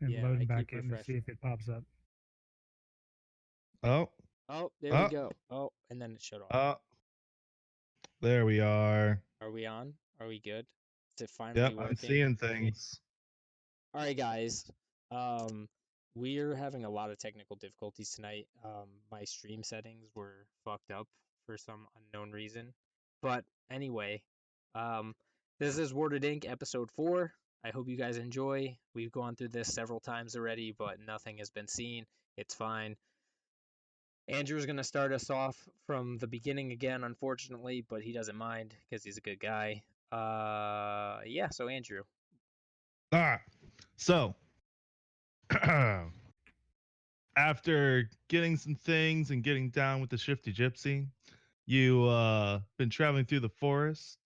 and Yeah, loading I back keep in to see refreshing. if it pops up. Oh, Oh, there we oh, go. Oh, and then it shut off. oh. There we are. Are we on? Are we good? Is it finally Yep, I'm working? seeing things. All right, guys. We're having a lot of technical difficulties tonight. My stream settings were fucked up for some unknown reason. But anyway, this is Worded Inc. episode 4. I hope you guys enjoy. We've gone through this several times already, but nothing has been seen. It's fine. Andrew's going to start us off from the beginning again, unfortunately, but he doesn't mind because he's a good guy. Yeah, so Andrew. All right. So, after getting some things and getting down with the shifty gypsy, you been traveling through the forest.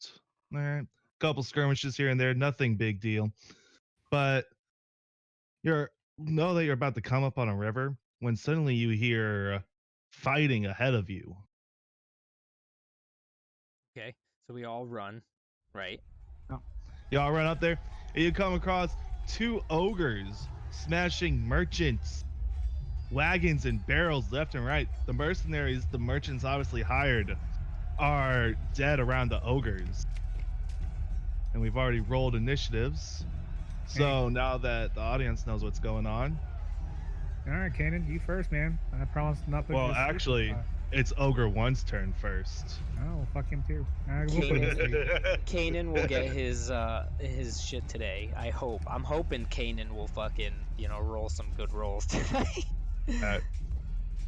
All right. Couple skirmishes here and there, nothing big deal. But you're know that you're about to come up on a river when suddenly you hear fighting ahead of you. Okay, so we all run, right? Y'all run up there and you come across two ogres smashing merchants, wagons and barrels left and right. The mercenaries, the merchants obviously hired, are dead around the ogres. And we've already rolled initiatives. So now that the audience knows what's going on. All right, Kanan, you first, man. I promise not to. Well, actually, it's Ogre 1's turn first. Oh, well, fuck him too. We'll put him to sleep. Kanan will get his shit today. I hope. I'm hoping Kanan will fucking roll some good rolls tonight.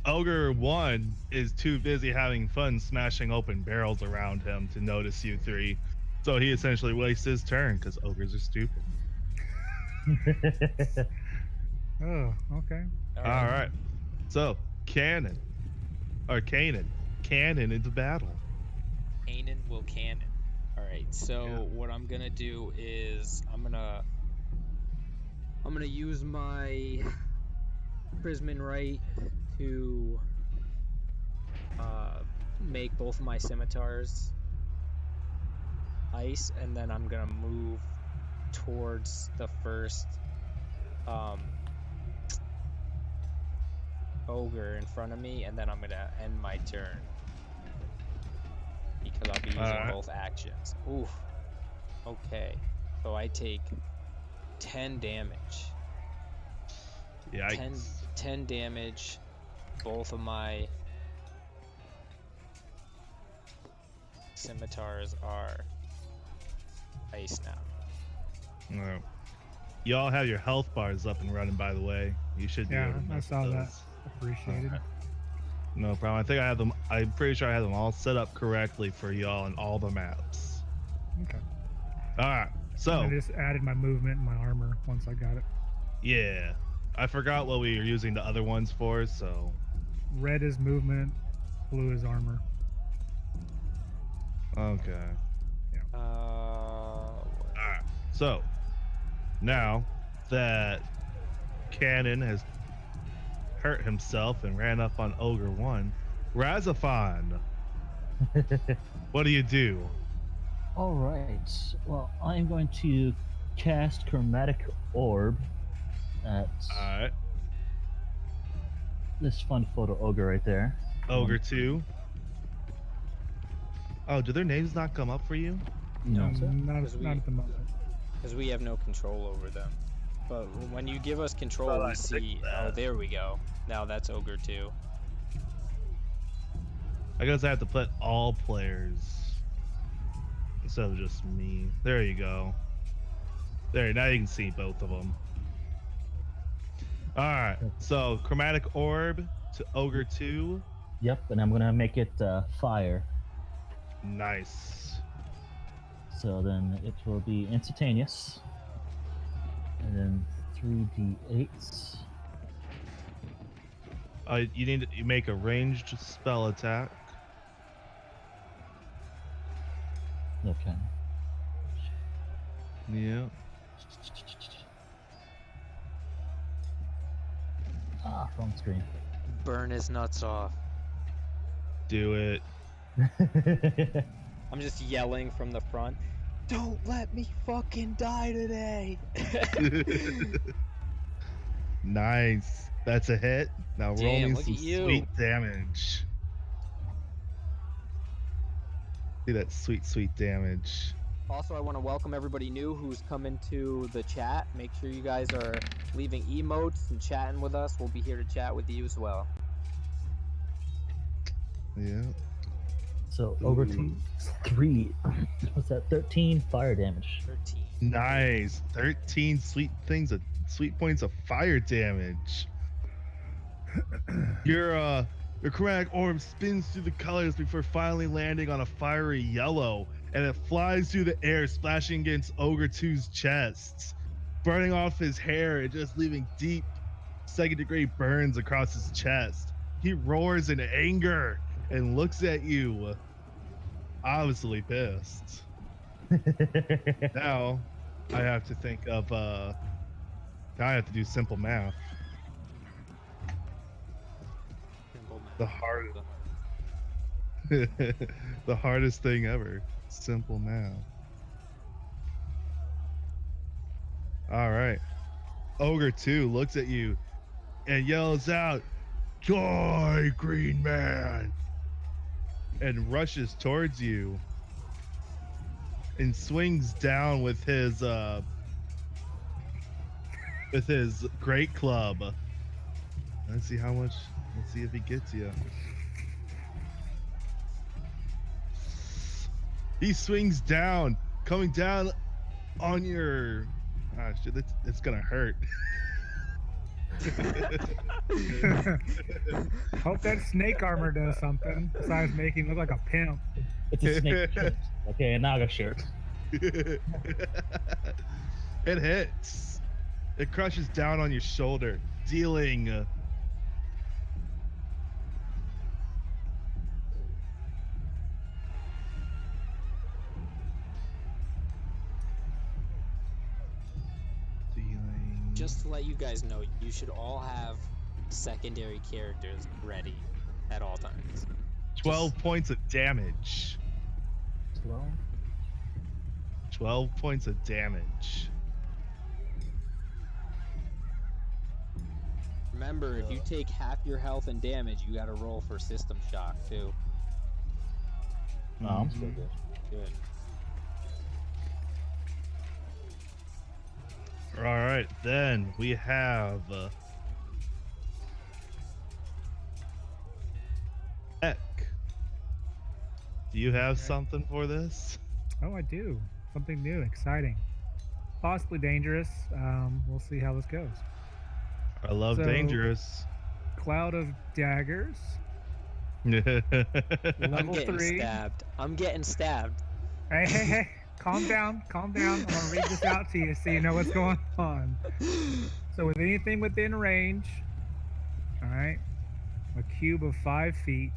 Ogre 1 is too busy having fun smashing open barrels around him to notice you three. So he essentially wastes his turn because ogres are stupid. Oh, okay. All right. So, Kanan into battle. Kanan will cannon. All right. So what I'm gonna do is I'm gonna use my Prisman right to make both of my scimitars ice, and then I'm gonna move towards the first ogre in front of me, and then I'm gonna end my turn because I'll be using both actions. Oof. Okay. So I take 10 damage. Yikes. 10 damage. Both of my scimitars are ice now. No. Y'all have your health bars up and running, by the way. You should be able to I mess saw with that. those. Appreciated. No problem. I think I have them. I'm pretty sure I have them all set up correctly for y'all on all the maps. Okay. All right. So I just added my movement and my armor once I got it. yeah, I forgot what we were using the other ones for. So red is movement, blue is armor. okay. Yeah. All right. So now that Kanan has hurt himself and ran up on Ogre 1, Razafon, what do you do? All right. Well, I'm going to cast Chromatic Orb at this fun photo ogre right there. Ogre 2. Oh, do their names not come up for you? No, sir. Not at the moment. Because we have no control over them. But when you give us control, we see. Oh, there we go. Now that's Ogre 2. I guess I have to put all players instead of just me. There you go. There, now you can see both of them. All right, so Chromatic Orb to Ogre 2. Yep, and I'm going to make it fire. Nice. So then it will be instantaneous. And then 3d8s. You need to make a ranged spell attack. Okay. Yeah. Wrong screen. Burn his nuts off. Do it. I'm just yelling from the front. Don't let me fucking die today. Nice. That's a hit. Now roll Damn, me look some at you. sweet damage. See that sweet damage. Also, I want to welcome everybody new who's come into the chat. Make sure you guys are leaving emotes and chatting with us. We'll be here to chat with you as well. Yeah. So over to 3. What's that? 13 fire damage. 13. Nice. 13 sweet points of fire damage. Your chromatic orb spins through the colors before finally landing on a fiery yellow, and it flies through the air, splashing against Ogre 2's chest, burning off his hair and just leaving deep second-degree burns across his chest. He roars in anger and looks at you, obviously pissed. Now, I have to think of now I have to do simple math. Simple math. The hard the hardest thing ever. Simple math. All right. Ogre 2 looks at you and yells out, "Die, green man!" and rushes towards you and swings down with his great club. Let's see how much. Let's see if he gets you. He swings down, coming down on your. Ah, shit, it's gonna hurt. Hope that snake armor does something besides making him look like a pimp. It's a snake shirt. Okay, a Naga shirt. It hits. It crushes down on your shoulder, dealing. Just to let you guys know, you should all have secondary characters ready at all times. 12 points of damage. 12. 12 points of damage. Remember, if you take half your health and damage, you gotta roll for system shock too. No, I'm still good. Good. All right, then we have Beck. Do you have something for this? Oh, I do. Something new, exciting, possibly dangerous. We'll see how this goes. I love So- dangerous. Cloud of daggers. I'm Level getting 3. stabbed. I'm getting stabbed. Hey. Calm down. I'm gonna read this out to you so you know what's going on. So with anything within range, all right, a cube of 5 feet,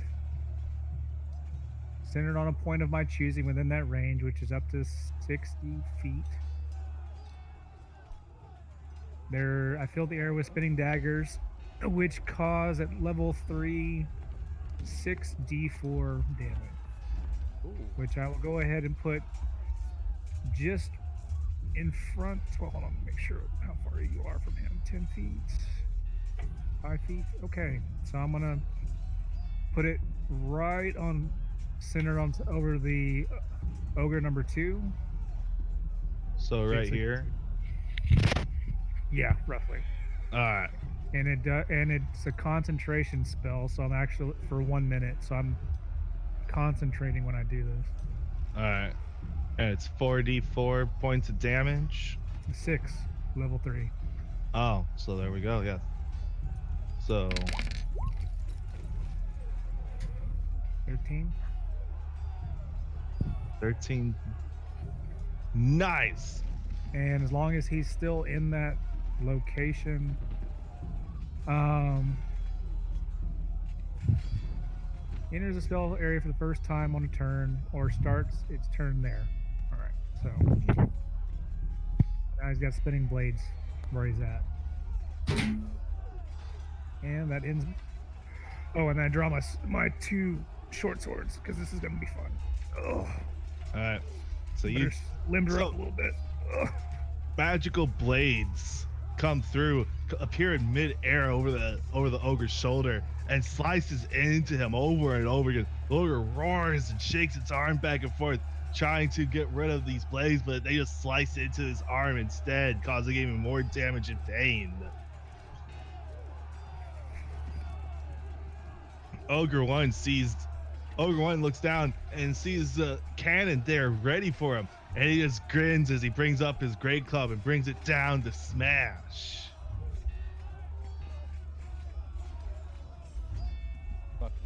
centered on a point of my choosing within that range, which is up to 60 feet. I fill the air with spinning daggers, which cause at level 3 6d4 damage, Ooh. which I will go ahead and put just in front. Well, hold on, make sure how far you are from him. 10 feet, 5 feet. Okay, so I'm gonna put it right on, centered on over the ogre number 2. So right here. Yeah, roughly. All right. And it's a concentration spell, so I'm actually for 1 minute. So I'm concentrating when I do this. All right. And it's 4d4 points of damage. 6, level 3. Oh, so there we go. Yeah. So 13. 13. Nice. And as long as he's still in that location, enters the spell area for the first time on a turn or starts its turn there. All right, so now he's got spinning blades where he's at, and that ends. Oh, and then I draw my 2 short swords because this is gonna be fun. Oh, All right. So you better limber up a little bit. Ugh. magical blades come through, appear in mid-air over the ogre's shoulder, and slices into him over and over again. The ogre roars and shakes its arm back and forth, trying to get rid of these blades, but they just slice into his arm instead, causing even more damage and pain. Ogre One looks down and sees Kanan there ready for him, and he just grins as he brings up his great club and brings it down to smash. Fucking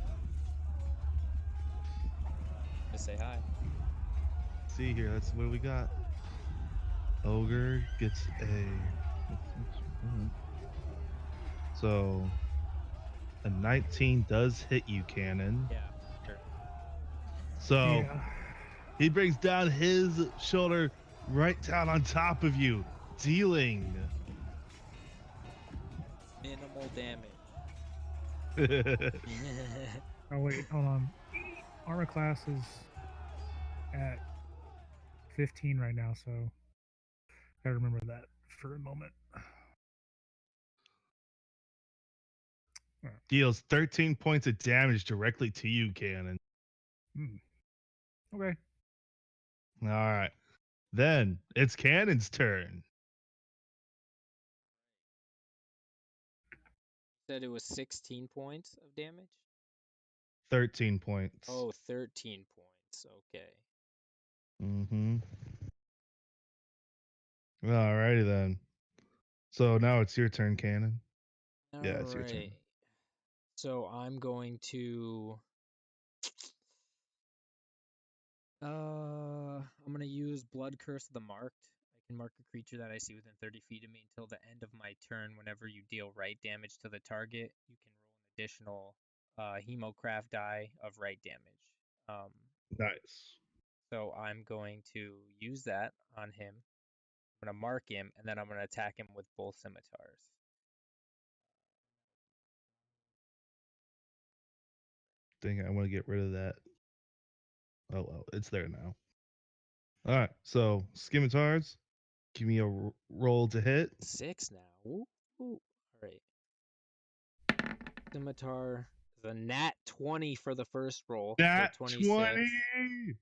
to say hi. See here, that's what we got. Ogre gets so a 19 does hit you, Kanan. Yeah, sure. So Yeah. he brings down his shoulder right down on top of you, dealing Minimal damage. Oh wait, hold on. Armor class is at 15 right now, so gotta remember that for a moment. deals 13 points of damage directly to you, Kanan. Okay. All right. Then it's Kanan's turn. Said it was 16 points of damage? 13 points. Oh, 13 points. Okay. Mm-hmm. Alrighty then. So now it's your turn, Kanan. Yeah, it's your turn. Alright. So I'm going to I'm gonna use Blood Curse of the Marked. I can mark a creature that I see within 30 feet of me until the end of my turn. Whenever you deal right damage to the target, you can roll an additional Hemocraft die of right damage. Nice. So I'm going to use that on him. I'm gonna mark him, and then I'm gonna attack him with both scimitars. Dang it, I want to get rid of that. Oh well, it's there now. All right, so scimitars, give me a roll to hit. 6 now. Ooh, ooh. All right. Scimitar is a nat 20 for the first roll. Nat so 26. 20.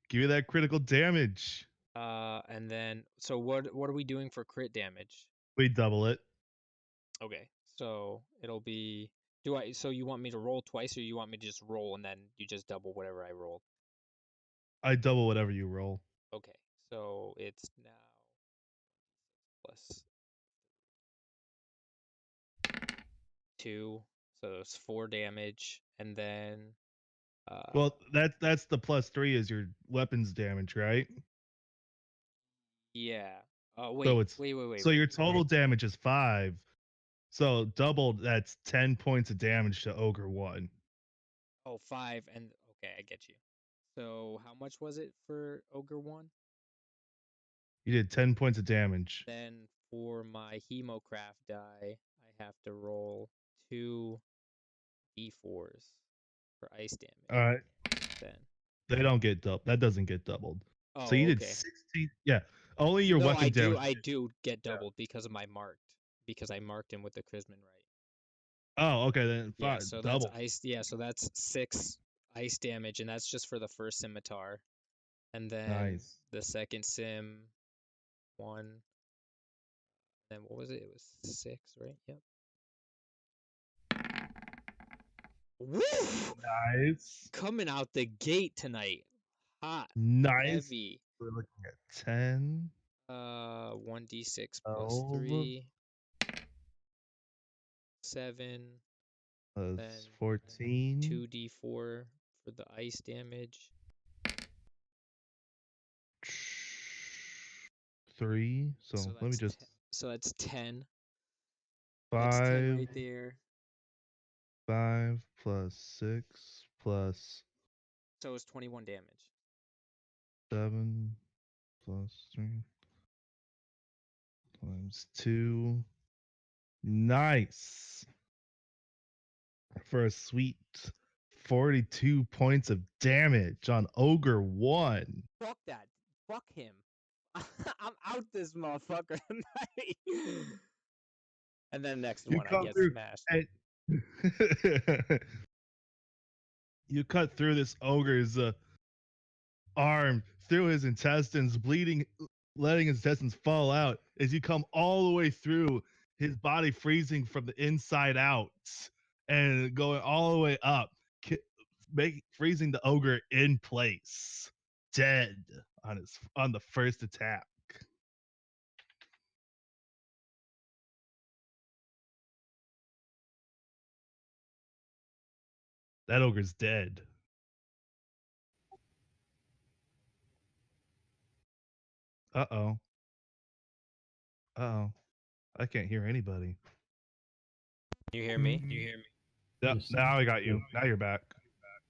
Give me that critical damage. And then so what are we doing for crit damage? We double it. Okay. So it'll be so you want me to roll twice or you want me to just roll and then you just double whatever I rolled? I double whatever you roll. Okay. So it's now plus 2. So it's 4 damage and then Well, that's the +3 is your weapons damage, right? yeah. So Wait. it's Wait. so your total damage is 5. So doubled, that's 10 points of damage to Ogre 1. Oh, 5 and okay, I get you. So how much was it for Ogre 1? You did 10 points of damage. Then for my Hemocraft die, I have to roll 2 d4s for ice damage. All right. Then. They don't get doubled. That doesn't get doubled. Oh, So you did okay. 16. Yeah. Only your No, weapon damage. I do get doubled because of my marked. Because I marked him with the Chrisman right. Oh, okay. Then Yeah, fine. so Double. that's ice. Yeah, so that's 6 ice damage, and that's just for the first scimitar. And then Nice. the second sim 1. Then what was it? It was 6, right? Yep. Woo! Nice. Coming out the gate tonight. Hot. Nice. Heavy. We're looking at 10. 1d6 plus 12. 3. 7. Plus Then 14. 2d4 for the ice damage. 3. So So let me that's just. so that's 10. 5. That's 10 right there. 5 plus 6 plus So it's 21 damage. 7 plus 3 times 2. Nice. For a sweet 42 points of damage on Ogre 1. Fuck that. Fuck him. I'm out this motherfucker tonight. And then next You one, I come get through smashed. and you cut through this ogre's arm, through his intestines, bleeding, letting his intestines fall out as you come all the way through his body, freezing from the inside out and going all the way up, freezing the ogre in place, dead on the first attack. That ogre's dead. Uh-oh. Uh-oh. I can't hear anybody. You hear me? Mm, Yep, Yes. now I got you. Now you're back.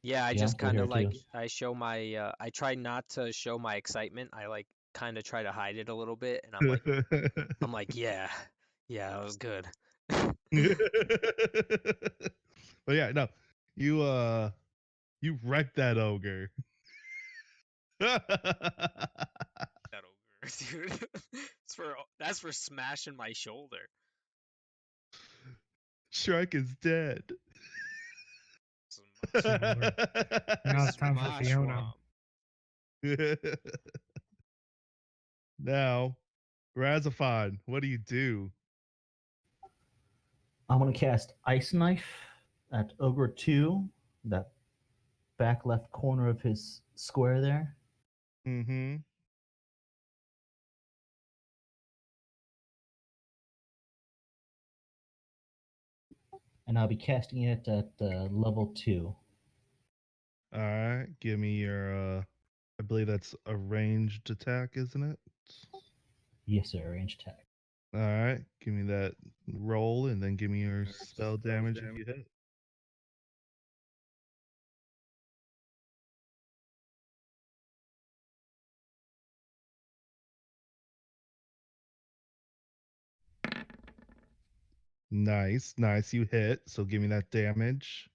Yeah, I Yeah, just I'm still kind of here, like too. I show my I try not to show my excitement. I like kind of try to hide it a little bit, and I'm like, yeah, that was good. But yeah, no. You wrecked that ogre. That ogre, dude. That's for smashing my shoulder. Shrek is dead. Lord. Now it's time for Smash Fiona. Now, Razafon, what do you do? I'm gonna cast Ice Knife at Ogre 2, that back left corner of his square there. Mm-hmm. And I'll be casting it at level 2. All right, give me your I believe that's a ranged attack, isn't it? Yes, sir, range attack. All right, give me that roll and then give me your spell damage if you hit. Nice, nice. You hit. So give me that damage.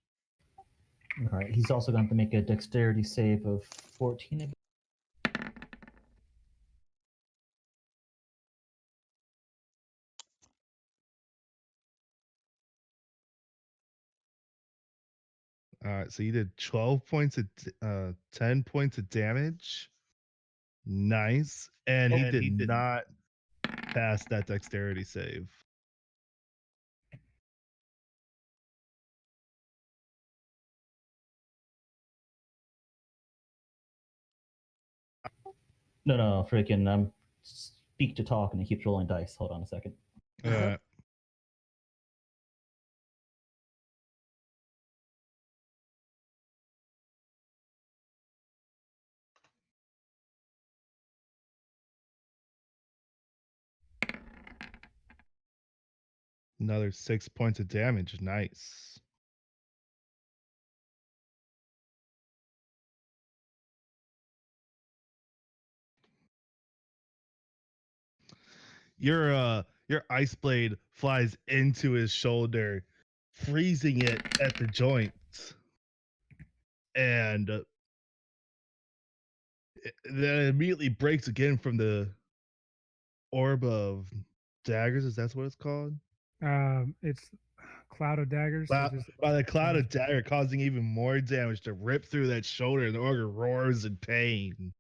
All right, he's also going to make a dexterity save of 14. All right, so you did 12 points of 10 points of damage. Nice. And he did not pass that dexterity save. No, freaking, I'm speak to talk and he keeps rolling dice. Hold on a second. All right. Another 6 points of damage. Nice. Your ice blade flies into his shoulder, freezing it at the joint. And then immediately breaks again from the orb of daggers. Is that what it's called? It's cloud of daggers. By the cloud of dagger, causing even more damage to rip through that shoulder, and the ogre roars in pain.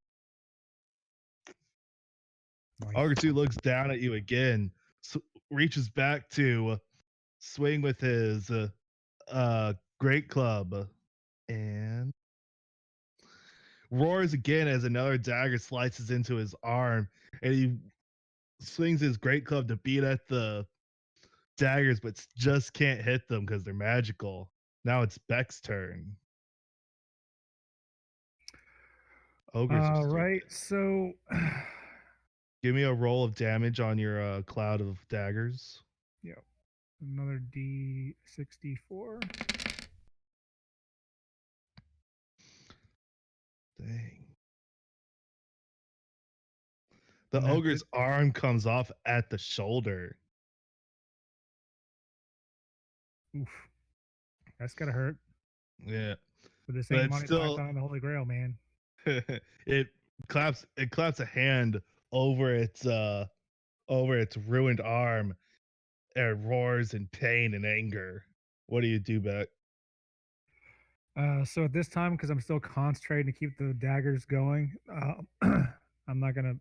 Nice. Ogre 2 looks down at you again, reaches back to swing with his great club, and roars again as another dagger slices into his arm, and he swings his great club to beat at the daggers, but just can't hit them because they're magical. Now it's Beck's turn. Ogres. All right, so Give me a roll of damage on your cloud of daggers. yeah, another D64. Dang. The And that's ogre's it. arm comes off at the shoulder. Oof, that's gotta hurt. Yeah. But this But ain't it's Monty still Python and the Holy Grail, man. it claps a hand over its ruined arm, and roars in pain and anger. What do you do, Beck? So at this time, because I'm still concentrating to keep the daggers going, I'm not gonna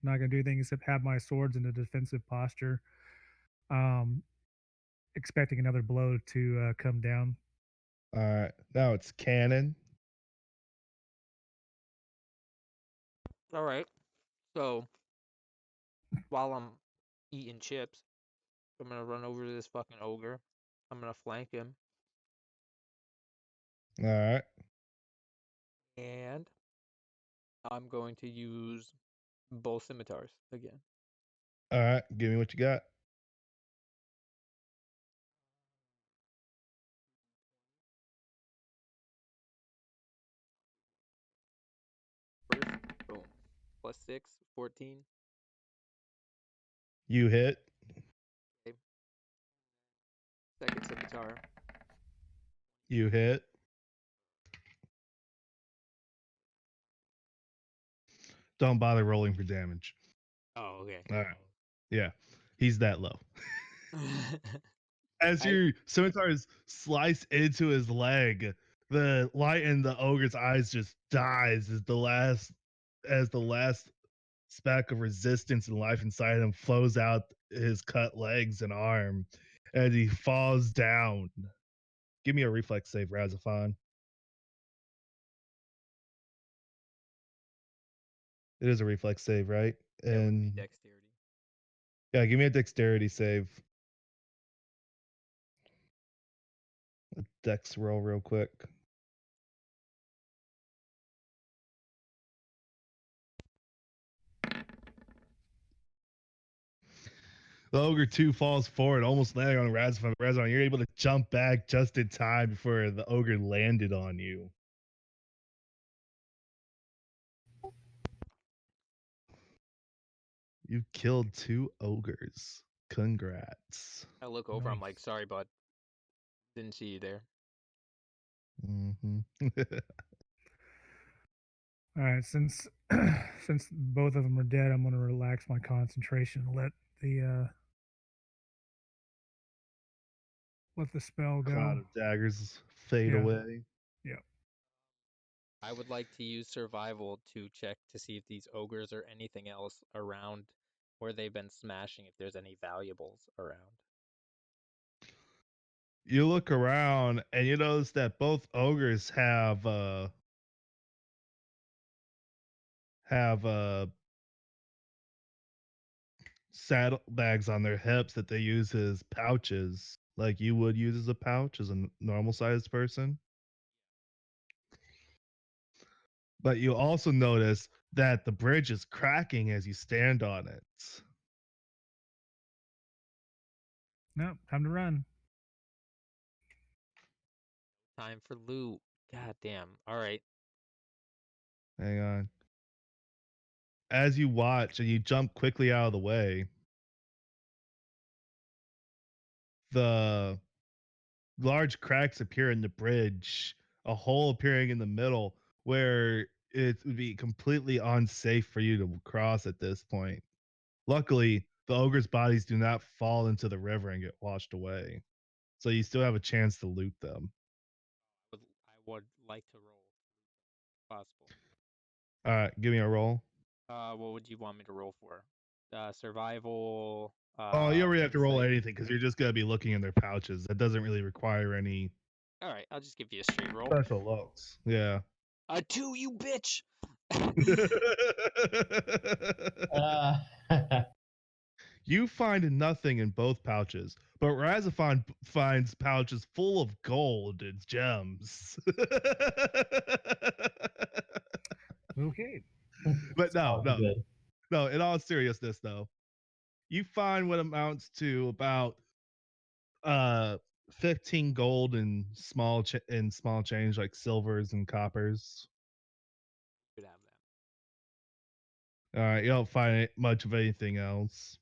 do anything except have my swords in a defensive posture, um, expecting another blow to come down. All right, now it's Kanan. All right. So while I'm eating chips, I'm gonna run over to this fucking ogre. I'm gonna flank him, All right, and I'm going to use both scimitars again. all right. Give me what you got. First, boom, +6, 14. You hit. Okay. Second scimitar, You hit. Don't bother rolling for damage. oh, okay. All right. Yeah, he's that low. As I your scimitars slice into his leg, the light in the ogre's eyes just dies as the last speck of resistance and life inside him flows out his cut legs and arm, and he falls down. Give me a reflex save, Razafon. It is a reflex save, right? that would be And dexterity. yeah, give me a dexterity save. A dex roll real quick. The ogre 2 falls forward, almost landing on Razafon. Razafon, you're able to jump back just in time before the ogre landed on you. You've killed 2 ogres. Congrats. I look over. I'm Nice. like, sorry, bud. Didn't see you there. Mm-hmm. All right, since since both of them are dead, I'm gonna relax my concentration and let the spell Cloud go. of daggers fade Yeah, away. yeah. I would like to use survival to check to see if these ogres or anything else around where they've been smashing, if there's any valuables around. You look around and you notice that both ogres have saddlebags on their hips that they use as pouches, like you would use as a pouch as a normal sized person. But you also notice that the bridge is cracking as you stand on it. No, time to run. Time for loot. God damn. All right. Hang on. As you watch and you jump quickly out of the way, the large cracks appear in the bridge, a hole appearing in the middle where it would be completely unsafe for you to cross at this point. Luckily, the ogre's bodies do not fall into the river and get washed away. So you still have a chance to loot them. I would like to roll if possible. All right, give me a roll. What would you want me to roll for? Survival. Oh, you don't really have to roll Insight. anything because you're just gonna be looking in their pouches. That doesn't really require any All right, I'll just give you a straight roll. special looks. Yeah. A 2, you bitch. Uh, You find nothing in both pouches, but Razafon finds pouches full of gold and gems. Okay. But no, all no, good. no. In all seriousness, though, you find what amounts to about uh 15 gold and small change like silvers and coppers. Could have that. All right, you don't find much of anything else.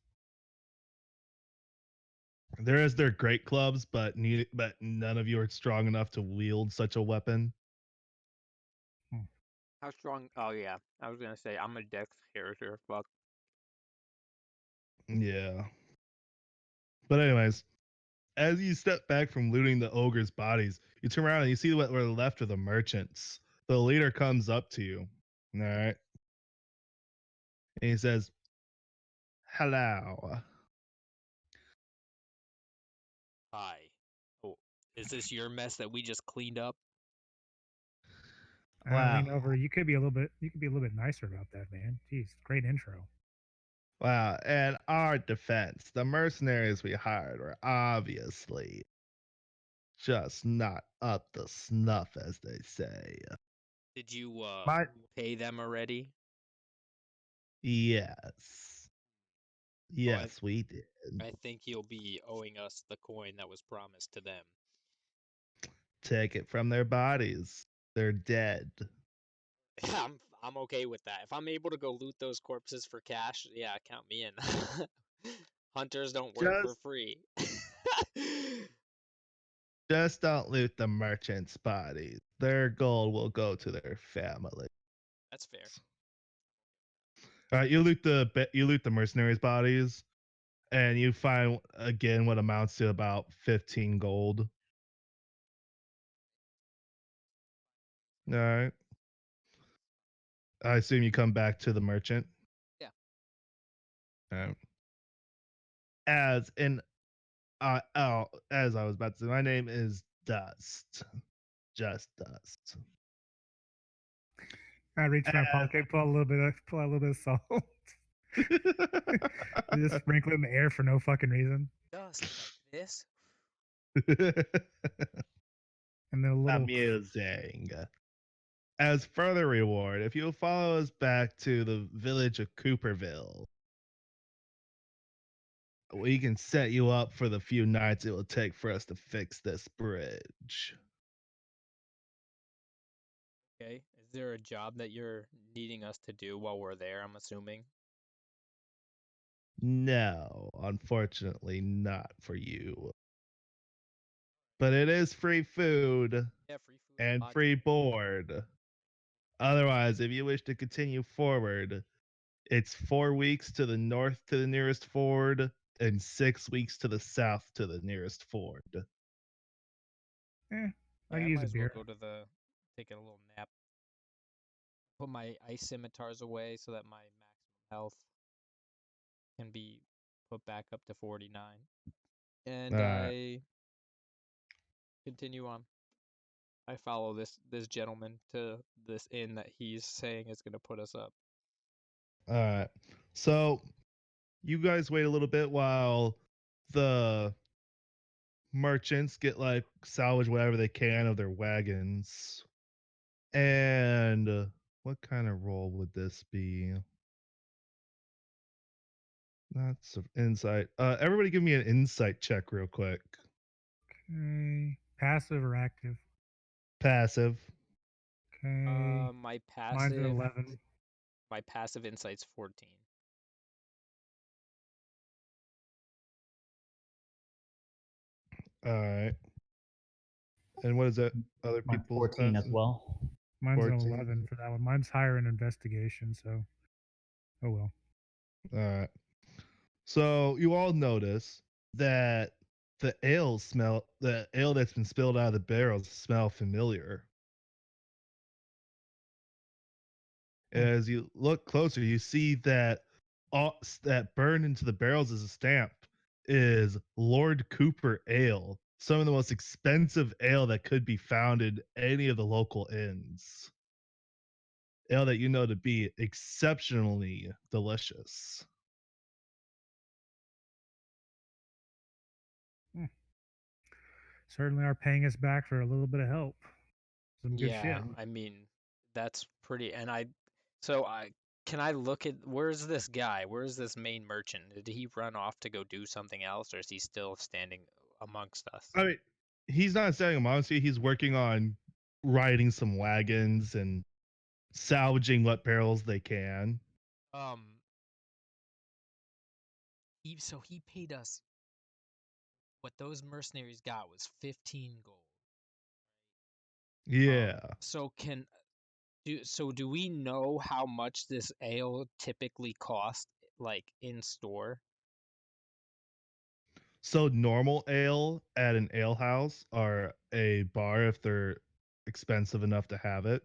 There is their great clubs, but none of you are strong enough to wield such a weapon. How strong? Oh yeah, I was gonna say I'm a dex character. Fuck. Yeah. But anyways, as you step back from looting the ogre's bodies, you turn around and you see what were left of the merchants. The leader comes up to you. All right. And he says, "Hello." Hi. Oh, is this your mess that we just cleaned up? I Wow. lean over. You could be a little bit nicer about that, man. Jeez, great intro. Wow. And our defense, the mercenaries we hired were obviously just not up to snuff, as they say. Did you My pay them already? yes. Oh, Yes, we did. I think you'll be owing us the coin that was promised to them. Take it from their bodies. They're dead. I'm okay with that. If I'm able to go loot those corpses for cash, yeah, count me in. Hunters don't work for Just free. just don't loot the merchants' bodies. Their gold will go to their family. That's fair. All right, you loot the mercenaries' bodies, and you find again what amounts to about 15 gold. All right. I assume you come back to the merchant. Yeah. All right. As in, as I was about to say, my name is Dust. Just Dust. I reach in my pocket, pull out a little bit of salt, just sprinkle it in the air for no fucking reason, Dust like this. and then a little. Amusing. As further reward, if you'll follow us back to the village of Cooperville, we can set you up for the few nights it will take for us to fix this bridge. Okay. Is there a job that you're needing us to do while we're there? I'm assuming. No, unfortunately, not for you. But it is free food Yeah, free food and lodging. free board. Otherwise, if you wish to continue forward, it's 4 weeks to the north to the nearest ford and 6 weeks to the south to the nearest ford. I Yeah, could I use might a as well beer. go to take a little nap. Put my ice scimitars away so that my maximum health can be put back up to 49. And All right. I continue on. I follow this gentleman to this inn that he's saying is going to put us up. All right. So you guys wait a little bit while the merchants get like salvage whatever they can of their wagons. And what kind of roll would this be? That's of insight. Everybody give me an insight check real quick. Okay, passive or active? Passive. Okay, My mine's an passive 11. my passive insight's 14. All right. And what is that? Other Mine people's 14 as passive? well. Mine's an 14. 11 for that one. Mine's higher in investigation, so oh well. All right. So you all notice that the ale that's been spilled out of the barrels smell familiar. Hmm. As you look closer, you see that that burned into the barrels as a stamp is Lord Cooper Ale, some of the most expensive ale that could be found in any of the local inns. Ale that you know to be exceptionally delicious. Hmm. Certainly are paying us back for a little bit of help. Some good Yeah, shit. I mean, that's pretty and I can I look at where's this guy? Where's this main merchant? Did he run off to go do something else or is he still standing amongst us? I mean, he's not selling them honestly. He's working on riding some wagons and salvaging what barrels they can. Um he paid us what those mercenaries got was 15 gold. Yeah. So do we know how much this ale typically cost like in store? So normal ale at an ale house or a bar, if they're expensive enough to have it,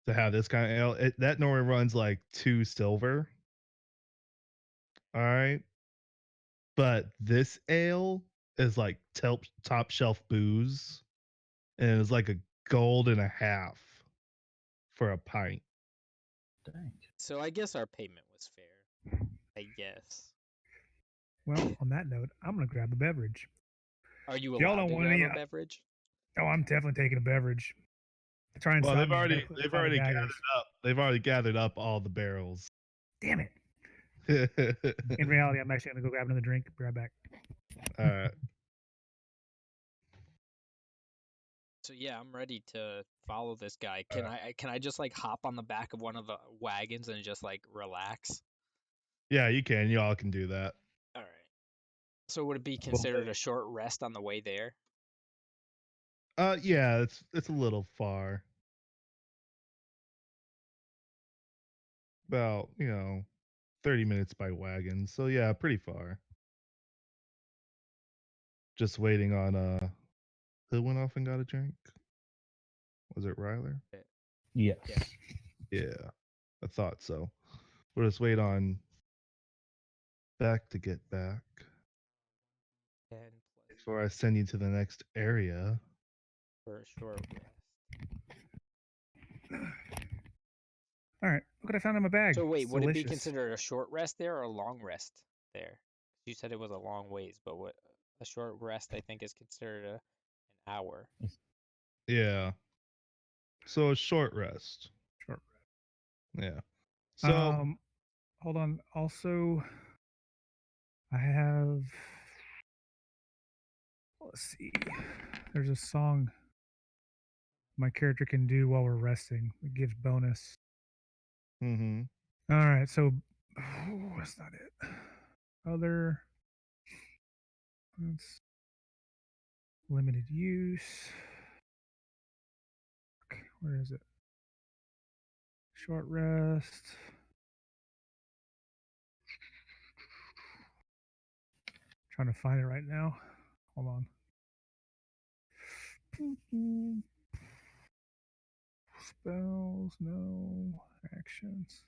to have this kind of ale, that normally runs like 2 silver. All right. But this ale is like top shelf booze, and it's like a gold and a half for a pint. Dang. So I guess our payment was fair. I guess. Well, on that note, I'm gonna grab a beverage. Are you If y'all allowed don't to want grab any, a beverage? oh, I'm definitely taking a beverage. Try and Well, stop they've me. I gotta already put they've 5 already gathered daggers. up. They've already gathered up all the barrels. Damn it! All In reality, I'm actually gonna go grab another drink. Be right back. right. So yeah, I'm ready to follow this guy. Can I just like hop on the back of one of the wagons and just like relax? Yeah, you can. You all can do that. All right. So would it be Well, considered a short rest on the way there? yeah, it's a little far. About 30 minutes by wagon. So yeah, pretty far. Just waiting on who went off and got a drink? Was it Ryler? Yes. Yeah. Yeah, I thought so. We'll just wait on Beck to get back 10 before I send you to the next area. for a short rest. All right, look what I found in my bag. So wait, It's would it be delicious. considered a short rest there or a long rest there? You said it was a long ways, but what a short rest I think is considered an hour. Yeah. So a short rest. Short. Yeah. So Hold on. Also, I have. Let's see. There's a song my character can do while we're resting. It gives bonus. mm-hmm. All right, so that's not it. Other. That's limited use. Okay, where is it? Short rest. Trying to find it right now. Hold on. Spells, no. Actions.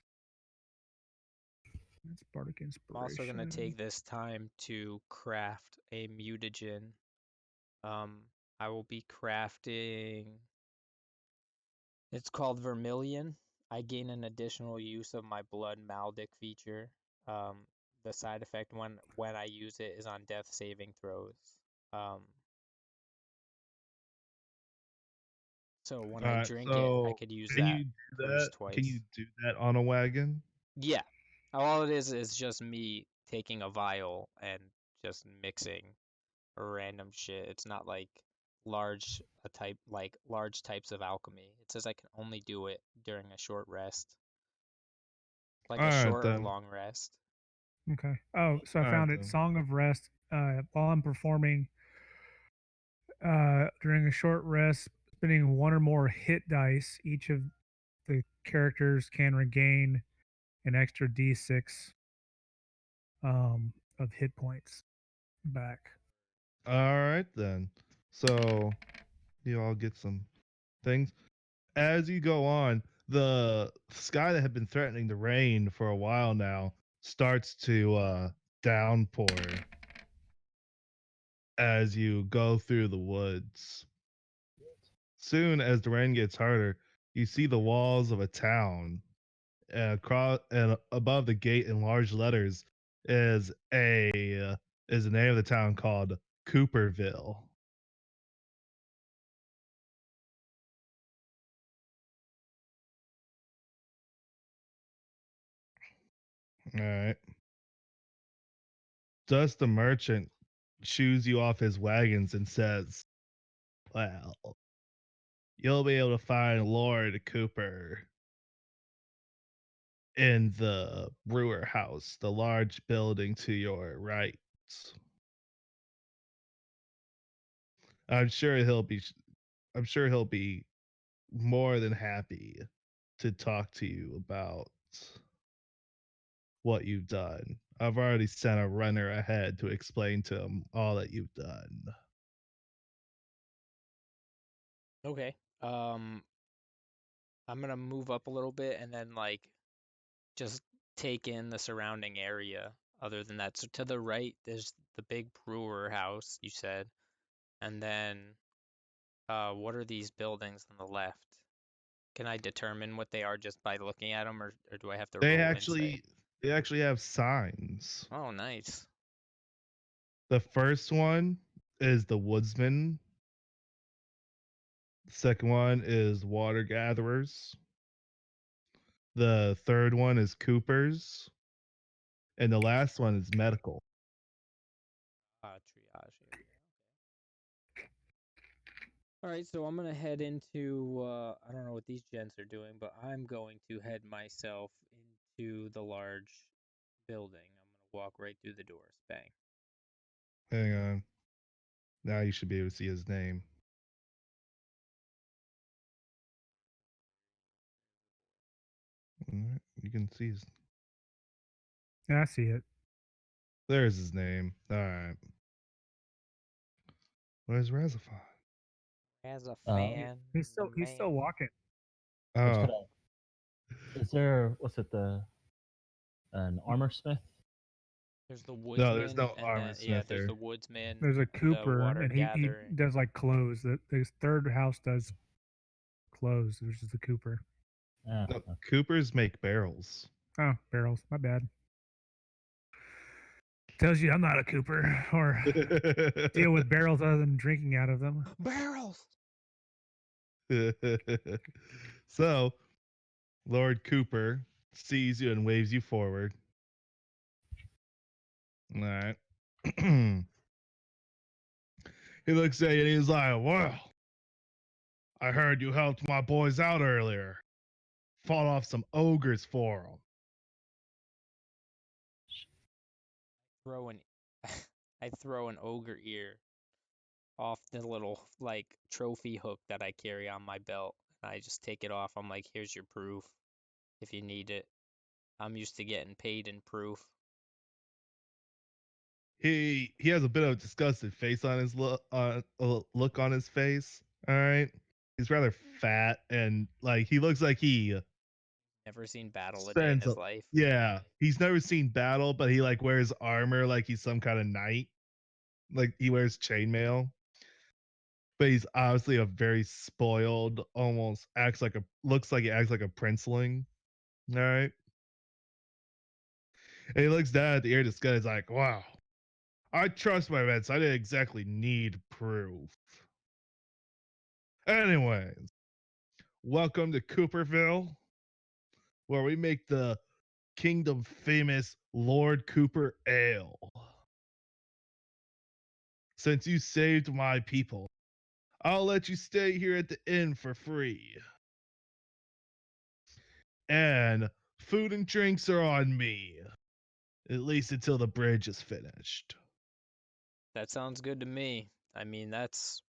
That's bardic I'm inspiration. also gonna take this time to craft a mutagen. I will be crafting. It's called Vermilion. I gain an additional use of my blood Maldic feature. The side effect when I use it is on death saving throws. So when All I right. drink it, I So could use can that you do curse that? Can you twice. do that on a wagon? Yeah. All it is just me taking a vial and just mixing random shit. It's not like large types of alchemy. It says I can only do it during a short rest. Like All a right short or then. long rest. Okay. Oh, so I All right found it. then. Song of Rest. While I'm performing, during a short rest, spending one or more hit dice, each of the characters can regain an extra d6 of hit points back. All right then. So you all get some things. As you go on, the sky that had been threatening to rain for a while now starts to downpour as you go through the woods. Soon as the rain gets harder, you see the walls of a town. And across and above the gate in large letters is a is the name of the town called Cooperville. All right. Thus the merchant shoos you off his wagons and says, "Well, you'll be able to find Lord Cooper in the brewer house, the large building to your right. I'm sure he'll be I'm sure he'll be more than happy to talk to you about what you've done. I've already sent a runner ahead to explain to him all that you've done. Okay. I'm gonna move up a little bit and then like just take in the surrounding area. Other than that, so to the right, there's the big brewer house you said, and then what are these buildings on the left? Can I determine what they are just by looking at them, or do I have to They roll insight? actually have signs. Oh, nice. The first one is the woodsman. The second one is water gatherers. The third one is coopers, and the last one is medical. Triage area. All right, so I'm gonna head into I don't know what these gents are doing, but I'm going to head myself into the large building. I'm gonna walk right through the doors. Bang. Hang on. Now you should be able to see his name. Alright, you can see his. Yeah, I see it. There's his name. All right. Where's Razafon? As a He- fan, He's the still man. walking. Which Oh, could I? Is there? What's it? An armor smith? There's the no, there's woodsman, no and armor then yeah, smith there's there. the woodsman, There's a the Cooper, water and he gathering. does like clothes. This third house does clothes, which is the Cooper. Ah, No, okay. Coopers make barrels. Oh, barrels. My bad. Tells you I'm not a Cooper or deal with barrels other than drinking out of them. Barrels. So, Lord Cooper sees you and waves you forward. All right. He looks at you and he's like, "Well, I heard you helped my boys out earlier. Fought off some ogres for them." Throw an I throw an ogre ear off the little like trophy hook that I carry on my belt. And I just take it off. I'm like, here's your proof if you need it. I'm used to getting paid in proof. He has a bit of a disgusted face on his look on his face. All right. He's rather fat and like he looks like he Never seen battle a day in spends his life. yeah, he's never seen battle, but he like wears armor like he's some kind of knight. Like he wears chainmail. But he's obviously a very spoiled, almost looks like he acts like a princeling. All right. And he looks down at the ear of this guy. He's like, wow, I trust my vets. I didn't exactly need proof. Anyways, welcome to Cooperville, where we make the kingdom famous Lord Cooper Ale. Since you saved my people, I'll let you stay here at the inn for free. And food and drinks are on me, at least until the bridge is finished. That sounds good to me. I mean, that's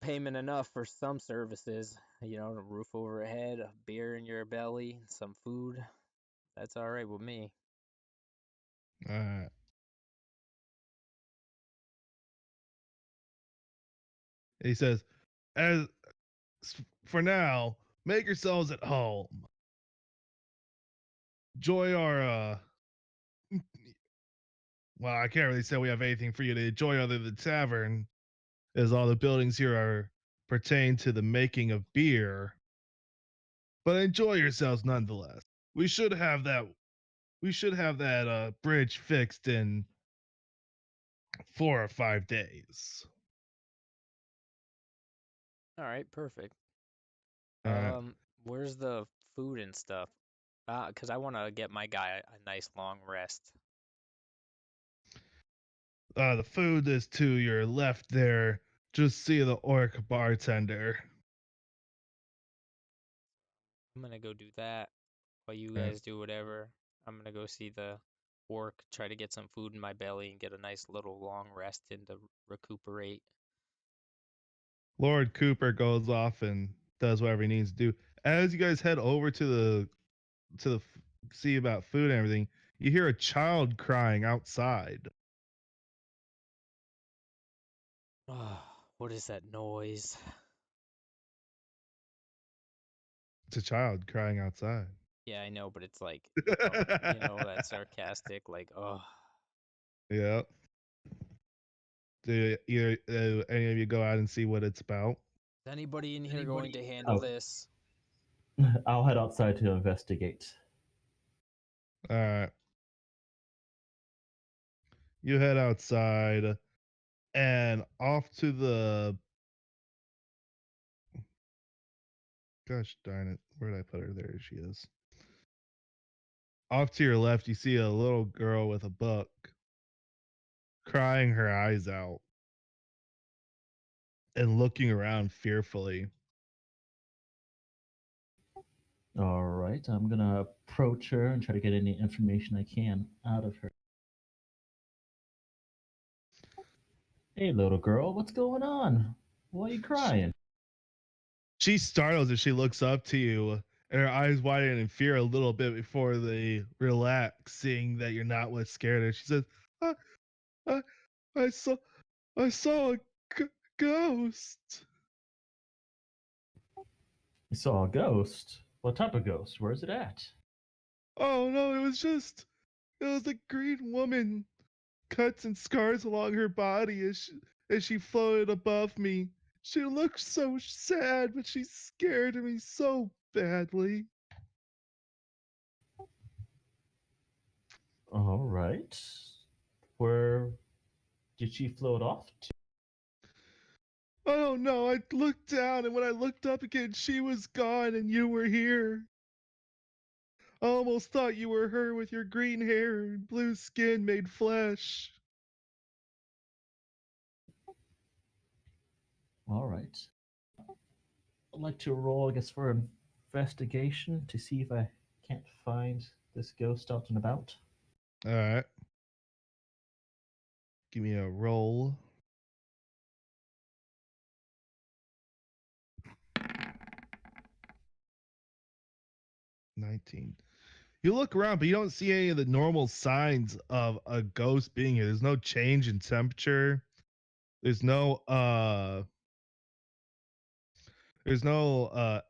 payment enough for some services. You know, a roof over your head, a beer in your belly, some food. That's all right with me. Uh, he says, as for now, make yourselves at home. Enjoy our well, I can't really say we have anything for you to enjoy other than the tavern, as all the buildings here are pertain to the making of beer. But enjoy yourselves nonetheless. We should have that. We should have that bridge fixed in 4 or 5 days. All right, perfect. Uh, Where's the food and stuff? 'Cause I want to get my guy a nice long rest. the food is to your left there. Just see the orc bartender. I'm gonna go do that while you Uh, guys do whatever. I'm gonna go see the orc, try to get some food in my belly and get a nice little long rest and to recuperate. Lord Cooper goes off and does whatever he needs to do. As you guys head over to the see about food and everything, You hear a child crying outside. What is that noise? It's a child crying outside. Yeah, I know, but it's like, that sarcastic, like, oh. Yeah. Do either any of you go out and see what it's about? Is anybody in here going to handle this? I'll head outside to investigate. All right. You head outside and off to the. Gosh darn it. Where did I put her? There she is. Off to your left, you see a little girl with a book crying her eyes out and looking around fearfully. All right, I'm gonna approach her and try to get any information I can out of her. Hey, little girl, what's going on? Why are you crying? She startles as she looks up to you, and her eyes widen in fear a little bit before they relax, seeing that you're not what scared her. She says, "I, I, I saw, I saw a ghost." You saw a ghost? What type of ghost? Where's it at? Oh no, it was a green woman, cuts and scars along her body as she floated above me. She looked so sad, but she scared me so badly. All right. Where did she float off to? Oh no, I looked down, and when I looked up again, she was gone and you were here. I almost thought you were her with your green hair and blue skin made flesh. All right. I'd like to roll, I guess, for investigation to see if I can't find this ghost out and about. All right. Give me a roll. 19. You look around, but you don't see any of the normal signs of a ghost being here. There's no change in temperature. There's no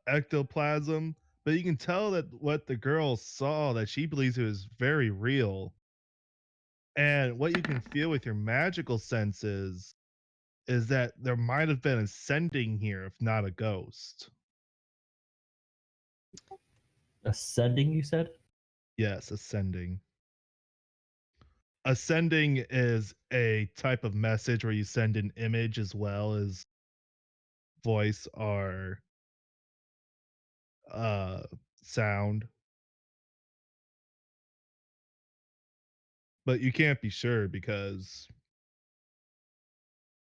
ectoplasm, but you can tell that what the girl saw that she believes it was very real. And what you can feel with your magical senses is that there might have been a sending here, if not a ghost. Ascending, you said? Yes, ascending. Ascending is a type of message where you send an image as well as voice or uh sound. But you can't be sure because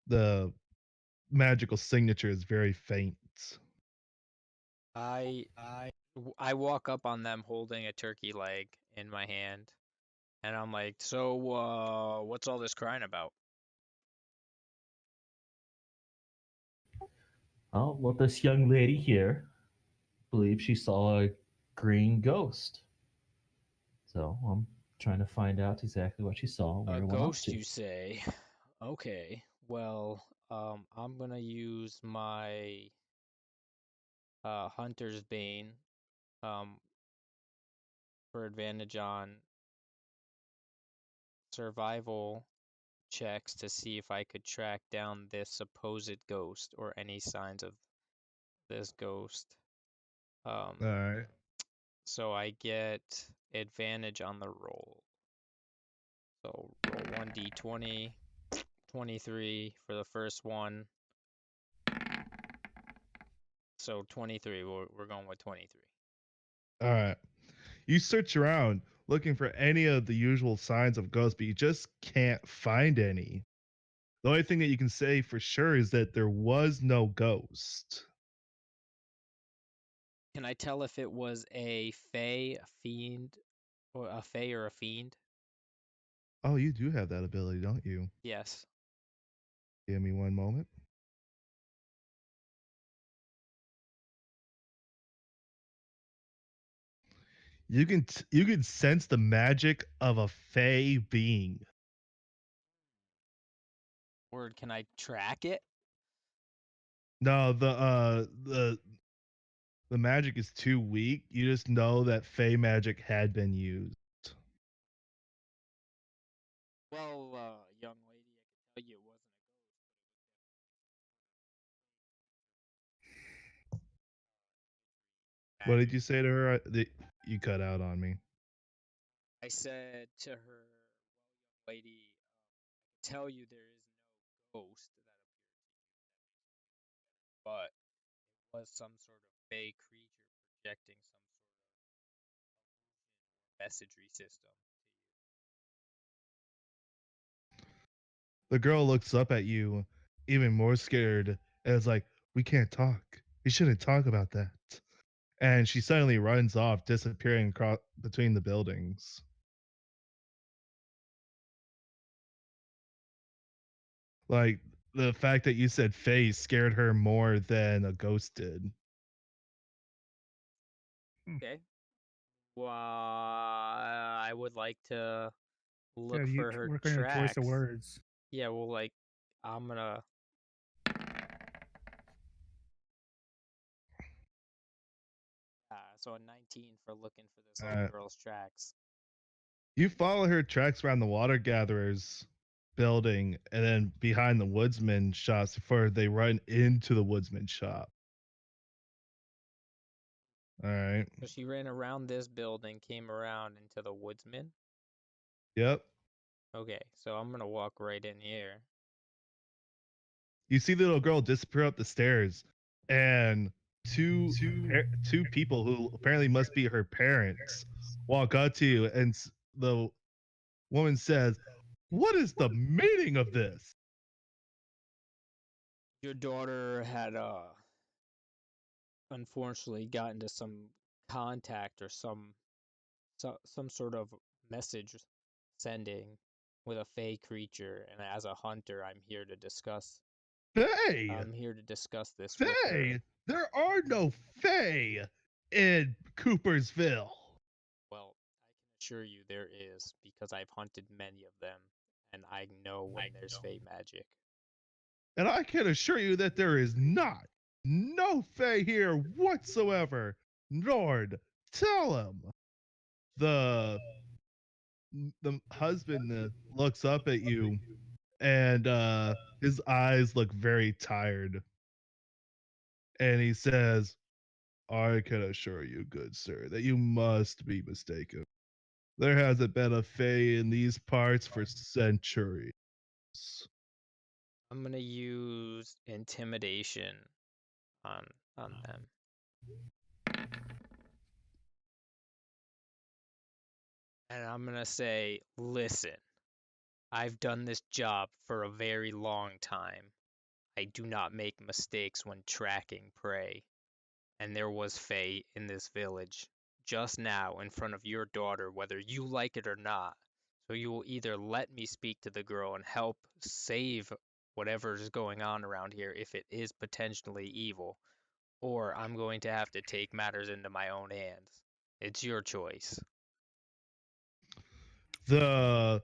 the magical signature is very faint. I walk up on them holding a turkey leg in my hand, and I'm like, so, what's all this crying about? Oh, well, this young lady here believes she saw a green ghost. So I'm trying to find out exactly what she saw, where A it went off ghost, to. you say? Okay, well, I'm gonna use my Hunter's Bane um, for advantage on survival checks to see if I could track down this supposed ghost or any signs of this ghost. Um, All right. so I get advantage on the roll. So roll 1d20, 23 for the first one. So 23, we're going with 23. All right. You search around looking for any of the usual signs of ghosts, but you just can't find any. The only thing that you can say for sure is that there was no ghost. Can I tell if it was a fae, a fiend, or a fae or a fiend? Oh, you do have that ability, don't you? Yes. Give me one moment. you can sense the magic of a fey being. Word, can I track it? No, the magic is too weak. You just know that fey magic had been used. Well, young lady, I can tell you it wasn't a What ghost. did you say to her? You cut out on me. I said to her, well, young lady, I can tell you there is no ghost that appeared to you, but it was some sort of fey creature projecting some sort of messagery system. The girl looks up at you, even more scared, and is like, "We can't talk. We shouldn't talk about that." And she suddenly runs off, disappearing across between the buildings. Like the fact that you said face scared her more than a ghost did. Okay. Well, I would like to Yeah, look you for her work on your choice of tracks. words. Yeah, well, like, I'm gonna. So a 19 for looking for this little Uh, girl's tracks. you follow her tracks around the water gatherers building and then behind the woodsman shops before they run into the woodsman shop. All right. So she ran around this building, came around into the woodsman. Yep. Okay, so I'm gonna walk right in here. You see the little girl disappear up the stairs, and two people who apparently must be her parents walk up to you, and the woman says, "What is the meaning of this?" Your daughter had unfortunately got into some contact or some sort of message sending with a fey creature, and as a hunter, Fae, I'm here to discuss this with her. Fae. There are no Fae in Coopersville. Well, I can assure you there is, because I've hunted many of them, and I know when there's fey magic. And I can assure you that there is not. No Fae here whatsoever. Nord, tell him. The the husband looks up at you, and his eyes look very tired. And he says, "I can assure you, good sir, that you must be mistaken. There hasn't been a Fae in these parts for centuries." I'm gonna use intimidation on them. And I'm gonna say, listen, I've done this job for a very long time. I do not make mistakes when tracking prey. And there was Faye in this village just now in front of your daughter, whether you like it or not. So you will either let me speak to the girl and help save whatever is going on around here if it is potentially evil, or I'm going to have to take matters into my own hands. It's your choice. The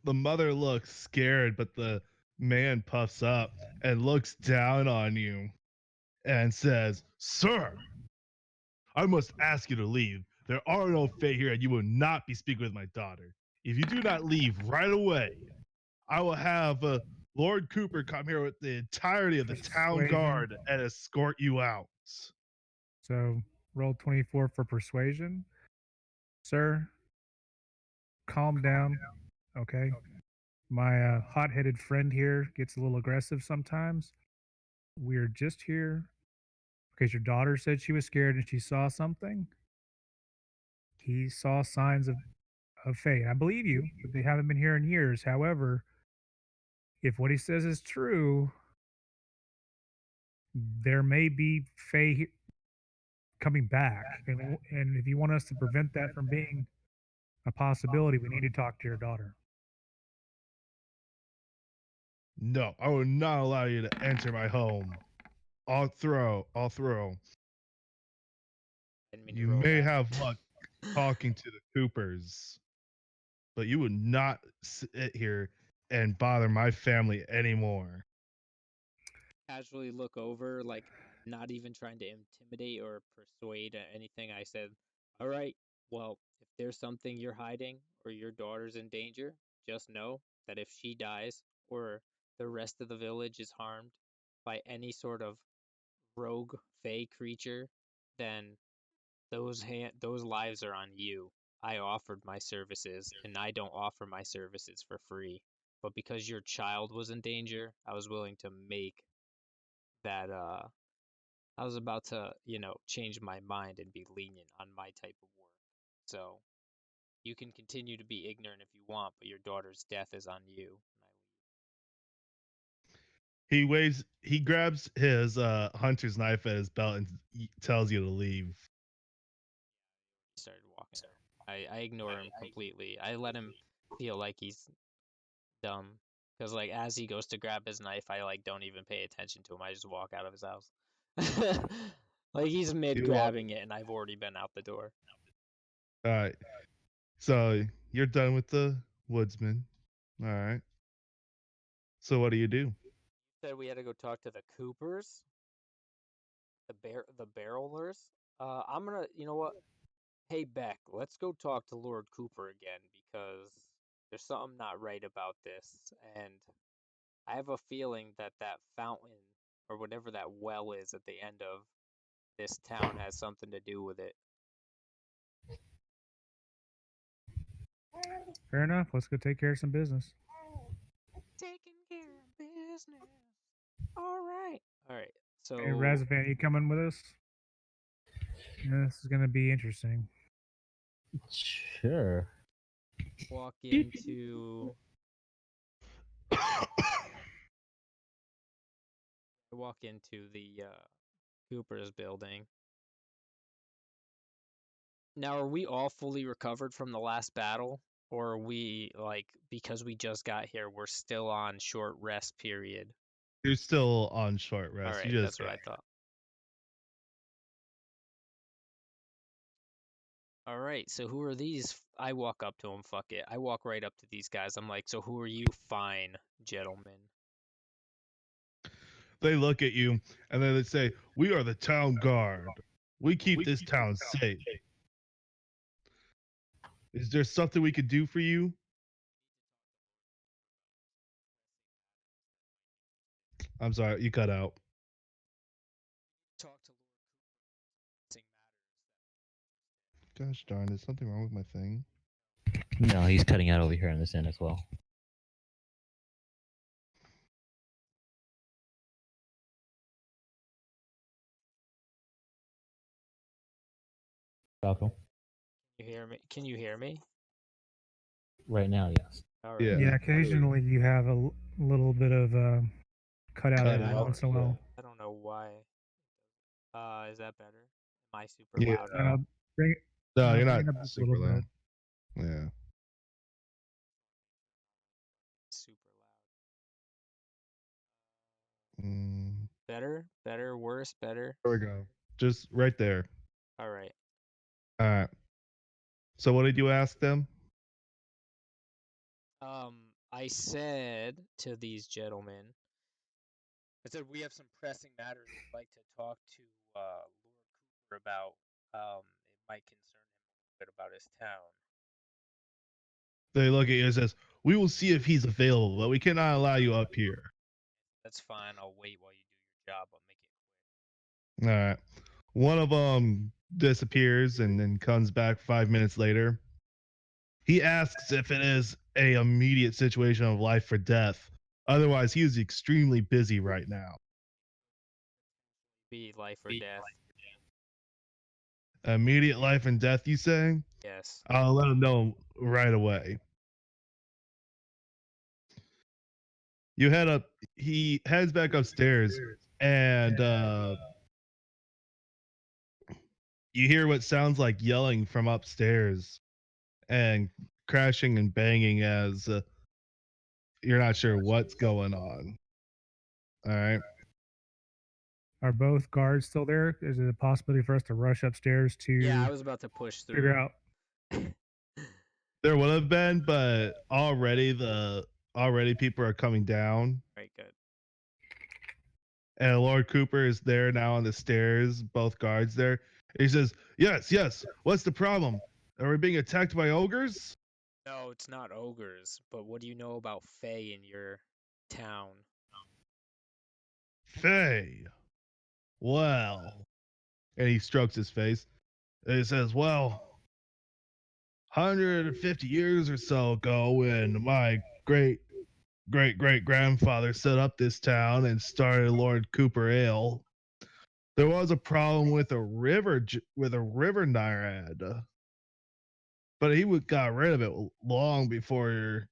the mother looks scared, but the man puffs up and looks down on you and says, "Sir, I must ask you to leave. There are no Fae here, and you will not be speaking with my daughter. If you do not leave right away, I will have Lord Cooper come here with the entirety of the town Persuasion. guard and escort you out." So roll 24 for persuasion. Sir, calm down. Okay. My hot-headed friend here gets a little aggressive sometimes. We're just here because your daughter said she was scared and she saw something. He saw signs of fate. I believe you, but they haven't been here in years. However, if what he says is true, there may be Fae coming back. And if you want us to prevent that from being a possibility, we need to talk to your daughter. No, I will not allow you to enter my home. I'll throw. Didn't mean to You roll may that. have luck. talking to the Coopers, but you would not sit here and bother my family anymore. Casually look over, like not even trying to intimidate or persuade anything. I said, "All right, well, if there's something you're hiding or your daughter's in danger, just know that if she dies or the rest of the village is harmed by any sort of rogue fey creature, then those lives are on you. I offered my services, and I don't offer my services for free. But because your child was in danger, I was willing to make that I was about to, change my mind and be lenient on my type of work. So you can continue to be ignorant if you want, but your daughter's death is on you." He grabs his hunter's knife at his belt and tells you to leave. He started walking. I ignore him completely. I let him feel like he's dumb. Because, like, as he goes to grab his knife, I, like, don't even pay attention to him. I just walk out of his house. Like, he's mid You walk. grabbing it, and I've already been out the door. All right. So you're done with the woodsman. All right. So what do you do? Said we had to go talk to the Coopers, the barrelers. I'm gonna, you know what? Hey, Beck, let's go talk to Lord Cooper again because there's something not right about this, and I have a feeling that that fountain or whatever that well is at the end of this town has something to do with it. Fair enough. Let's go take care of some business. Taking care of business. All right. All right. So Hey, Razafon, you coming with us? Yeah, this is going to be interesting. Sure. walk into the Cooper's building. Now, are we all fully recovered from the last battle? Or are we, like, because we just got here, we're still on short rest period? You're still on short rest. Alright, You just that's what I thought. Alright, so who are these? I walk up to them, fuck it. I walk right up to these guys. I'm like, so who are you fine gentlemen? They look at you and then they say, "We are the town guard. We keep this town safe. Is there something we could do for you?" I'm sorry, you cut out. Talk to Lord Cooper. Gosh darn, is something wrong with my thing? No, he's cutting out over here on this end as well. Falco? You hear me? Can you hear me? Right now, yes. Alright. Yeah. Yeah, occasionally you have a little bit of cutout Cut every out. once in a while. I don't know why. Is that better? Am I super Yeah. loud now? Bring, No, you're bring not it up just a super little loud. bit. Yeah. Super loud. Mm, Better? Better? Worse? Better? there we go. Just right there. Alright. All right. So what did you ask them? I said to these gentlemen, I said we have some pressing matters we'd like to talk to Lord Cooper about. It might concern him a bit about his town. They look at you and says, "We will see if he's available, but we cannot allow you up here." That's fine. I'll wait while you do your job. I'll make it quick. All right. One of them disappears and then comes back 5 minutes later. He asks if it is a immediate situation of life or death. Otherwise, he is extremely busy right now. Be life or death. Immediate life and death, you say? Yes. I'll let him know right away. You head up. He heads back upstairs, and you hear what sounds like yelling from upstairs, and crashing and banging as you're not sure what's going on. All right. Are both guards still there? Is it a possibility for us to rush upstairs to Yeah, I was about to push through. figure out? There would have been, but already people are coming down, Very good. and Lord Cooper is there now on the stairs. Both guards there. He says, "Yes, yes. What's the problem? Are we being attacked by ogres?" No, it's not ogres, but what do you know about Fae in your town? Faye. Well, and he strokes his face. And he says, "Well, 150 years or so ago, when my great grandfather set up this town and started Lord Cooper Ale, there was a problem with a river naiad, but got rid of it long before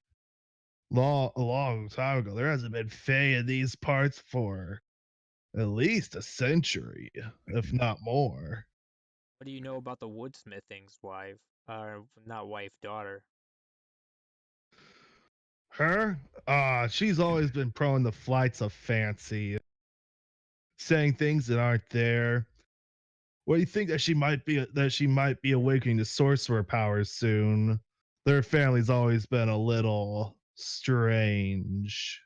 a long time ago. There hasn't been Fae in these parts for at least a century, if not more." What do you know about the woodsmithing's wife? Not wife, daughter. Her? She's always been prone to flights of fancy, saying things that aren't there. What do you think that she might be awakening to sorcerer powers soon? Their family's always been a little strange.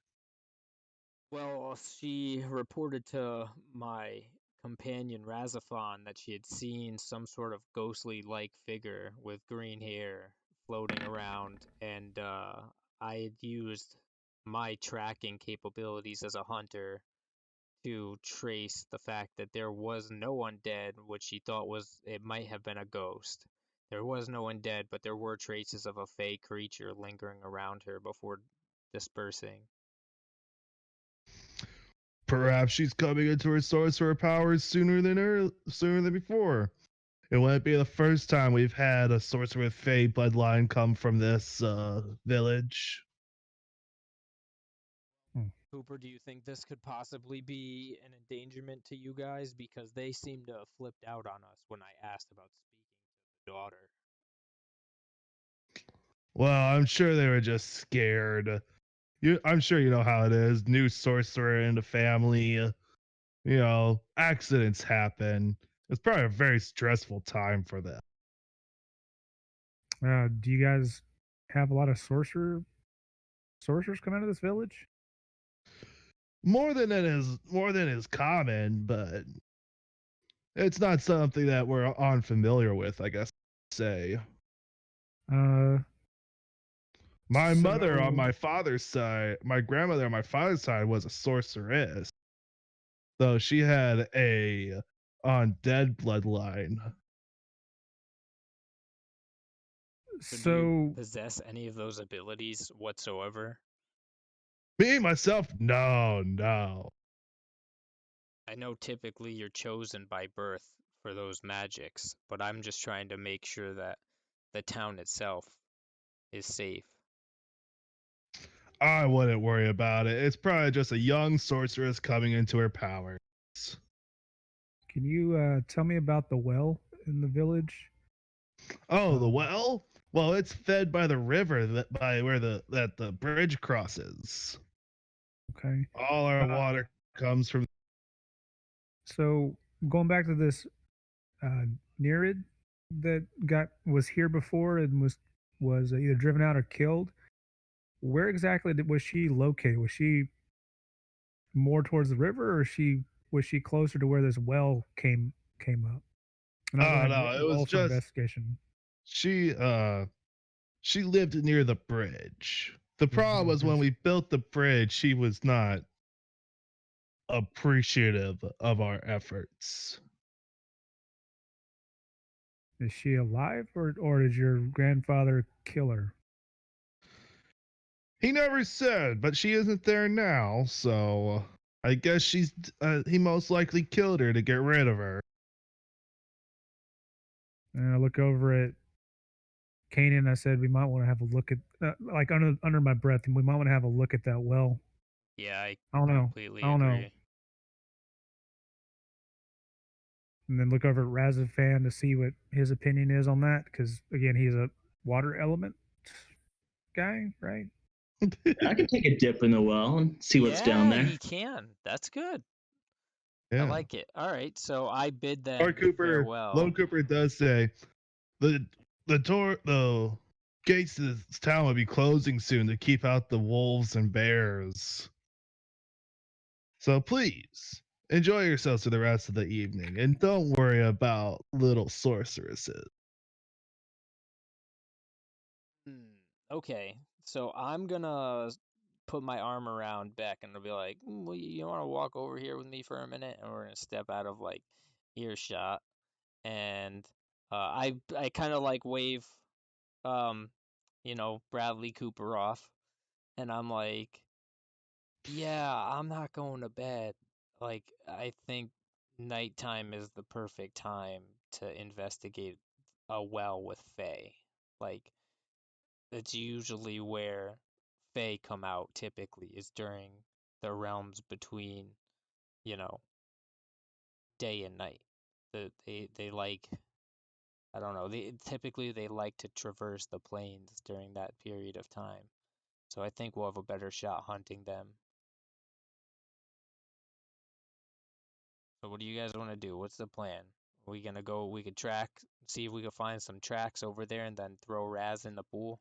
Well, she reported to my companion Razafon that she had seen some sort of ghostly like figure with green hair floating around, and I had used my tracking capabilities as a hunter to trace the fact that there was no undead, which she thought was it might have been a ghost. There was no undead, but there were traces of a fey creature lingering around her before dispersing. Perhaps she's coming into her sorcerer powers sooner than before. It wouldn't be the first time we've had a sorcerer with Fey bloodline come from this village. Cooper, do you think this could possibly be an endangerment to you guys? Because they seem to have flipped out on us when I asked about speaking to the daughter. Well, I'm sure they were just scared. I'm sure you know how it is. New sorcerer in the family. Accidents happen. It's probably a very stressful time for them. Do you guys have a lot of sorcerers come out of this village? More than is common, but it's not something that we're unfamiliar with, I guess. Say, Uh, my mother on so my father's side, my grandmother on my father's side was a sorceress, though she had a undead bloodline. So do you so possess any of those abilities whatsoever? Me myself, no. I know typically you're chosen by birth for those magics, but I'm just trying to make sure that the town itself is safe. I wouldn't worry about it. It's probably just a young sorceress coming into her powers. can you tell me about the well in the village? Oh, the Um, well? Well, it's fed by the river by where the bridge crosses. okay. All our water comes from. So going back to this uh, Nereid that was here before and was either driven out or killed. Where exactly was she located? Was she more towards the river, or was she closer to where this well came up? And I'll go Oh ahead and no, it was roll for just investigation. she she lived near the bridge. The problem was when we built the bridge, she was not appreciative of our efforts. Is she alive, or did your grandfather kill her? He never said, but she isn't there now, so I guess he most likely killed her to get rid of her. And I look over at Kanan. I said we might want to have a look at, like under my breath, and we might want to have a look at that well. Yeah, I I don't know. completely I don't know. agree. And then look over at Razafan to see what his opinion is on that, because again, he's a water element guy, right? I can take a dip in the well and see what's down Yeah, there. he can. That's good. I Yeah. like it. All right, so I bid them Lord farewell. Cooper does say the the gates to this town will be closing soon to keep out the wolves and bears. So please enjoy yourselves for the rest of the evening, and don't worry about little sorceresses. Okay, so I'm gonna put my arm around Beck and I'll be like, well, you want to walk over here with me for a minute? And we're gonna step out of like earshot, and I kind of like wave, um, Bradley Cooper off, and I'm like, yeah, I'm not going to bed. Like, I think nighttime is the perfect time to investigate a well with Fae. Like, it's usually where Fae come out typically is during the realms between, you know, day and night. They like, I don't know, they like to traverse the plains during that period of time. So I think we'll have a better shot hunting them. So what do you guys want to do? What's the plan? Are we gonna go, we could track, see if we can find some tracks over there and then throw Raz in the pool?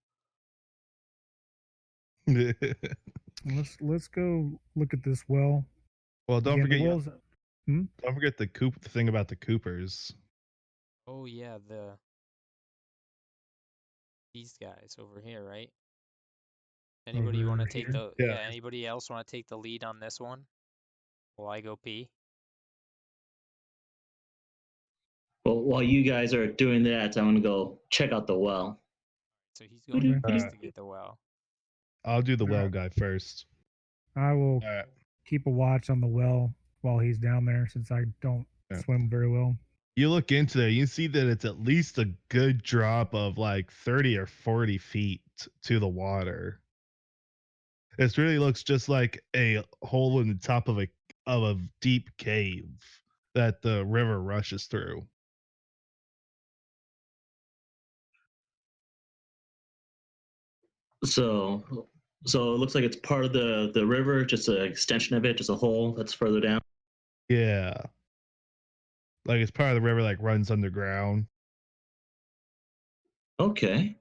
Let's go look at this well. Well, don't Again, the forget well's. Hmm? don't forget the thing about the Coopers. Oh yeah, these guys over here, right? Anybody want to take here. the, Yeah. yeah, anybody else want to take the lead on this one? Will I go pee? Well, while you guys are doing that, I'm gonna go check out the well. So he's going to Okay. investigate the well. I'll do the well Alright. guy first. I will All right. keep a watch on the well while he's down there, since I don't Yeah. swim very well. You look into there, you see that it's at least a good drop of like 30 or 40 feet to the water. It really looks just like a hole in the top of a deep cave that the river rushes through. So, so it looks like it's part of the river, just an extension of it, just a hole that's further down. Yeah. Like it's part of the river, like runs underground. Okay.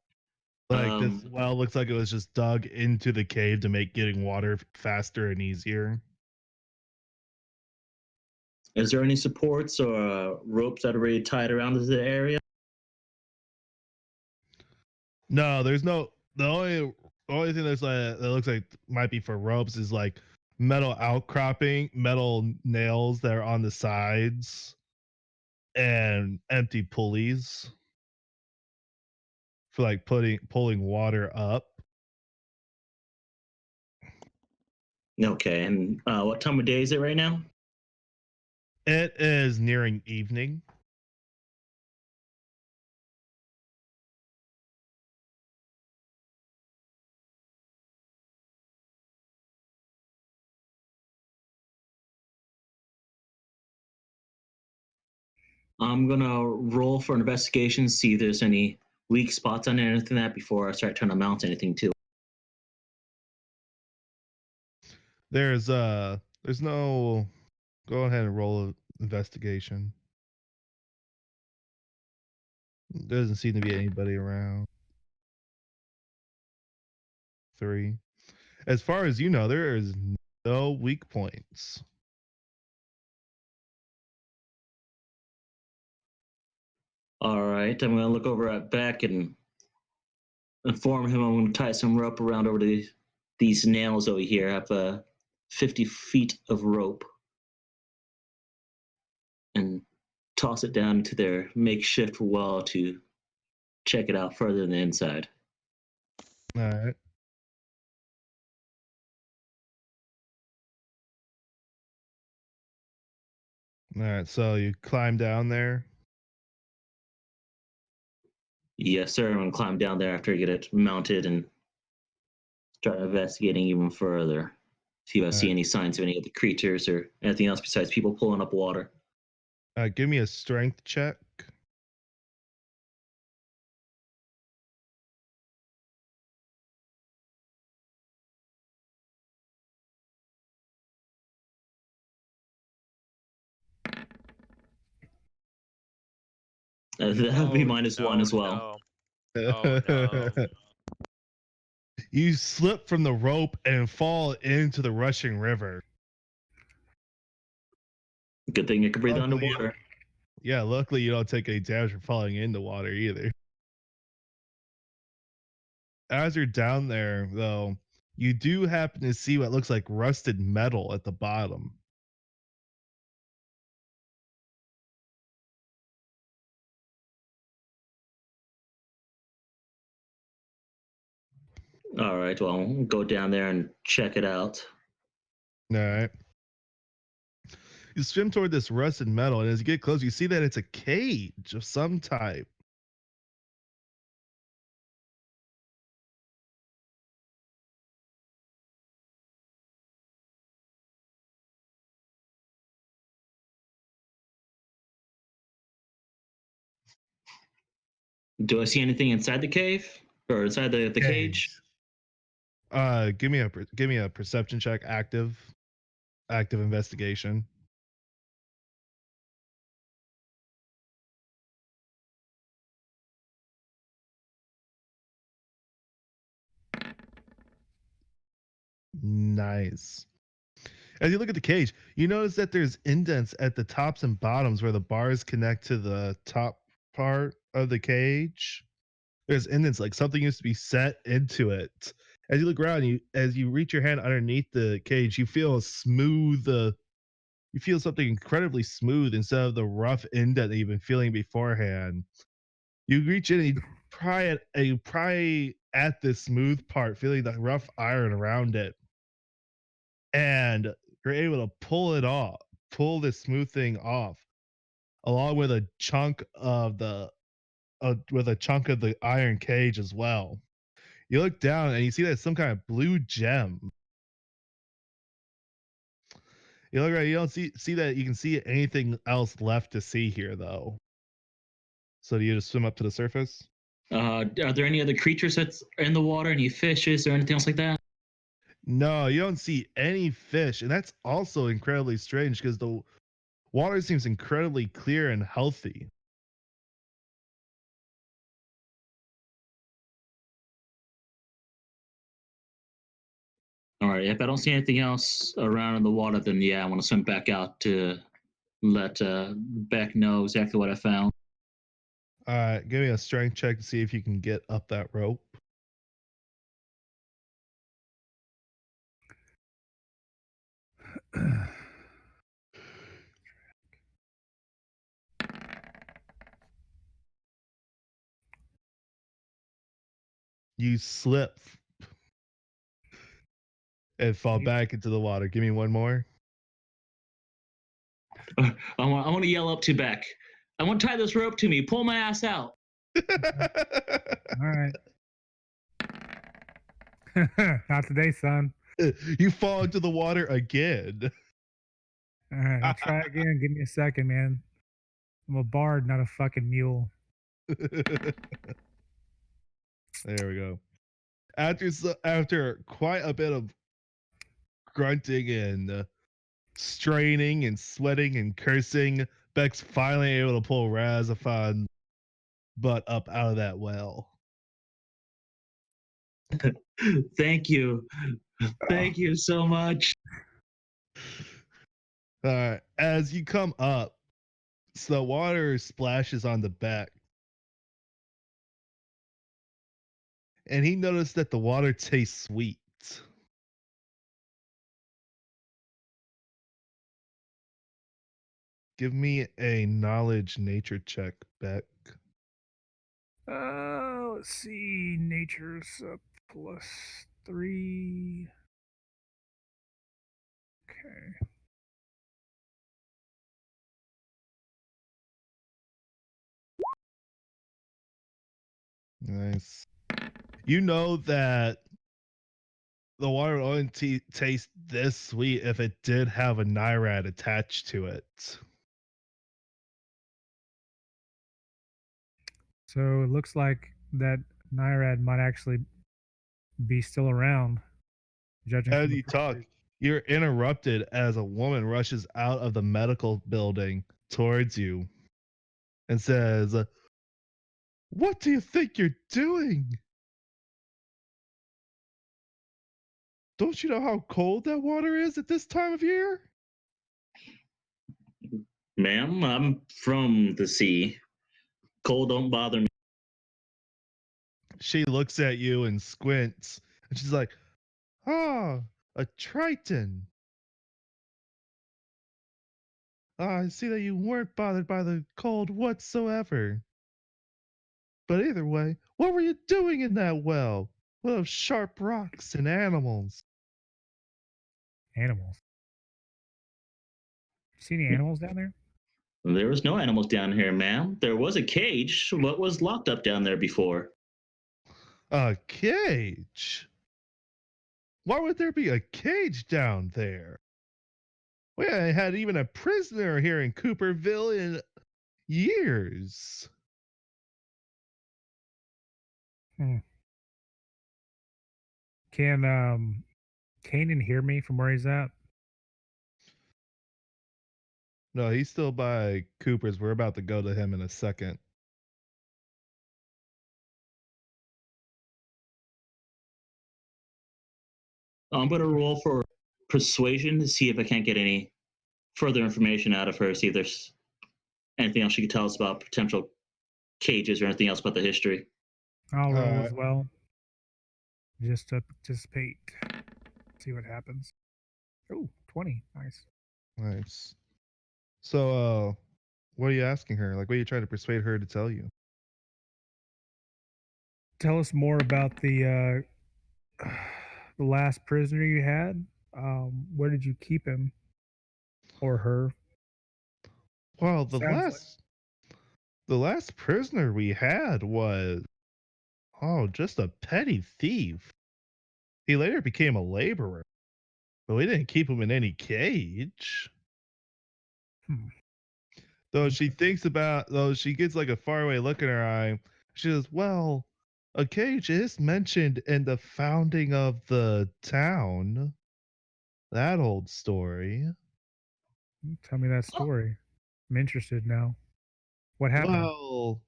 Like this well looks like it was just dug into the cave to make getting water faster and easier. Is there any supports or ropes that are already tied around the area? No, there's no. The only thing that's that looks like might be for ropes is like metal outcropping, metal nails that are on the sides, and empty pulleys for like pulling water up. Okay. And what time of day is it right now? It is nearing evening. I'm gonna roll for investigation, see if there's any weak spots on anything that before I start trying to mount anything to it. There's no. Go ahead and roll an investigation. Doesn't seem to be anybody around. 3. As far as you know, there is no weak points. All right, I'm gonna look over at Beck and inform him I'm gonna tie some rope around over these nails over here. I have 50 feet of rope and toss it down into their makeshift well to check it out further than the inside. All right. All right. So you climb down there. Yes, sir. I'm gonna climb down there after I get it mounted and start investigating even further. See if I see Alright. any signs of any of the creatures or anything else besides people pulling up water. Give me a strength check. That would be Oh -1 no, as well. no. Oh no. You slip from the rope and fall into the rushing river. Good thing you can breathe Luckily, underwater. Yeah, luckily you don't take any damage from falling in the water either. As you're down there, though, you do happen to see what looks like rusted metal at the bottom. All right, well, we'll go down there and check it out. All right. You swim toward this rusted metal, and as you get close, you see that it's a cage of some type. Do I see anything inside the cave or inside the cage? Give me a perception check. Active investigation. Nice. As you look at the cage, you notice that there's indents at the tops and bottoms where the bars connect to the top part of the cage. There's indents like something used to be set into it. As you look around, as you reach your hand underneath the cage, you feel a smooth. You feel something incredibly smooth instead of the rough indent that you've been feeling beforehand. You reach in and you pry at this smooth part, feeling the rough iron around it, and you're able to pull this smooth thing off, along with a chunk of the iron cage as well. You look down and you see that it's some kind of blue gem. You look right, you don't see that you can see anything else left to see here though. So do you just swim up to the surface? Are there any other creatures that's in the water? Any fishes or anything else like that? No, you don't see any fish, and that's also incredibly strange because the water seems incredibly clear and healthy. All right, if I don't see anything else around in the water, then yeah, I want to swim back out to let Beck know exactly what I found. Give me a strength check to see if you can get up that rope. You slip and fall back into the water. Give me one more. I want to yell up to Beck. I want to tie this rope to me. Pull my ass out. All right. Not today, son. You fall into the water again. All right, I'll try again. Give me a second, man. I'm a bard, not a fucking mule. There we go. After quite a bit of grunting and straining and sweating and cursing, Beck's finally able to pull Razafon butt up out of that well. Thank you. Thank you so much. As you come up, so the water splashes on the Beck. And he noticed that the water tastes sweet. Give me a knowledge nature check, Beck. Let's see. Nature's +3. Okay. Nice. You know that the water would only taste this sweet if it did have a Nyrad attached to it. So it looks like that Nyrad might actually be still around. Judging As from the you talk, pictures. you're interrupted as a woman rushes out of the medical building towards you and says, What do you think you're doing? Don't you know how cold that water is at this time of year? Ma'am, I'm from the sea. Cold don't bother me. She looks at you and squints, and she's like, "Ah, a Triton. I see that you weren't bothered by the cold whatsoever. But either way, what were you doing in that well? Full of sharp rocks and animals." Animals. See any animals down there? There was no animals down here, ma'am. There was a cage. What was locked up down there before? A cage? Why would there be a cage down there? We haven't had even a prisoner here in Cooperville in years. Hmm. Can Kanan hear me from where he's at? No, he's still by Cooper's. We're about to go to him in a second. I'm going to roll for persuasion to see if I can't get any further information out of her, see if there's anything else she could tell us about potential cages or anything else about the history. I'll roll as Alright. well. Just to participate. See what happens. Oh, 20. Nice. Nice. So, what are you asking her? Like, what are you trying to persuade her to tell you? Tell us more about the the last prisoner you had. Where did you keep him or her? Well, Sounds like the last prisoner we had was just a petty thief. He later became a laborer, but we didn't keep him in any cage. Hmm. Though she gets like a faraway look in her eye. She says, "Well, a cage is mentioned in the founding of the town. That old story." Tell me that story. I'm interested now. What happened? Well,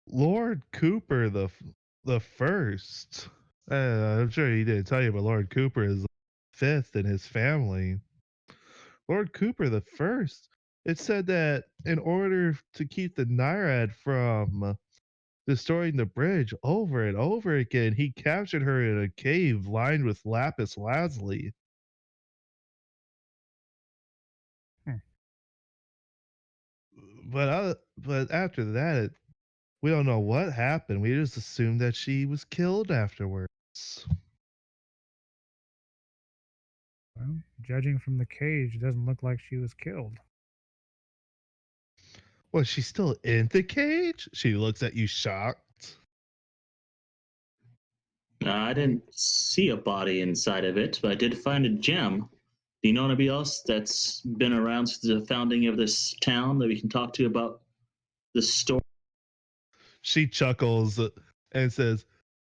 Lord Cooper the first. I'm sure he didn't tell you, but Lord Cooper is fifth in his family. Lord Cooper the first. It said that in order to keep the Nyrad from destroying the bridge over and over again, he captured her in a cave lined with lapis lazuli. Hmm. But after that, we don't know what happened. We just assumed that she was killed afterwards. Well, judging from the cage, it doesn't look like she was killed. Was she still in the cage? She looks at you shocked. I didn't see a body inside of it, but I did find a gem. Do you know anybody else that's been around since the founding of this town that we can talk to about the story? She chuckles and says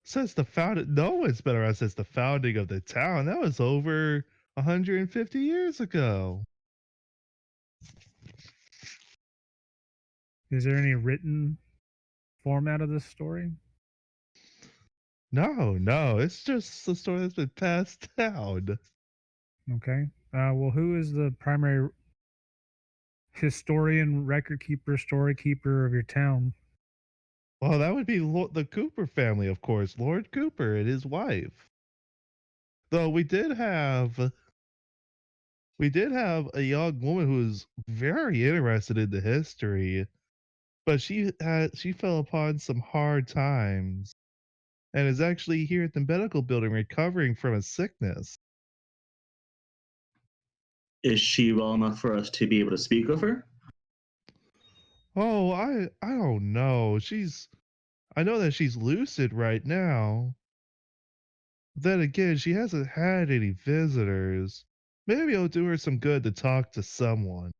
the founding, no one's been around since the founding of the town. That was over 150 years ago. Is there any written format of this story? No, it's just a story that's been passed down. Okay. Well, who is the primary historian, record keeper, story keeper of your town? Well, that would be the Cooper family, of course. Lord Cooper and his wife. Though we did have a young woman who was very interested in the history, but she fell upon some hard times and is actually here at the medical building recovering from a sickness. Is she well enough for us to be able to speak with her? Oh, I don't know. I know that she's lucid right now. Then again, she hasn't had any visitors. Maybe it'll do her some good to talk to someone.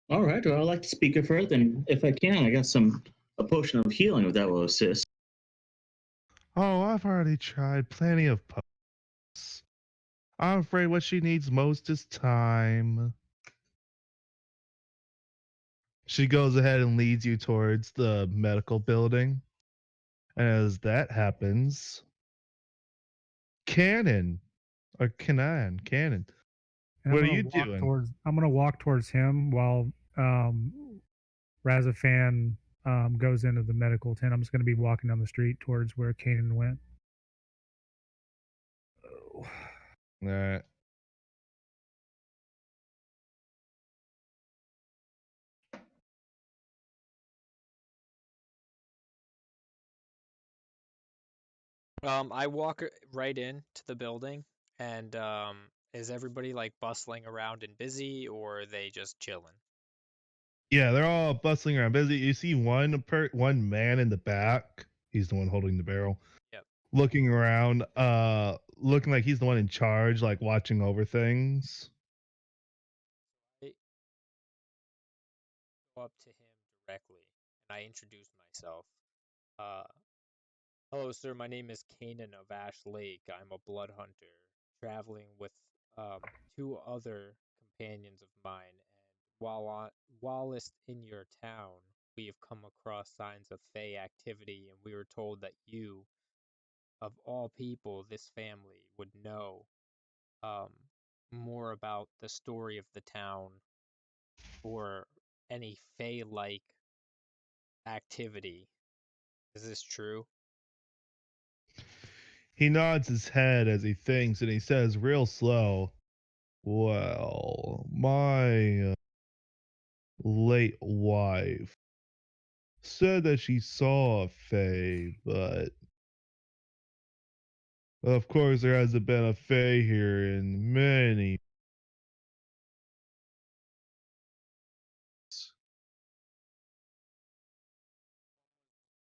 All right, well, I'd like to speak with her. Then, if I can, I got a potion of healing if that will assist. Oh, I've already tried plenty of posts. I'm afraid what she needs most is time. She goes ahead and leads you towards the medical building. And as that happens, Kanan Kanan. And What are I'm you gonna walk doing? towards. I'm gonna walk towards him while Razafon goes into the medical tent. I'm just gonna be walking down the street towards where Kanan went. Oh. All right. I walk right into the building, and is everybody like bustling around and busy, or are they just chilling? Yeah, they're all bustling around busy. You see one man in the back. He's the one holding the barrel. Yep. Looking around, looking like he's the one in charge, like watching over things. I go up to him directly, and I introduce myself. Uh, Hello, sir. My name is Kanan of Ash Lake. I'm a blood hunter, traveling with um, two other companions of mine. And whilst in your town, we have come across signs of Fey activity, and we were told that you, of all people, this family, would know um, more about the story of the town or any Fey-like activity. Is this true? He nods his head as he thinks, and he says, real slow, "Well, my late wife said that she saw a fae, but of course there hasn't been a fae here in many."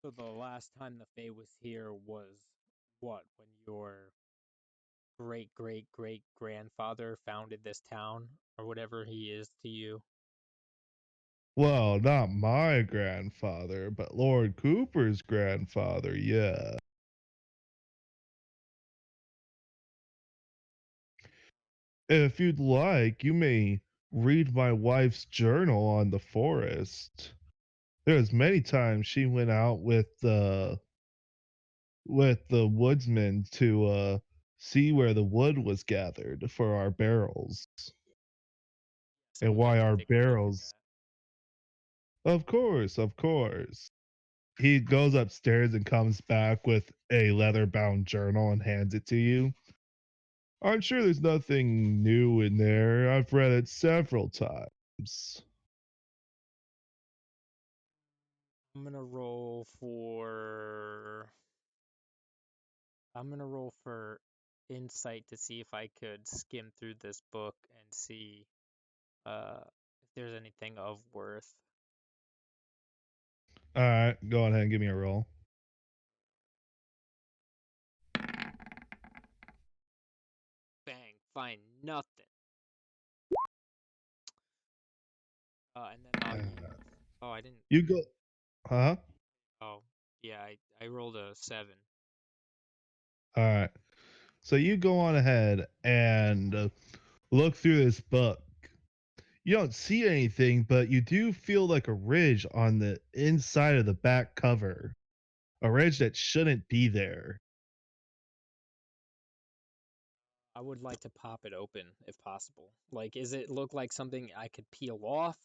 So the last time the Fae was here was what? When your great grandfather founded this town, or whatever he is to you? Well, not my grandfather, but Lord Cooper's grandfather, yeah. If you'd like, you may read my wife's journal on the forest. There's many times she went out with the woodsman to see where the wood was gathered for our barrels I and would like why to our take a look at barrels. Of course, of course. He goes upstairs and comes back with a leather bound journal and hands it to you. I'm sure there's nothing new in there. I've read it several times. that. I'm gonna roll for insight to see if I could skim through this book and see if there's anything of worth. All right, go ahead and give me a roll. Bang, find nothing. And then I'll use. Oh, I didn't. You go, huh? Oh, yeah, I rolled a 7. All right. So you go on ahead and look through this book. You don't see anything, but you do feel like a ridge on the inside of the back cover. A ridge that shouldn't be there. I would like to pop it open if possible. Like, is it look like something I could peel off?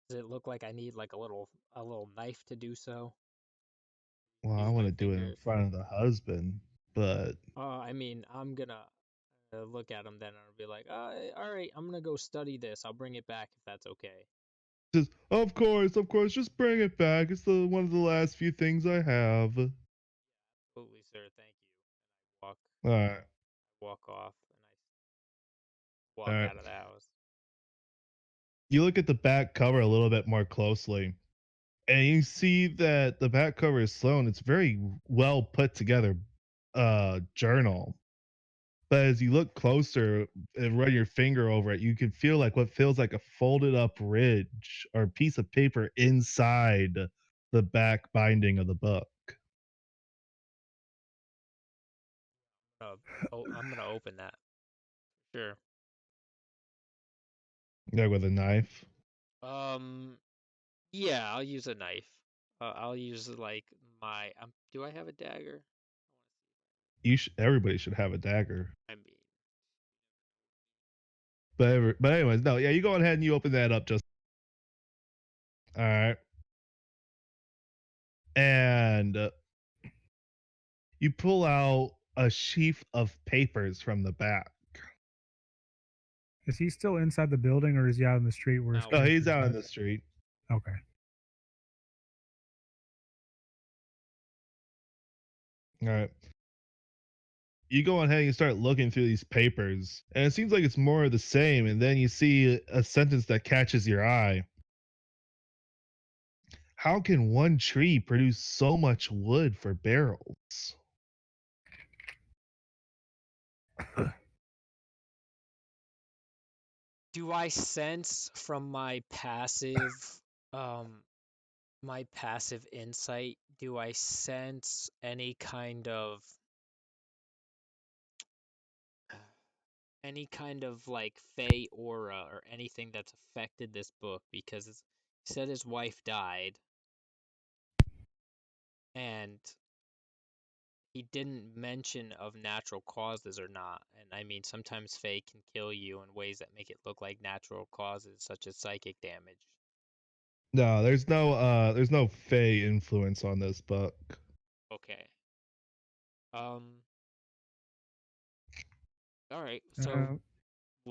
Does it look like I need like a little knife to do so? Well, I Use want my to do it in fingers. front of the husband, but I mean, I'm gonna look at them then and I'll be like, all right, I'm gonna go study this. I'll bring it back if that's okay. just of course, just bring it back. It's the one of the last few things I have. Absolutely, sir. Thank you. And I All right, walk off, and I all walk right. out of the house. You look at the back cover a little bit more closely, and you see that the back cover is slow. It's very well put together journal. But as you look closer and run your finger over it, you can feel like what feels like a folded up ridge or piece of paper inside the back binding of the book. I'm gonna open that. Sure. Yeah, with a knife. Um, Yeah, I'll use a knife. I'll use like my. Do I have a dagger? Everybody should have a dagger. I mean, But anyways, no, yeah, you go ahead and you open that up just all right. And you pull out a sheaf of papers from the back. Is he still inside the building or is he out in the street where his No. Oh, he's character's out at? in the street. Okay. All right. You go ahead and you start looking through these papers, and it seems like it's more of the same. And then you see a sentence that catches your eye. How can one tree produce so much wood for barrels? do I sense from um, my passive insight? Do I sense any kind of like fey aura or anything that's affected this book? Because he said his wife died, and he didn't mention of natural causes or not. And I mean, sometimes Fae can kill you in ways that make it look like natural causes, such as psychic damage. No, there's no fey influence on this book. Okay. All right. So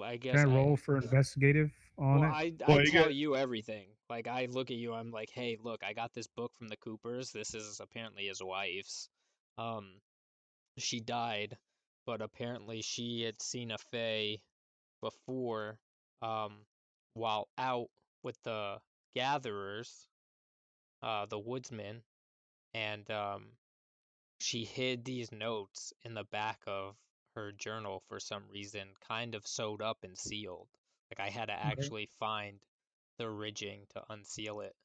I Can guess I roll for investigative on it? I Well, you tell get you everything. Like I look at you, I'm like, hey, look, I got this book from the Coopers. This is apparently his wife's. She died, but apparently she had seen a Fae before, while out with the gatherers, the woodsmen, and she hid these notes in the back of her journal for some reason, kind of sewed up and sealed. Like I had to Okay. actually find the ridging to unseal it.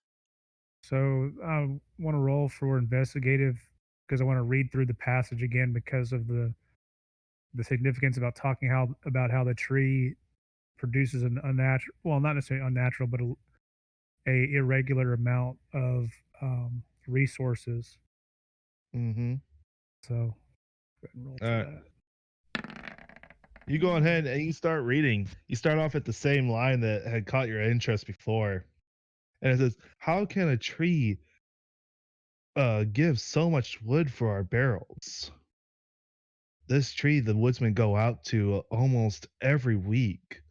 So I want to roll for investigative because I want to read through the passage again because of the significance about talking about how the tree produces an unnatural, well, not necessarily unnatural, but a irregular amount of resources. Mm-hmm. So go ahead and roll All for right. that. You go ahead and you start reading. You start off at the same line that had caught your interest before. And it says, how can a tree give so much wood for our barrels? This tree the woodsmen go out to almost every week.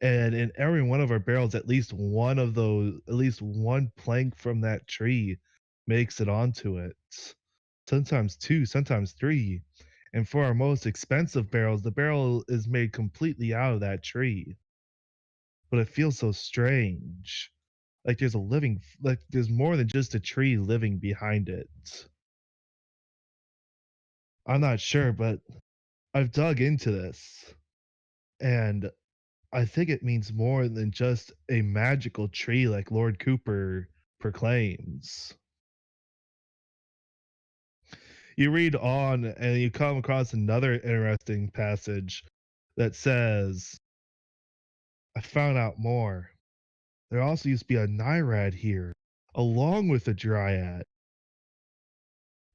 And in every one of our barrels, at least one plank from that tree makes it onto it. Sometimes two, sometimes three. And for our most expensive barrels, the barrel is made completely out of that tree. But it feels so strange. Like there's more than just a tree living behind it. I'm not sure, but I've dug into this. And I think it means more than just a magical tree like Lord Cooper proclaims. You read on and you come across another interesting passage that says, I found out more. There also used to be a Nyrad here, along with a Dryad.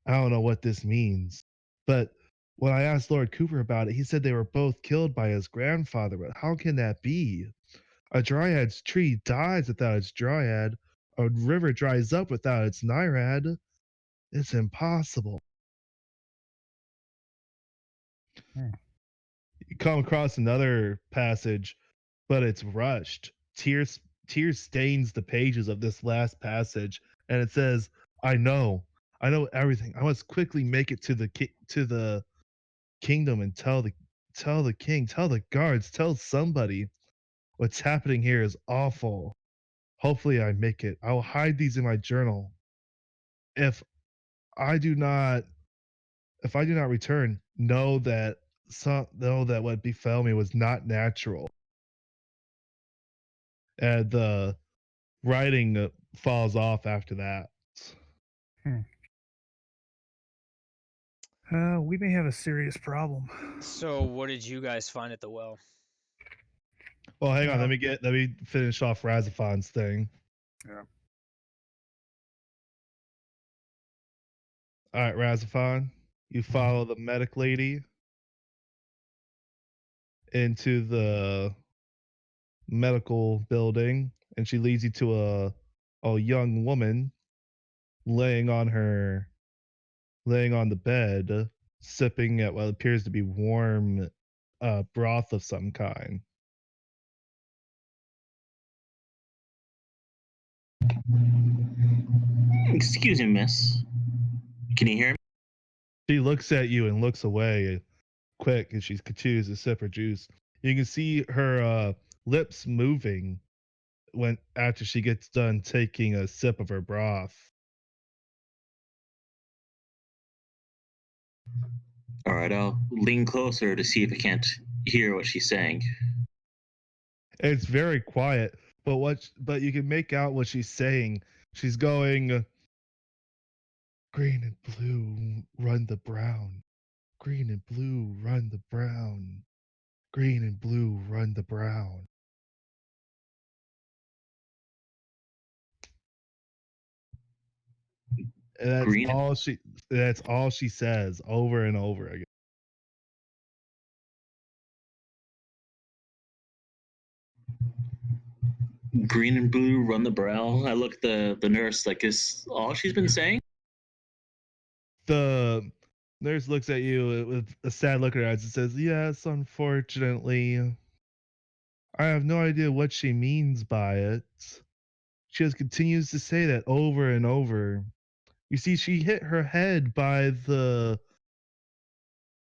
I don't know what this means, but when I asked Lord Cooper about it, he said they were both killed by his grandfather. But how can that be? A Dryad's tree dies without its Dryad. A river dries up without its Nyrad. It's impossible. Hmm. You come across another passage, but it's rushed. Tears stains the pages of this last passage, and it says, I know everything. I must quickly make it to the kingdom and tell the king, tell the guards, tell somebody. What's happening here is awful. Hopefully I make it. I will hide these in my journal. If I do not return, know that what befell me was not natural. And the writing falls off after that. We may have a serious problem. So, what did you guys find at the well? Well, hang on. Let me finish off Razafon's thing. Yeah. All right, Razafon, you follow the medic lady into the medical building, and she leads you to a young woman laying on the bed, sipping at what appears to be warm broth of some kind. Excuse me, miss. Can you hear me? She looks at you and looks away quick as she continues to sip her juice. You can see her lips moving when after she gets done taking a sip of her broth. All right, I'll lean closer to see if I can't hear what she's saying. It's very quiet, but you can make out what she's saying. She's going green and blue run the brown. Green and blue run the brown. Green and blue run the brown. And Green, that's all she says over and over again. green and blue, run the brow. I look at the nurse like, is all she's been saying? The nurse looks at you with a sad look in her eyes and says, "Yes, unfortunately. I have no idea what she means by it. She just continues to say that over and over. You see, she hit her head by the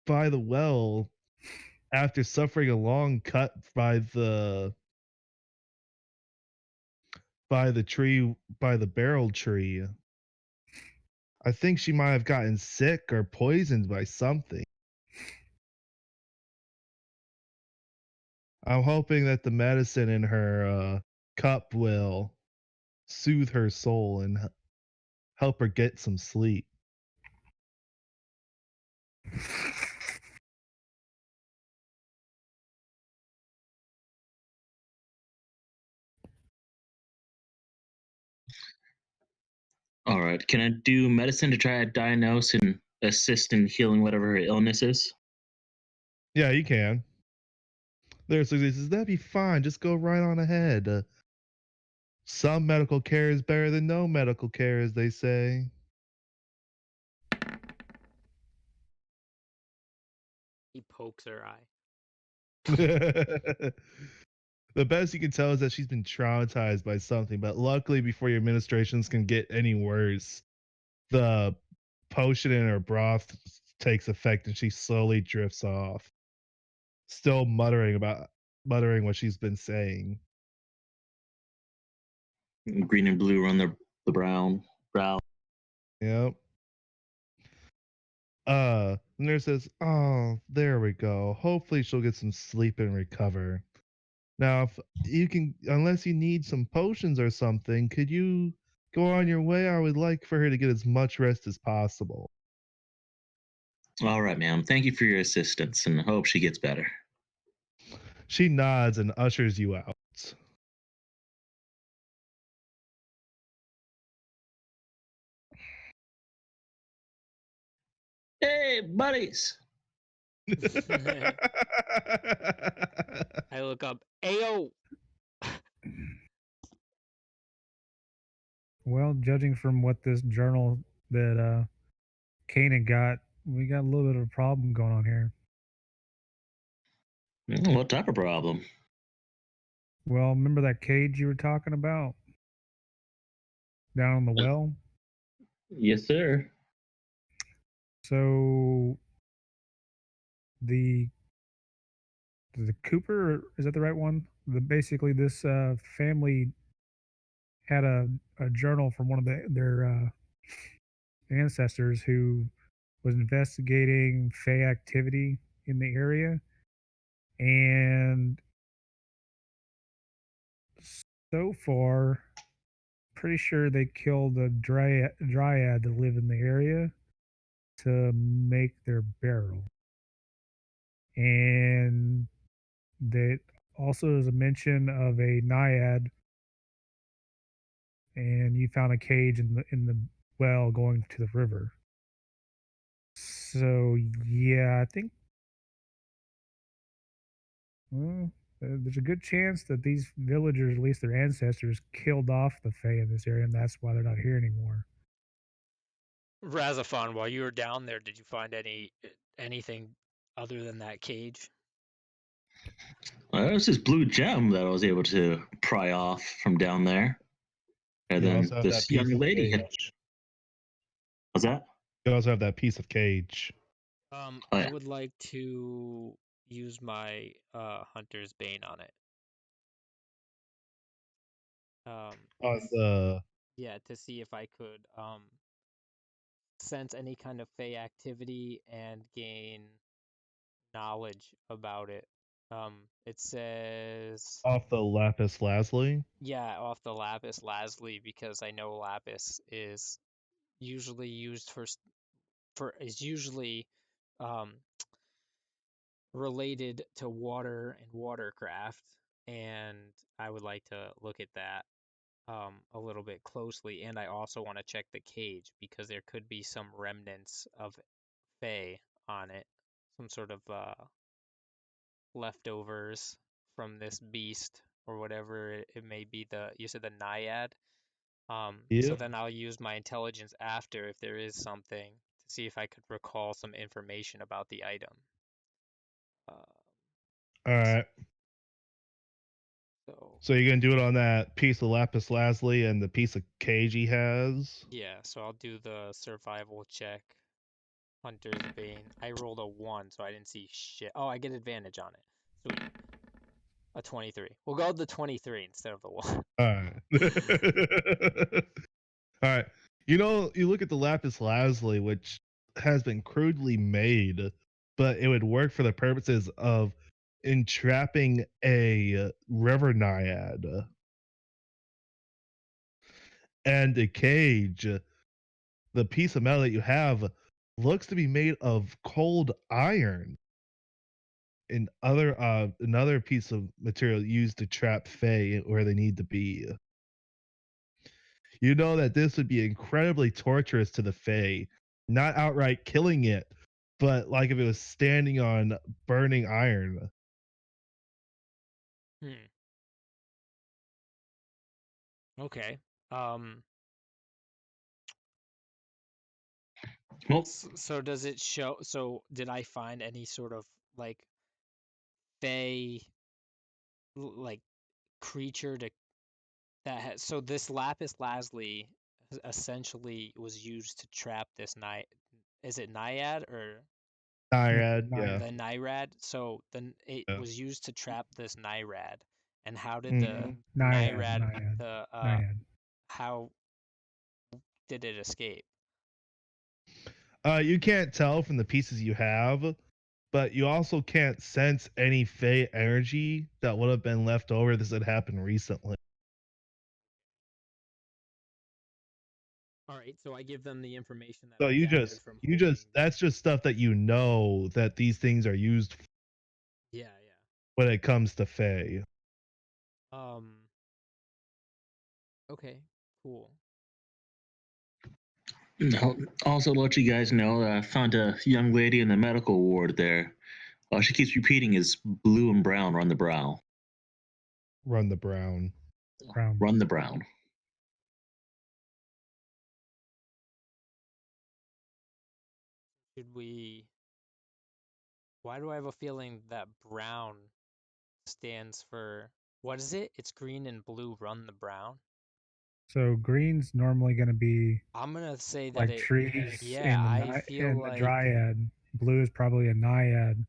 well after suffering a long cut by the barrel tree. I think she might have gotten sick or poisoned by something. I'm hoping that the medicine in her cup will soothe her soul and help her get some sleep." All right, can I do medicine to try to diagnose and assist in healing whatever her illness is? Yeah, you can. There's says that'd be fine. Just go right on ahead. Some medical care is better than no medical care, as they say. He pokes her eye. The best you can tell is that she's been traumatized by something, but luckily, before your administrations can get any worse, the potion in her broth takes effect and she slowly drifts off, still muttering what she's been saying. Green and blue, run the brown brow. Yep. The nurse says, "Oh, there we go. Hopefully she'll get some sleep and recover. Now, if you can, unless you need some potions or something, could you go on your way? I would like for her to get as much rest as possible." All right, ma'am. Thank you for your assistance, and I hope she gets better. She nods and ushers you out. Hey, buddies! I look up. Ayo. Well, judging from what this journal that Kanan got, we got a little bit of a problem going on here. What type of problem? Well, remember that cage you were talking about down on the well? Yes, sir. So the Cooper, is that the right one? Basically this family had a journal from one of their ancestors who was investigating Fey activity in the area, and so far, pretty sure they killed a dryad that live in the area to make their barrel. And that also is a mention of a naiad, and you found a cage in the well going to the river. So yeah, I think well, there's a good chance that these villagers, at least their ancestors, killed off the Fae in this area, and that's why they're not here anymore. Razafon, while you were down there, did you find anything other than that cage? It was this blue gem that I was able to pry off from down there. And You then also have that this piece young of lady had. cage. What's that? You also have that piece of cage. Oh, I yeah. would like to use my Hunter's Bane on it. On the Yeah, to see if I could sense any kind of Fey activity and gain knowledge about it. It says, off the lapis lazuli. yeah, off the lapis lazuli, because I know lapis is usually used is usually um related to water and watercraft, and I would like to look at that a little bit closely, and I also want to check the cage because there could be some remnants of Fey on it, some sort of leftovers from this beast or whatever it may be. You said the naiad. So Yep. then I'll use my intelligence after if there is something to see if I could recall some information about the item. Uh, All right. so So you're gonna do it on that piece of lapis lazuli and the piece of cage he has. yeah, so I'll do the survival check. Hunter's Bane. I rolled a 1, so I didn't see shit. Oh, I get advantage on it. Sweet. A 23. We'll go with the 23 instead of the 1. All right. All right. You know, you look at the lapis lazuli, which has been crudely made, but it would work for the purposes of entrapping a river naiad. And the cage, the piece of metal that you have, looks to be made of cold iron. And another piece of material used to trap Fae where they need to be. You know that this would be incredibly torturous to the Fae, not outright killing it, but like if it was standing on burning iron. Hmm. Okay. Um. Well, So does it show? So did I find any sort of like Fey like creature to that has? So this lapis lazuli essentially was used to trap this night. Is it naiad or Yeah, Naiad, yeah. the Nyrad? So then it Yeah. was used to trap this Nyrad. And how did the Naiad, Nyrad naiad, the naiad. how did it escape? You can't tell from the pieces you have, but you also can't sense any Fey energy that would have been left over. This had happened recently. All right, so I give them the information that So I gathered from you holding. just that's just stuff that you know that these things are used Yeah, when it comes to Fey. yeah. Okay, cool. I'll also let you guys know that I found a young lady in the medical ward there. All she keeps repeating is blue and brown run the brow. Run the brown. Brown. Run the brown. Should we? Why do I have a feeling that brown stands for what is it? It's green and blue. Run the brown. So green's normally going to be I'm gonna say that like it. trees Yeah, in I feel in the like, dryad. Blue is probably a naiad.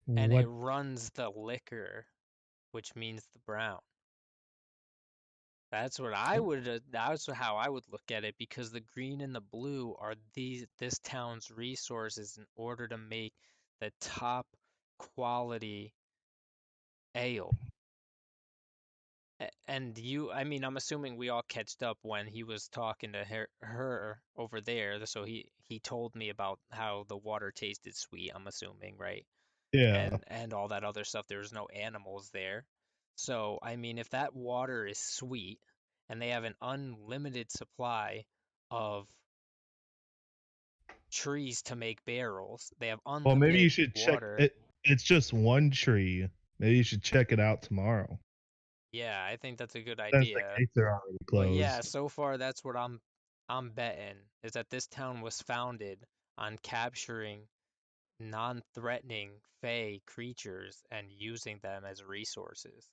and it What? runs the liquor, which means the brown. That's what I would. That's how I would look at it because the green and the blue are this town's resources in order to make the top quality ale. And you, I mean, I'm assuming we all catched up when he was talking to her over there. So he told me about how the water tasted sweet. I'm assuming, right? Yeah. And all that other stuff. There's no animals there. So, I mean, if that water is sweet and they have an unlimited supply of trees to make barrels. They have Well, unlimited maybe you should check water. it. It's just one tree. Maybe you should check it out tomorrow. Yeah, I think that's a good Since the idea. gates are already But yeah, closed. so far that's what I'm betting is that this town was founded on capturing non-threatening fey creatures and using them as resources.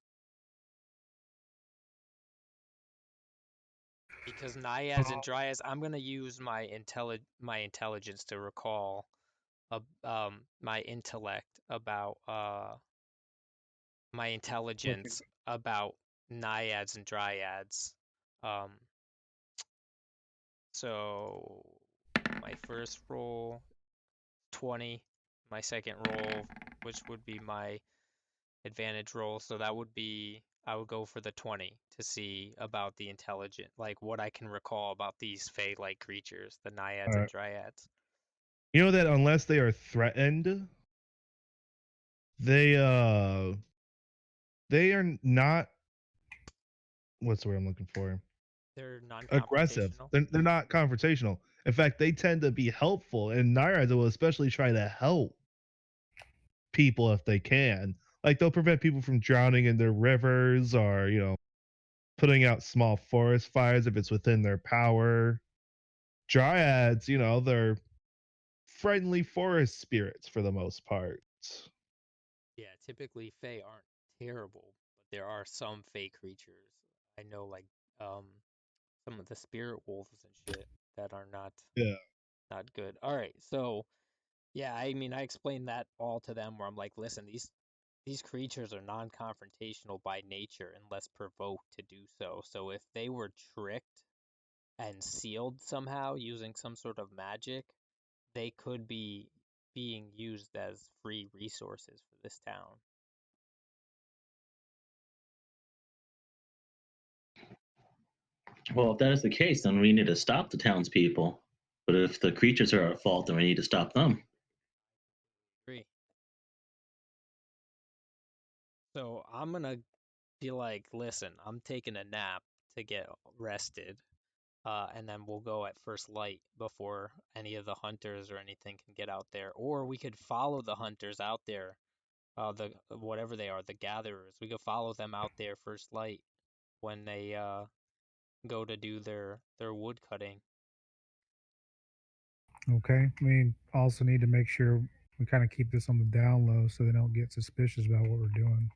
Because naiads and dryads, I'm gonna use my intelligence to recall my intellect about my intelligence about naiads and dryads. Um, so my first roll 20, my second roll, which would be my advantage roll, so that would be I would go for the 20 to see about the intelligent, like what I can recall about these fey-like creatures, the naiads and Alright. dryads. You know that unless they are threatened, they are not. What's the word I'm looking for? They're Aggressive. non-confrontational. They're not confrontational. In fact, they tend to be helpful, and Naiads will especially try to help people if they can. Like they'll prevent people from drowning in their rivers, or putting out small forest fires if it's within their power. Dryads, they're friendly forest spirits for the most part. Yeah, typically Fae aren't terrible, but there are some Fae creatures. I know, like some of the spirit wolves and shit that are Yeah. not good. All right, so yeah, I mean, I explained that all to them where I'm like, listen, these creatures are non-confrontational by nature unless provoked to do so. So if they were tricked and sealed somehow using some sort of magic, they could be being used as free resources for this town. Well, if that is the case, then we need to stop the townspeople. But if the creatures are at fault, then we need to stop them. Agree. So I'm gonna be like, listen, I'm taking a nap to get rested, and then we'll go at first light before any of the hunters or anything can get out there. Or we could follow the hunters out there, the whatever they are, the gatherers. We could follow them out there first light when they go to do their wood cutting. Okay. We also need to make sure we kind of keep this on the down low so they don't get suspicious about what we're doing.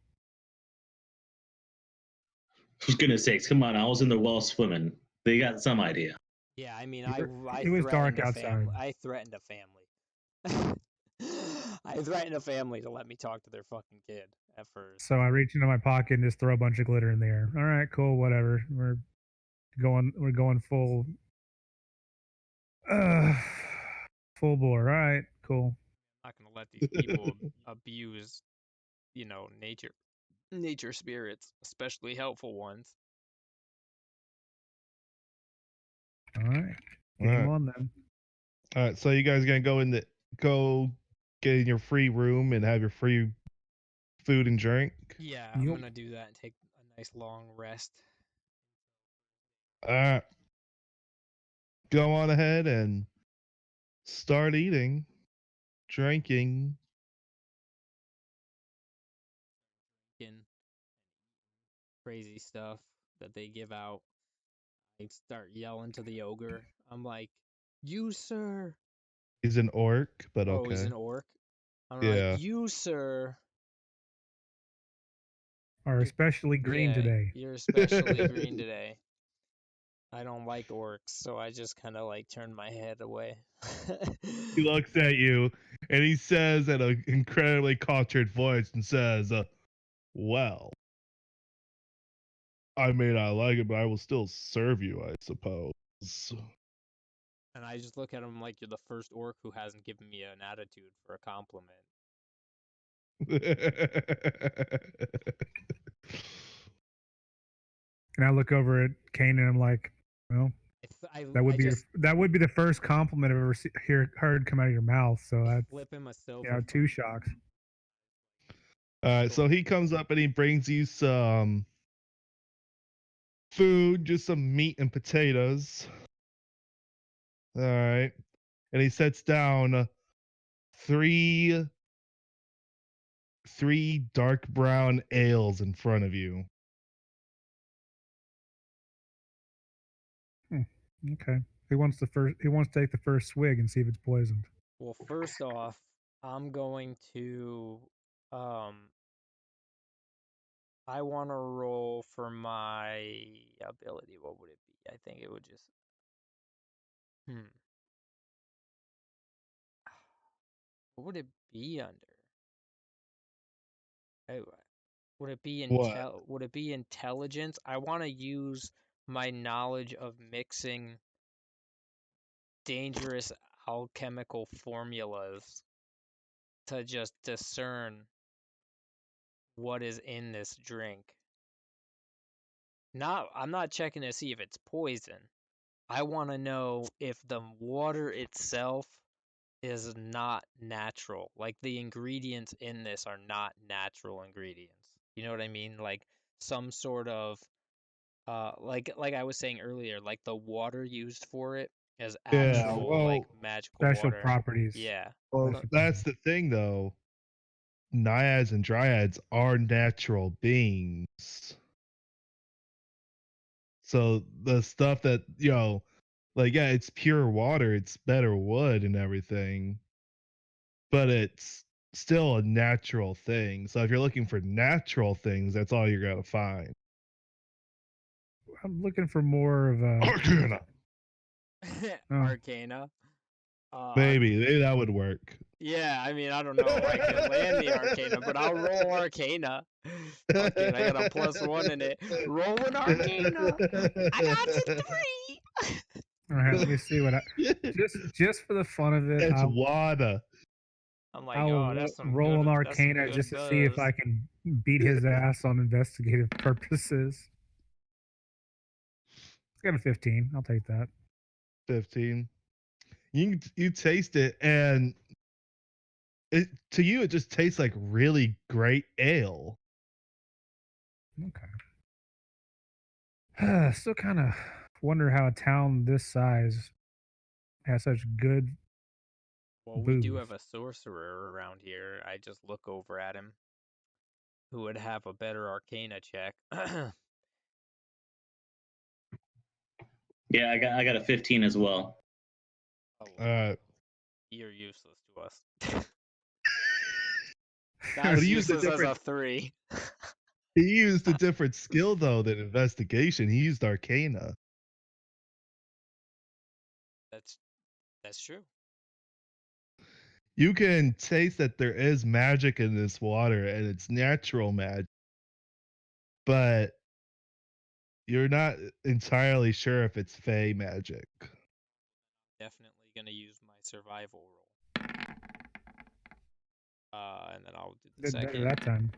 For goodness sakes, come on! I was in the well swimming. They got some idea. Yeah, I mean, It was dark threatened a outside. family. I threatened a family. I threatened a family to let me talk to their fucking kid at first. So I reach into my pocket and just throw a bunch of glitter in the air. All right, cool, whatever. We're going full full bore. All right, cool. I'm not gonna let these people abuse, nature spirits, especially helpful ones. All right. All Game right. on then. All right. So you guys gonna go get in your free room and have your free food and drink? Yeah, I'm Yup. gonna do that and take a nice long rest. All right. Go on ahead and start eating, drinking. And crazy stuff that they give out. I start yelling to the ogre. I'm like, "You sir." He's an orc, but Oh, he's okay. an orc. I'm Yeah. like, "You sir." Are especially green Yeah, today. you're especially green today. I don't like orcs, so I just kind of like turn my head away. He looks at you and he says in an incredibly cultured voice and says, well, I may not like it, but I will still serve you, I suppose. And I just look at him like you're the first orc who hasn't given me an attitude for a compliment. And I look over at Kanan and I'm like, well, that would be the first compliment I've ever heard come out of your mouth. So that's flip him a silver. 2 shocks. All right, so he comes up and he brings you some food, just some meat and potatoes. All right. and he sets down three dark brown ales in front of you. Okay. Who wants to take the first swig and see if it's poisoned? Well, first off, I'm going to I want to roll for my ability. What would it be? I think it would just What would it be under? Oh, would it be What? would it be intelligence? I want to use my knowledge of mixing dangerous alchemical formulas to just discern what is in this drink. I'm not checking to see if it's poison. I want to know if the water itself is not natural. Like the ingredients in this are not natural ingredients. You know what I mean? Like some sort of like I was saying earlier, like the water used for it is Yeah, actual like well, magical Special water. properties. Yeah. well, Special that's the thing, though. Naiads and dryads are natural beings. So the stuff that, like, yeah, it's pure water, it's better wood and everything, but it's still a natural thing. So if you're looking for natural things, that's all you're going to find. I'm looking for more of a Arcana. Arcana. Maybe that would work. Yeah, I mean, I don't know if I can land the Arcana, but I'll roll Arcana. Fuck it, I got a +1 in it. Rolling Arcana. I got a 3. All right, let me see what I just for the fun of it. It's water. I'm like, I will oh, that's some roll good. an That's some Arcana good just to see if buzz. I can beat his ass on investigative purposes. It's got a 15. I'll take that. 15. You taste it, and to you it just tastes like really great ale. Okay. Still kind of wonder how a town this size has such good Well, we do have a sorcerer around here. I just look over at him. Who would have a better Arcana check? Yeah, I got a 15 as well. You're useless to us. But Not as he used a useless as a different 3. he used a different skill though than investigation. He used Arcana. That's true. You can taste that there is magic in this water, and it's natural magic, but you're not entirely sure if it's fey magic. Definitely gonna use my survival roll. And then I'll do the Did better second. that time.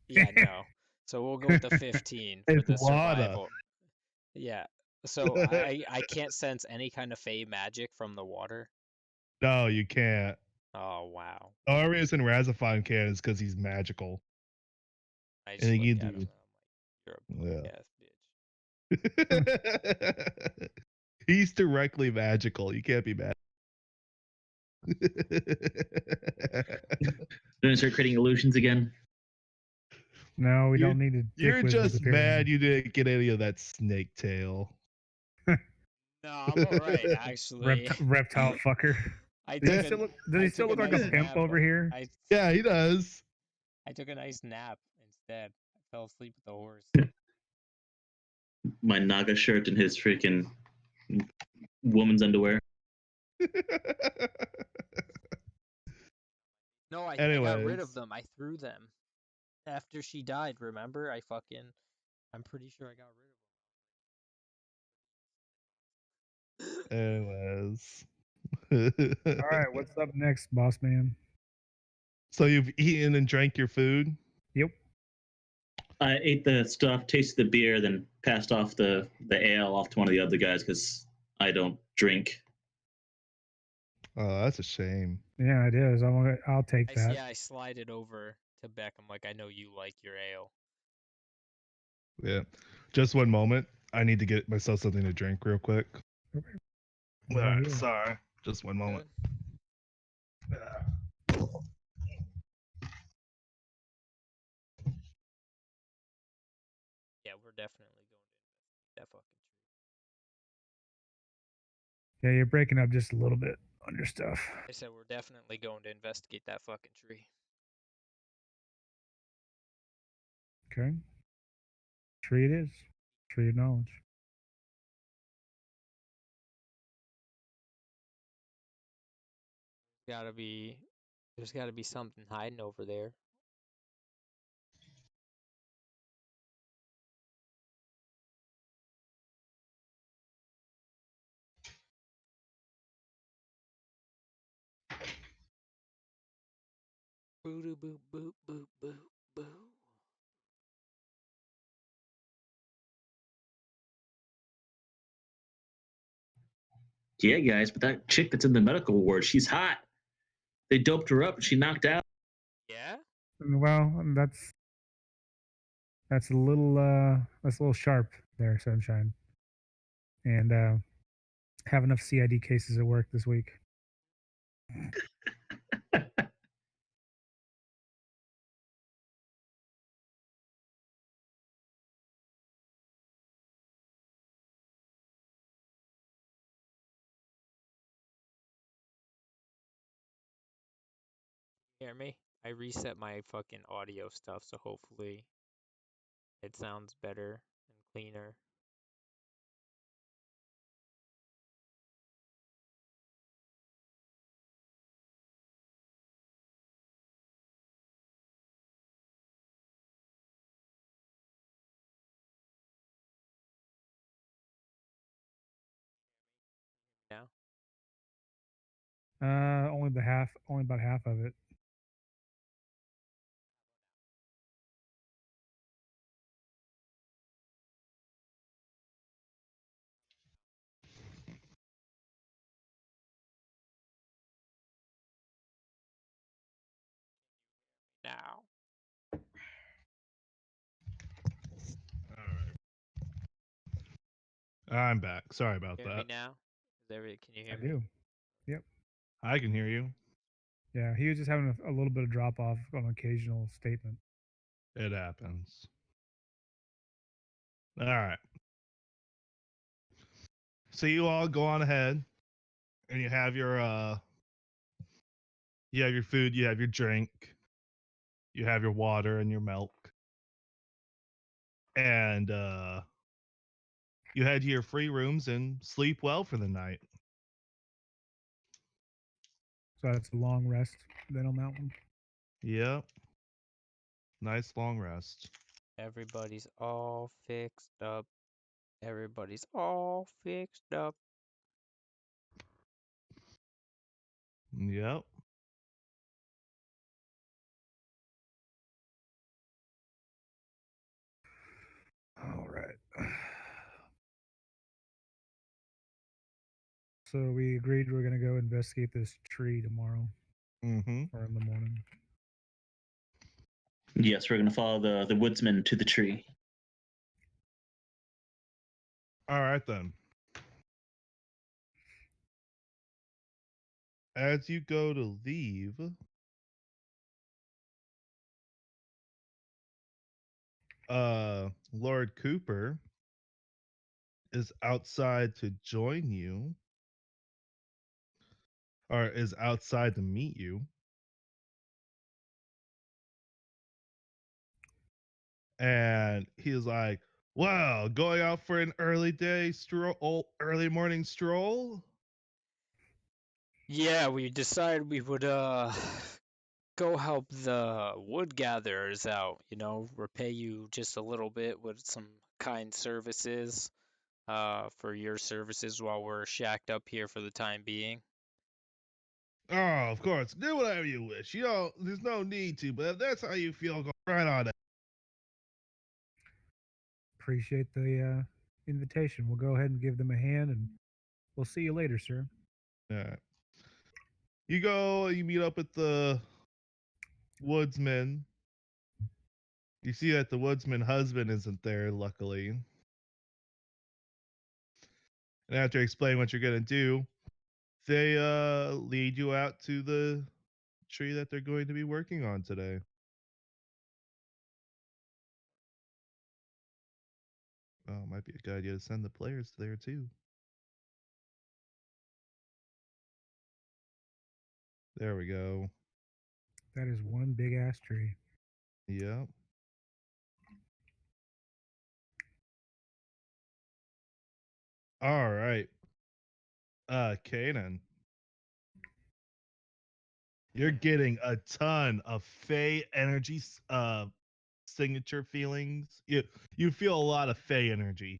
Yeah, no. So we'll go with the 15 for It's the water. survival. Yeah. So I can't sense any kind of fey magic from the water. No, you can't. Oh wow. The only reason Razafon can is because he's magical. I just look at him and I'm like, you're a punk ass bitch. He's directly magical. You can't be mad. Then start creating illusions again. No, we don't need to. You're just mad you didn't get any of that snake tail. No, I'm alright, actually. Reptile fucker. Does he still look like a pimp over here? Yeah, he does. I took a nice nap instead. I fell asleep with the horse. My Naga shirt and his freaking woman's underwear. No, I got rid of them. I threw them after she died. Remember? I'm pretty sure I got rid of them. Anyways. All right, what's up next, boss man? So you've eaten and drank your food? Yep. I ate the stuff, tasted the beer, then passed off the ale off to one of the other guys because I don't drink. Oh, that's a shame. Yeah, it is. I'll take that. Yeah, I slide it over to Beck. I'm like, I know you like your ale. Yeah. Just one moment. I need to get myself something to drink real quick. Okay. All right, sorry. Just one moment. Good. Yeah, we're definitely going to investigate that fucking tree. Yeah, you're breaking up just a little bit on your stuff. I said we're definitely going to investigate that fucking tree. Okay. Tree it is. Tree of knowledge. There's gotta be something hiding over there. Boo doo boop boop boop boop boo. Yeah, guys, but that chick that's in the medical ward, she's hot. They doped her up and she knocked out. Yeah? Well, that's a little sharp there, Sunshine. And have enough CID cases at work this week. Hear me? I reset my fucking audio stuff, so hopefully it sounds better and cleaner. Now? Only about half of it. Now. All right. I'm back. Sorry about Hear me that. now? Can you hear I me? do. Yep. I can hear you. Yeah, he was just having a little bit of drop off on occasional statement. It happens. All right. So you all go on ahead and you have your food, you have your drink, you have your water and your milk. And you head to your free rooms and sleep well for the night. So that's a long rest then on that one. Yep. Nice long rest. Everybody's all fixed up. Everybody's all fixed up. Yep. All right. So we agreed we're gonna go investigate this tree tomorrow Mm-hmm. or in the morning. Yes, we're gonna follow the woodsman to the tree. All right then. As you go to leave, Lord Cooper is outside to join you, or is outside to meet you. And he's like, "Wow, going out for an early morning stroll." Yeah, we decided we would go help the wood gatherers out, repay you just a little bit with some kind services for your services while we're shacked up here for the time being. Oh, of course, do whatever you wish. You know, there's no need to, but if that's how you feel, go right on it. Appreciate the invitation. We'll go ahead and give them a hand, and we'll see you later, sir. Yeah. You go, you meet up with the woodsman. You see that the woodsman husband isn't there, luckily. And after explaining what you're gonna do, They lead you out to the tree that they're going to be working on today. Oh, might be a good idea to send the players there too. There we go. That is one big ass tree. Yep. All right. Kanan, you're getting a ton of Fey energy signature feelings. You feel a lot of Fey energy.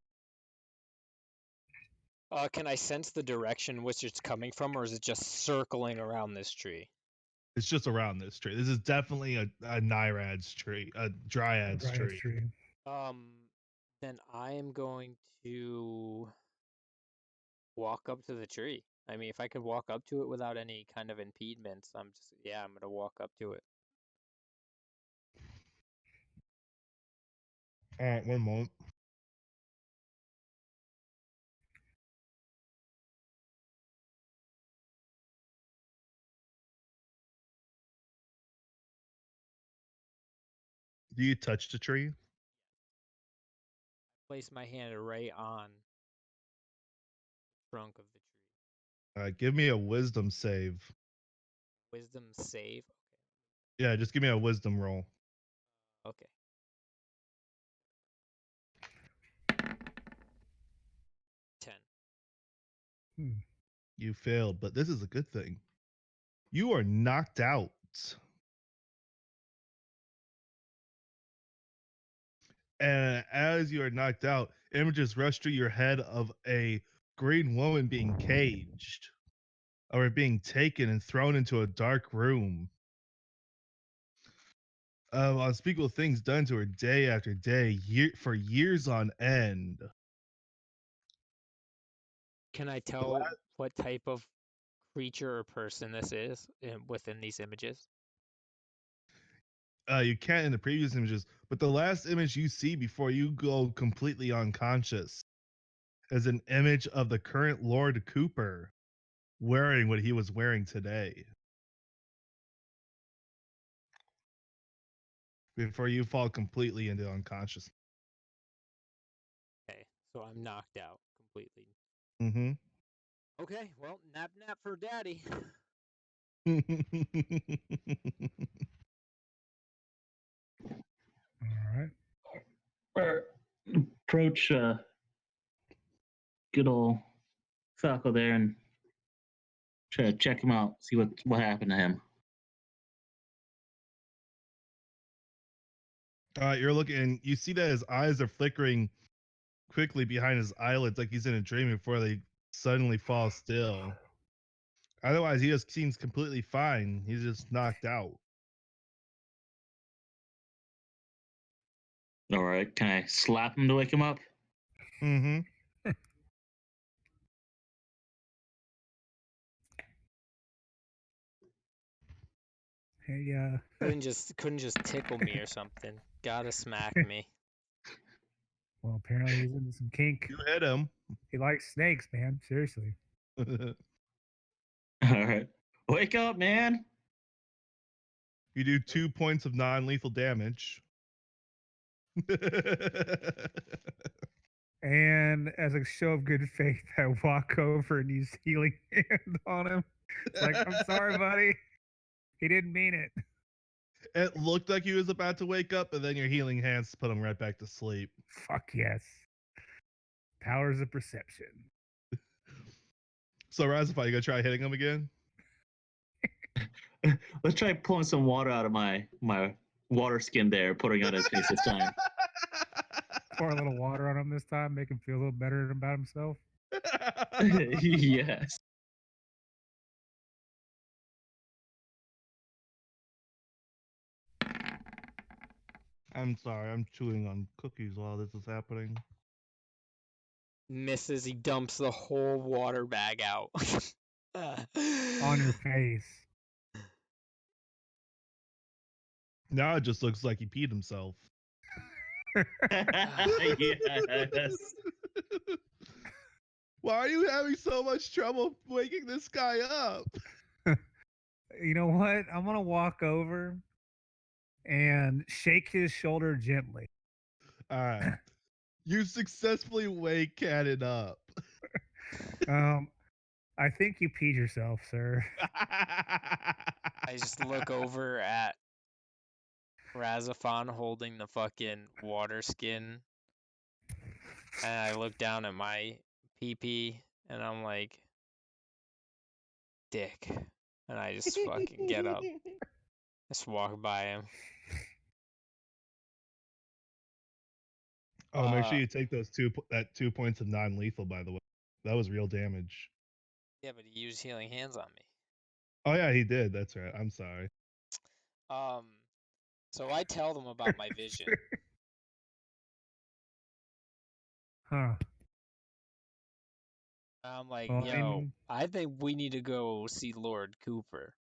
Can I sense the direction which it's coming from, or is it just circling around this tree? It's just around this tree. This is definitely a Nyrad's tree, a Dryad's Dryad's tree. tree. Then I am going to walk up to the tree. I mean, if I could walk up to it without any kind of impediments, I'm gonna walk up to it. All right, one moment. Do you touch the tree? Place my hand right on the trunk of the tree. Give me a wisdom save. Wisdom save. Yeah, just give me a wisdom roll. Okay. 10. Hmm. You failed, but this is a good thing. You are knocked out. And as you are knocked out, images rush through your head of a green woman being caged or being taken and thrown into a dark room. Unspeakable things done to her day after day, for years on end. Can I tell what type of creature or person this is within these images? You can't in the previous images, but the last image you see before you go completely unconscious is an image of the current Lord Cooper wearing what he was wearing today. Before you fall completely into unconscious. Okay, so I'm knocked out completely. Mm-hmm. Okay, well, nap for daddy. All right. Approach good old Falco there and try to check him out, see what happened to him. You're looking, you see that his eyes are flickering quickly behind his eyelids like he's in a dream before they suddenly fall still. Otherwise, he just seems completely fine. He's just knocked out. All right, can I slap him to wake him up? Mm-hmm. Hey, couldn't just tickle me or something. Gotta smack me. well, apparently he's into some kink. You hit him. He likes snakes, man. Seriously. All right, wake up, man. You do 2 points of non-lethal damage. And as a show of good faith, I walk over and use healing hand on him. It's like, I'm sorry, buddy. He didn't mean it. It looked like he was about to wake up, but then your healing hands put him right back to sleep. Fuck yes. Powers of perception. So, Razafon, you gonna try hitting him again? Let's try pulling some water out of my water skin there, putting it on his face this time. Pour a little water on him this time, make him feel a little better about himself. Yes. I'm sorry, I'm chewing on cookies while this is happening. Misses, he dumps the whole water bag out. On your face. Now it just looks like he peed himself. Yes. Why are you having so much trouble waking this guy up? You know what? I'm gonna walk over and shake his shoulder gently. All right. You successfully wake Kanan up. I think you peed yourself, sir. I just look over at Razafon holding the fucking water skin, and I look down at my PP, and I'm like, dick. And I just fucking get up, just walk by him. Oh, make sure you take those 2 points of non-lethal. By the way, that was real damage. Yeah, but he used healing hands on me. Oh yeah, he did. That's right. I'm sorry. So I tell them about my vision. Huh. I'm like, Well, yo, I think we need to go see Lord Cooper.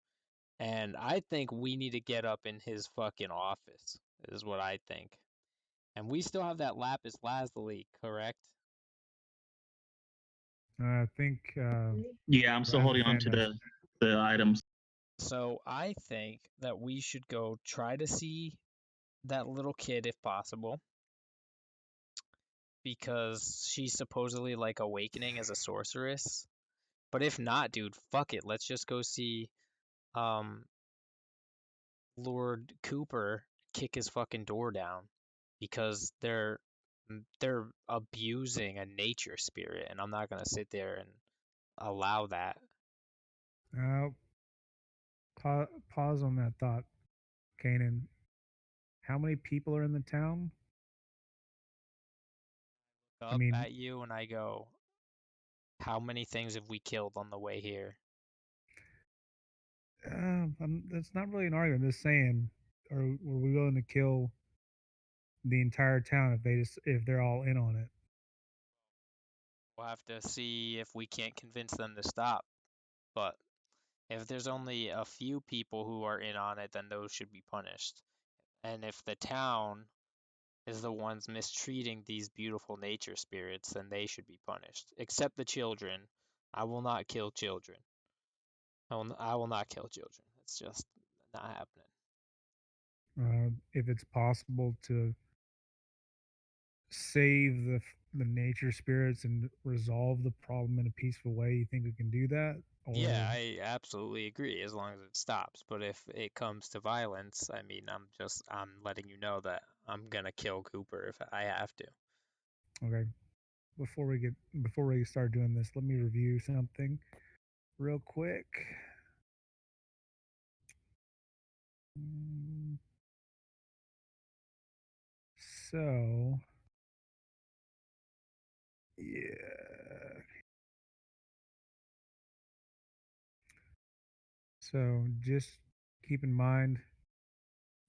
And I think we need to get up in his fucking office, is what I think. And we still have that lapis lazuli, correct? I think Yeah, I'm still holding on Razafon to does. the items. So I think that we should go try to see that little kid if possible. Because she's supposedly like awakening as a sorceress. But if not, dude, fuck it. Let's just go see um Lord Cooper kick his fucking door down because they're abusing a nature spirit, and I'm not gonna sit there and allow that. Pause on that thought, Kanan. How many people are in the town? I Up mean, at you and I go, how many things have we killed on the way here? that's not really an argument. I'm just saying, were we willing to kill the entire town if they're all in on it? We'll have to see if we can't convince them to stop. But if there's only a few people who are in on it, then those should be punished. And if the town is the ones mistreating these beautiful nature spirits, then they should be punished. Except the children. I will not kill children. I will not kill children. It's just not happening. If it's possible to save the nature spirits and resolve the problem in a peaceful way, you think we can do that? Yeah, Or I absolutely agree as long as it stops. But if it comes to violence, I mean, I'm letting you know that I'm gonna kill Cooper if I have to. okay, before we start doing this, let me review something real quick. Mm, So, yeah. So just keep in mind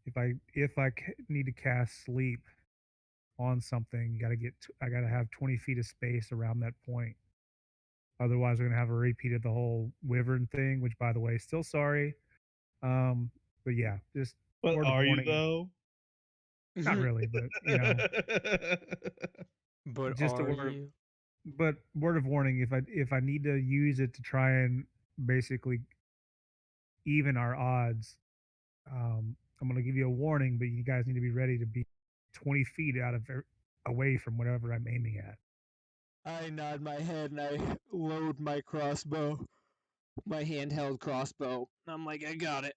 if I need to cast sleep on something, I got to have 20 feet of space around that point. Otherwise, we're gonna have a repeat of the whole wyvern thing. Which, by the way, still sorry. But yeah, just But word of are you warning. though? Not really, but But just a are word. you? But word of warning: if I need to use it to try and basically even our odds, I'm going to give you a warning, but you guys need to be ready to be 20 feet away from whatever I'm aiming at. I nod my head and I load my crossbow, my handheld crossbow. I'm like, I got it.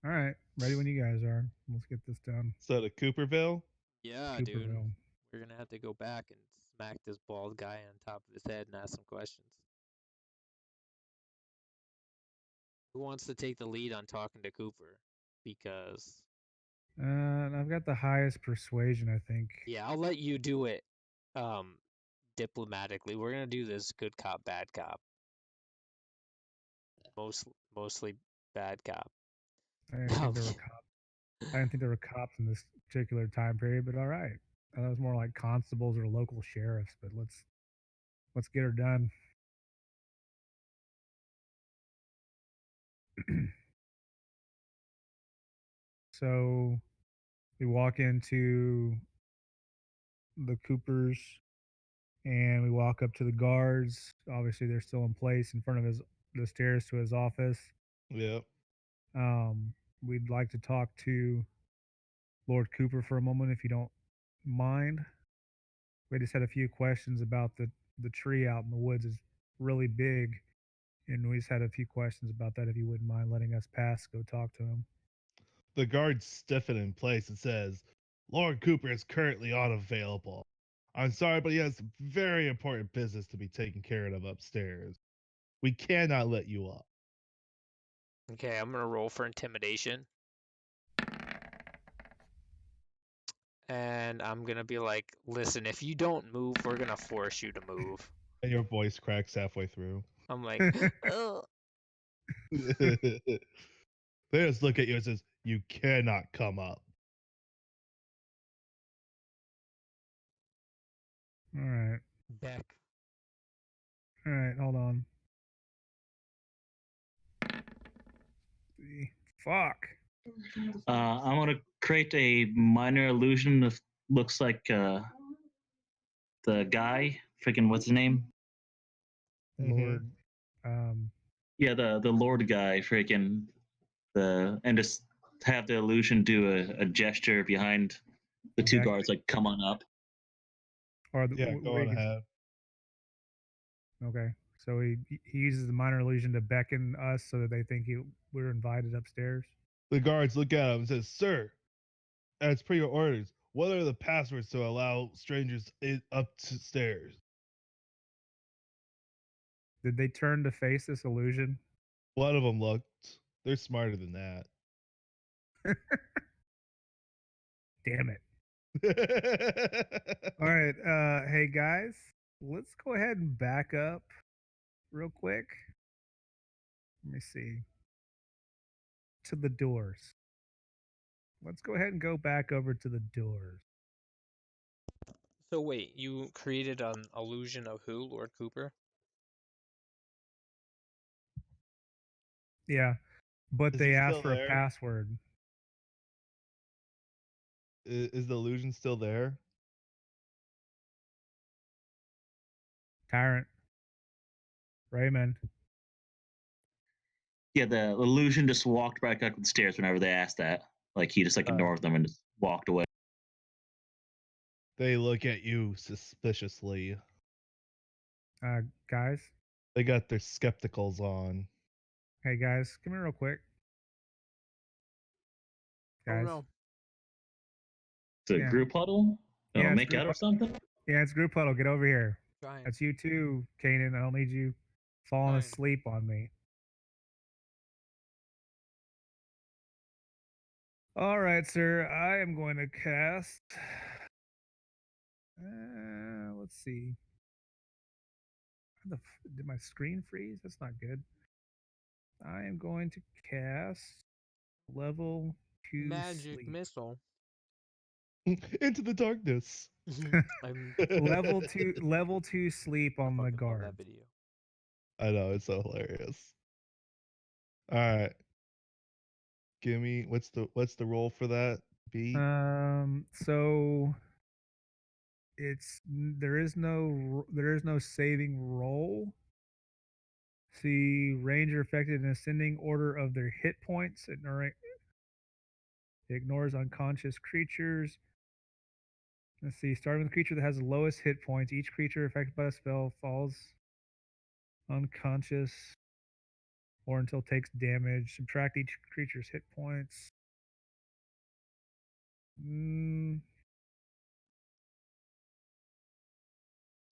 All right, ready when you guys are. Let's get this done. So to Cooperville. Yeah, dude. Cooperville. We're gonna have to go back and smack this bald guy on top of his head and ask some questions. Who wants to take the lead on talking to Cooper? Because I've got the highest persuasion, I think. yeah, I'll let you do it. Um, diplomatically, we're gonna do this good cop, bad cop. Mostly bad cop. I didn't think there were cops. I didn't think there were cops in this particular time period, but all right. That was more like constables or local sheriffs. But let's get her done. So we walk into the Cooper's And we walk up to the guards. Obviously, they're still in place in front of the stairs to his office. Yep. We'd like to talk to Lord Cooper for a moment, if you don't mind. We just had a few questions about the tree out in the woods is really big, and we just had a few questions about that. If you wouldn't mind letting us pass, go talk to him. The guards stiffen in place and says, Lord Cooper is currently unavailable. I'm sorry, but he has very important business to be taken care of upstairs. We cannot let you up. Okay, I'm gonna roll for intimidation. And I'm gonna be like, listen, if you don't move, we're gonna force you to move. And your voice cracks halfway through. I'm like, oh. They just look at you and says, you cannot come up. All right. Beck. All right, hold on. Fuck. I'm gonna create a minor illusion that looks like the guy. Freaking what's his name? Lord. Um, Yeah, the Lord guy. Freaking and just have the illusion do a gesture behind the two Beck. guards, like come on up. Or the, Yeah, go on ahead. Okay. So he uses the minor illusion to beckon us so that they think we're invited upstairs. The guards look at him and says, Sir, as per your orders, what are the passwords to allow strangers upstairs? Did they turn to face this illusion? One of them looked. They're smarter than that. Damn it. All right. Hey guys, let's go ahead and back up real quick. Let me see. To the doors. Let's go ahead and go back over to the doors. So wait, you created an illusion of who, Lord Cooper? Yeah. But Is they he asked still for a there? password. Is the illusion still there? Tyrant. Raymond. Yeah, the illusion just walked back up the stairs whenever they asked that. Like he just like ignored them and just walked away. They look at you suspiciously. Guys. They got their skepticals on. Hey guys, come here real quick. Guys. Oh no. The Yeah. group huddle? Oh, Yeah, it's make group out or something? Yeah, it's group huddle. Get over here. Trying. That's you too, Kanan. I don't need you falling Fine. asleep on me. All right, sir. I am going to cast. Let's see. Did my screen freeze? That's not good. I am going to cast level 2 Magic sleep. missile. Into the darkness. I'm level 2 sleep on the fucking love guard. that video. I know, it's so hilarious. All right. Give me what's the roll for that? B? So there is no saving roll. See, ranger affected in ascending order of their hit points. It ignores unconscious creatures. Let's see, starting with the creature that has the lowest hit points. Each creature affected by a spell falls unconscious or until it takes damage. Subtract each creature's hit points.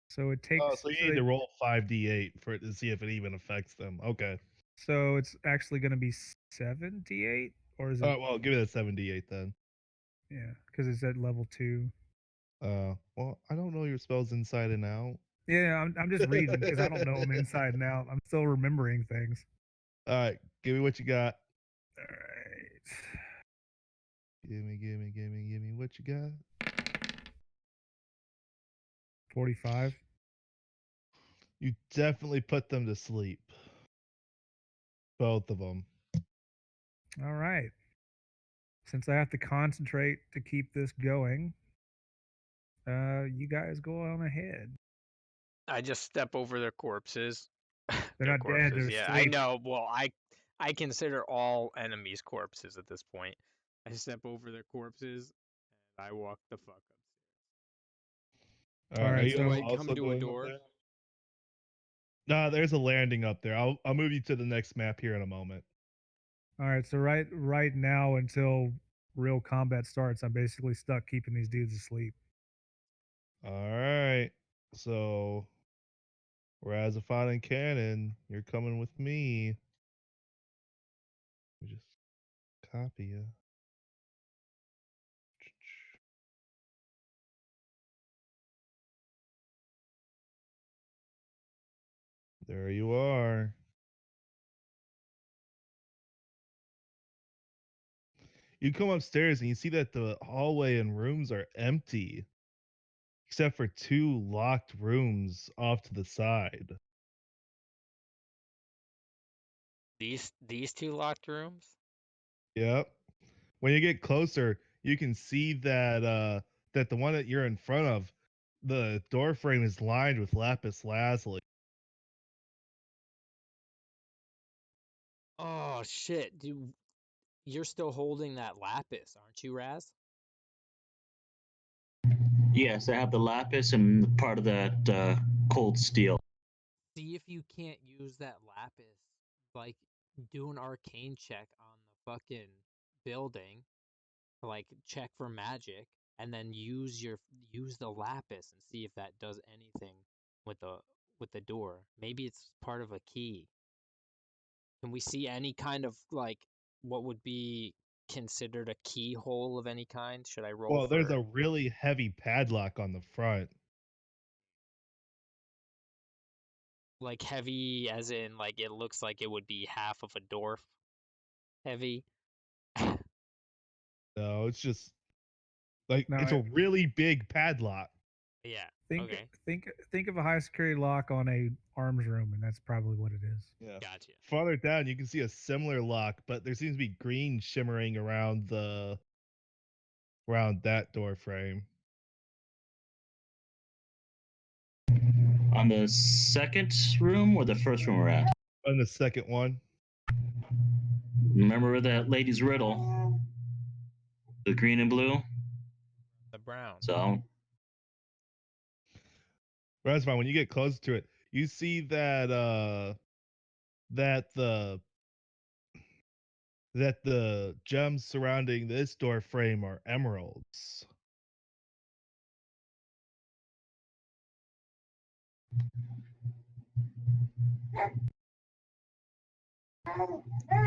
So it takes. Oh, so you need to roll 5d8 for it to see if it even affects them. Okay. So it's actually going to be 7d8, or is it? Oh, well, give me that 7d8 then. Yeah, because it's at level 2. Well, I don't know your spells inside and out. Yeah, I'm just reading because I don't know them inside and out. I'm still remembering things. All right, give me what you got. All right. Give me what you got. 45. You definitely put them to sleep. Both of them. All right. Since I have to concentrate to keep this going, you guys go on ahead. I just step over their corpses. They're Their not dead, corpses, they're yeah. I asleep. know. Well, I consider all enemies corpses at this point. I step over their corpses and I walk the fuck up. All All right, are right, you Do so I come also to a going up door? there? Nah, there's a landing up there. I'll move you to the next map here in a moment. all right, so right now until real combat starts, I'm basically stuck keeping these dudes asleep. All right. So Razafon and Kanan, you're coming with me. Let me just copy you. There you are. You come upstairs and you see that the hallway and rooms are empty, except for 2 locked rooms off to the side. These two locked rooms? Yep. When you get closer, you can see that that the one that you're in front of, the door frame is lined with lapis lazuli. Oh shit, dude. You're still holding that lapis, aren't you, Raz? Yes, I have the lapis and part of that cold steel. See if you can't use that lapis. Like, do an arcane check on the fucking building, like check for magic, and then use the lapis and see if that does anything with the door. Maybe it's part of a key. Can we see any kind of like what would be considered a keyhole of any kind? Should I roll Well, there's for a really heavy padlock on the front. like heavy as in like it looks like it would be half of a dwarf heavy? No, it's just like No, it's a really big padlock. Yeah. think Okay. think of a high security lock on a arms room, and that's probably what it is. Yeah. Gotcha. Farther down, you can see a similar lock, but there seems to be green shimmering around that door frame. On the second room or the first room we're at? On the second one. Remember that lady's riddle? The green and blue? The brown. So, Razvan, when you get close to it, you see that that the gems surrounding this door frame are emeralds.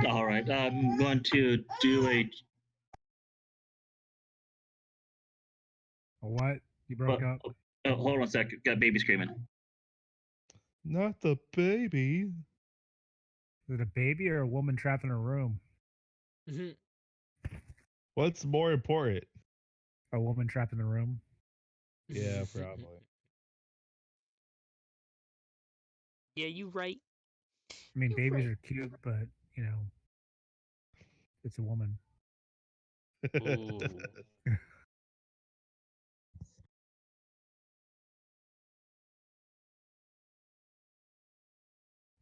all right, I'm going to do a. What? You broke up? Oh, hold on a sec. Got baby screaming. Not the baby. Is it a baby or a woman trapped in a room? Mhm. What's more important? A woman trapped in a room? Yeah, probably. Yeah, you right. I mean, You're babies right. are cute, but you know, it's a woman. Ooh.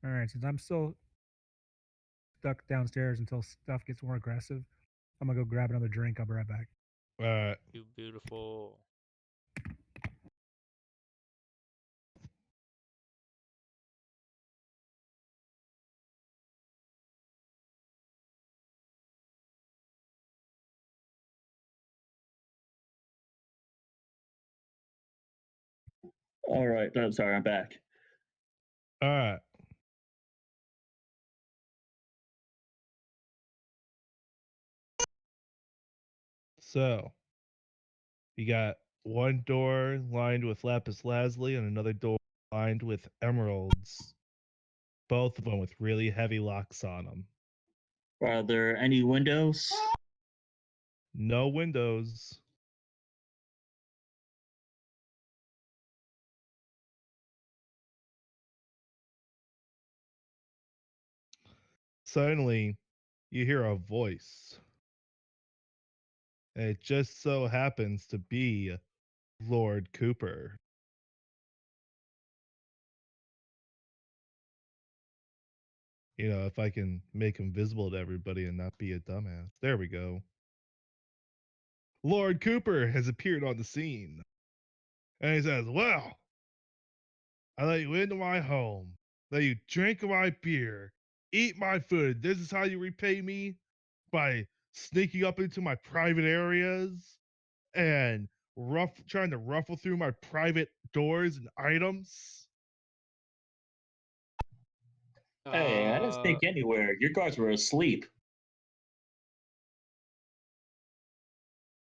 All right, since I'm still stuck downstairs until stuff gets more aggressive, I'm gonna go grab another drink. I'll be right back. You beautiful. All right, I'm sorry, I'm back. All right. So you got one door lined with lapis lazuli and another door lined with emeralds. Both of them with really heavy locks on them. Are there any windows? No windows. Suddenly, you hear a voice. And it just so happens to be Lord Cooper. You know, if I can make him visible to everybody and not be a dumbass. There we go. Lord Cooper has appeared on the scene. And he says, "Well, I let you into my home, let you drink my beer, eat my food. This is how you repay me? By sneaking up into my private areas and trying to ruffle through my private doors and items?" Hey, I didn't sneak anywhere. Your guards were asleep.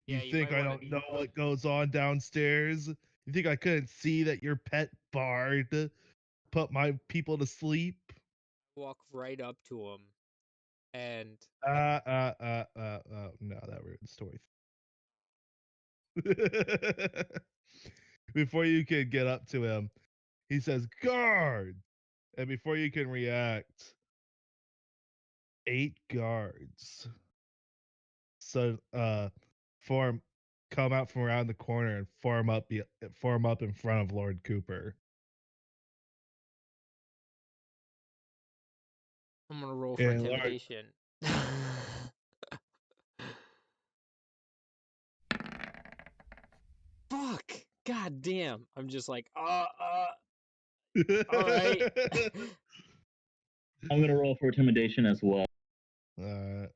You Yeah, you think might I wanna- don't know what goes on downstairs? You think I couldn't see that your pet bard put my people to sleep? walk right up to him and No, that ruins story. Before you can get up to him, he says, "Guard!" And before you can react, 8 guards form come out from around the corner and form up in front of Lord Cooper. I'm gonna roll for And Lord, intimidation. Fuck! God damn! I'm just like, all right. I'm gonna roll for intimidation as well. uh,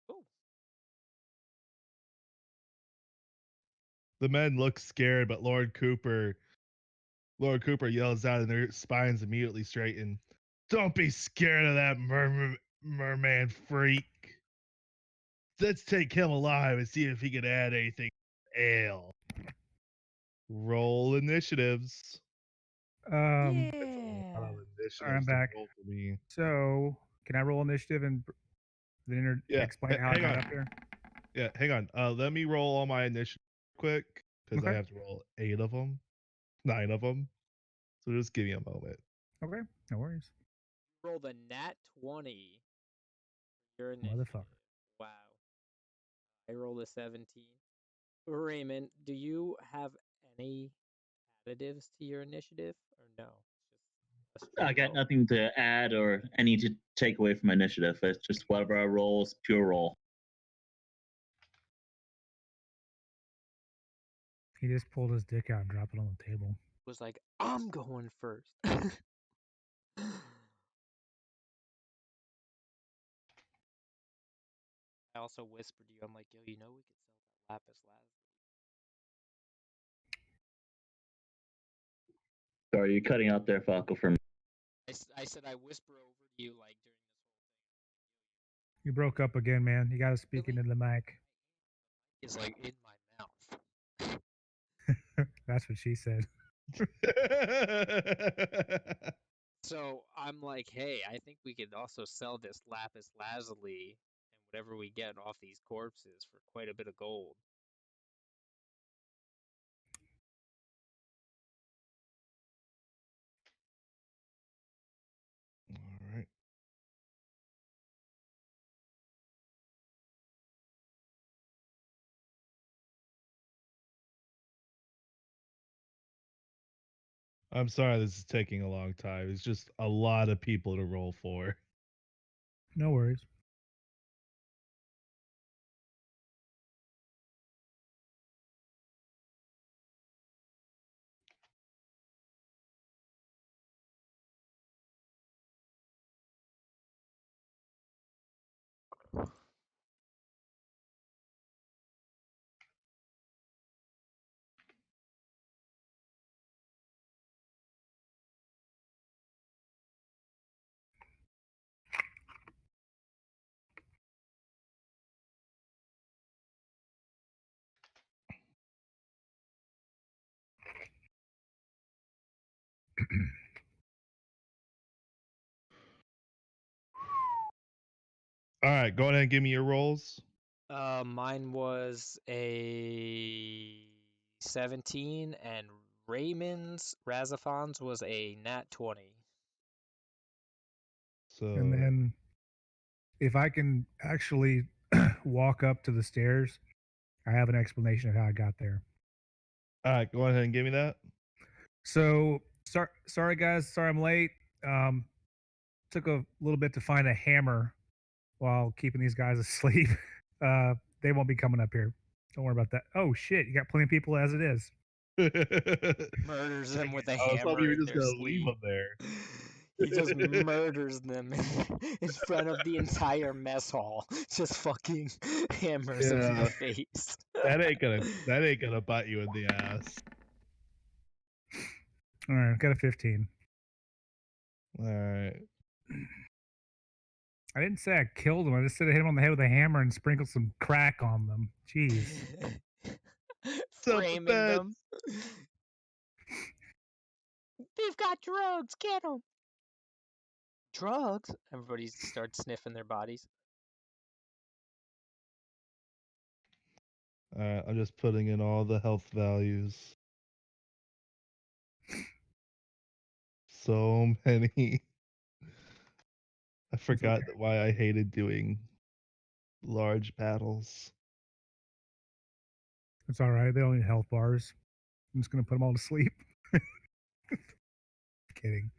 Ooh. the men look scared, but Lord Cooper yells out, and their spines immediately straighten. "Don't be scared of that merman freak. Let's take him alive and see if he can add anything to ale." Roll initiatives. That's a lot of initiatives I'm to back. roll for me. So, can I roll initiative and then Yeah, explain how I hang got on. up there? Yeah, hang on. Let me roll all my initiatives quick because I Okay. have to roll 8 of them, 9 of them. So just give me a moment. Okay, no worries. Roll the nat 20. Your initiative. Motherfucker. Wow. I rolled a 17. Raymond, do you have any additives to your initiative or no? It's just a I straight got roll. nothing to add or any to take away from my initiative. It's just whatever I roll is pure roll. He just pulled his dick out and dropped it on the table. Was like, I'm going first. I also whispered to you, I'm like, yo, you know we could sell that lapis lazuli. Sorry, you're cutting out there, Falco, for me. I said I whisper over to you like during this whole thing. You broke up again, man. You got to speak Really? into the mic. It's like in my mouth. That's what she said. So I'm like, hey, I think we could also sell this lapis lazuli and whatever we get off these corpses for quite a bit of gold. All right. I'm sorry this is taking a long time. It's just a lot of people to roll for. No worries. All right, go ahead and give me your rolls. Mine was a 17, and Raymond's Razafon's was a nat 20. So And then if I can actually walk up to the stairs, I have an explanation of how I got there. All right, go ahead and give me that. So sorry guys, sorry I'm late. Took a little bit to find a hammer while keeping these guys asleep. They won't be coming up here. Don't worry about that. Oh shit, you got plenty of people as it is. Murders them with a I was hoping hammer you were in just their gonna leave sleep. them there. He just murders them in front of the entire mess hall. Just fucking hammers them in the face. That ain't gonna bite you in the ass. All right, got a 15. All right. I didn't say I killed them. I just said I hit them on the head with a hammer and sprinkled some crack on them. Jeez. Framing Self-defense. them. They've got drugs. Get them. Drugs? Everybody starts sniffing their bodies. All right, I'm just putting in all the health values. So many. I forgot why I hated doing large battles. It's all right. They don't need health bars. I'm just gonna put them all to sleep. Kidding.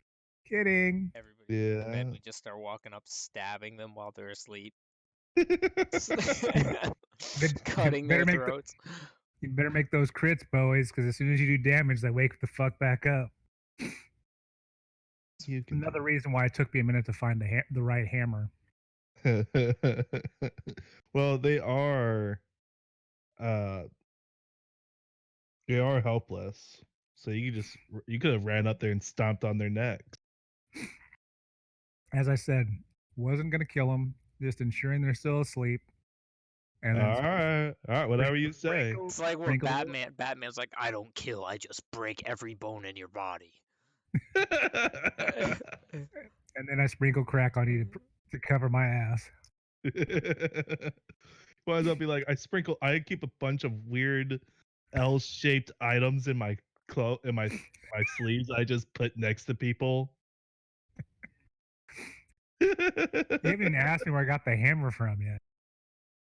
Everybody in the bed, we just start walking up, stabbing them while they're asleep. Cutting their throats. You better make those crits, boys, because as soon as you do damage, they wake the fuck back up. Another reason why it took me a minute to find the right hammer. Well, they are helpless. So you could have ran up there and stomped on their necks. As I said, wasn't gonna kill them, just ensuring they're still asleep. And all right, whatever you say. It's like what Batman's like, I don't kill, I just break every bone in your body. And then I sprinkle crack on you to cover my ass. Well, I'll be like, I keep a bunch of weird L-shaped items in my my sleeves. I just put next to people. You haven't even asked me where I got the hammer from yet.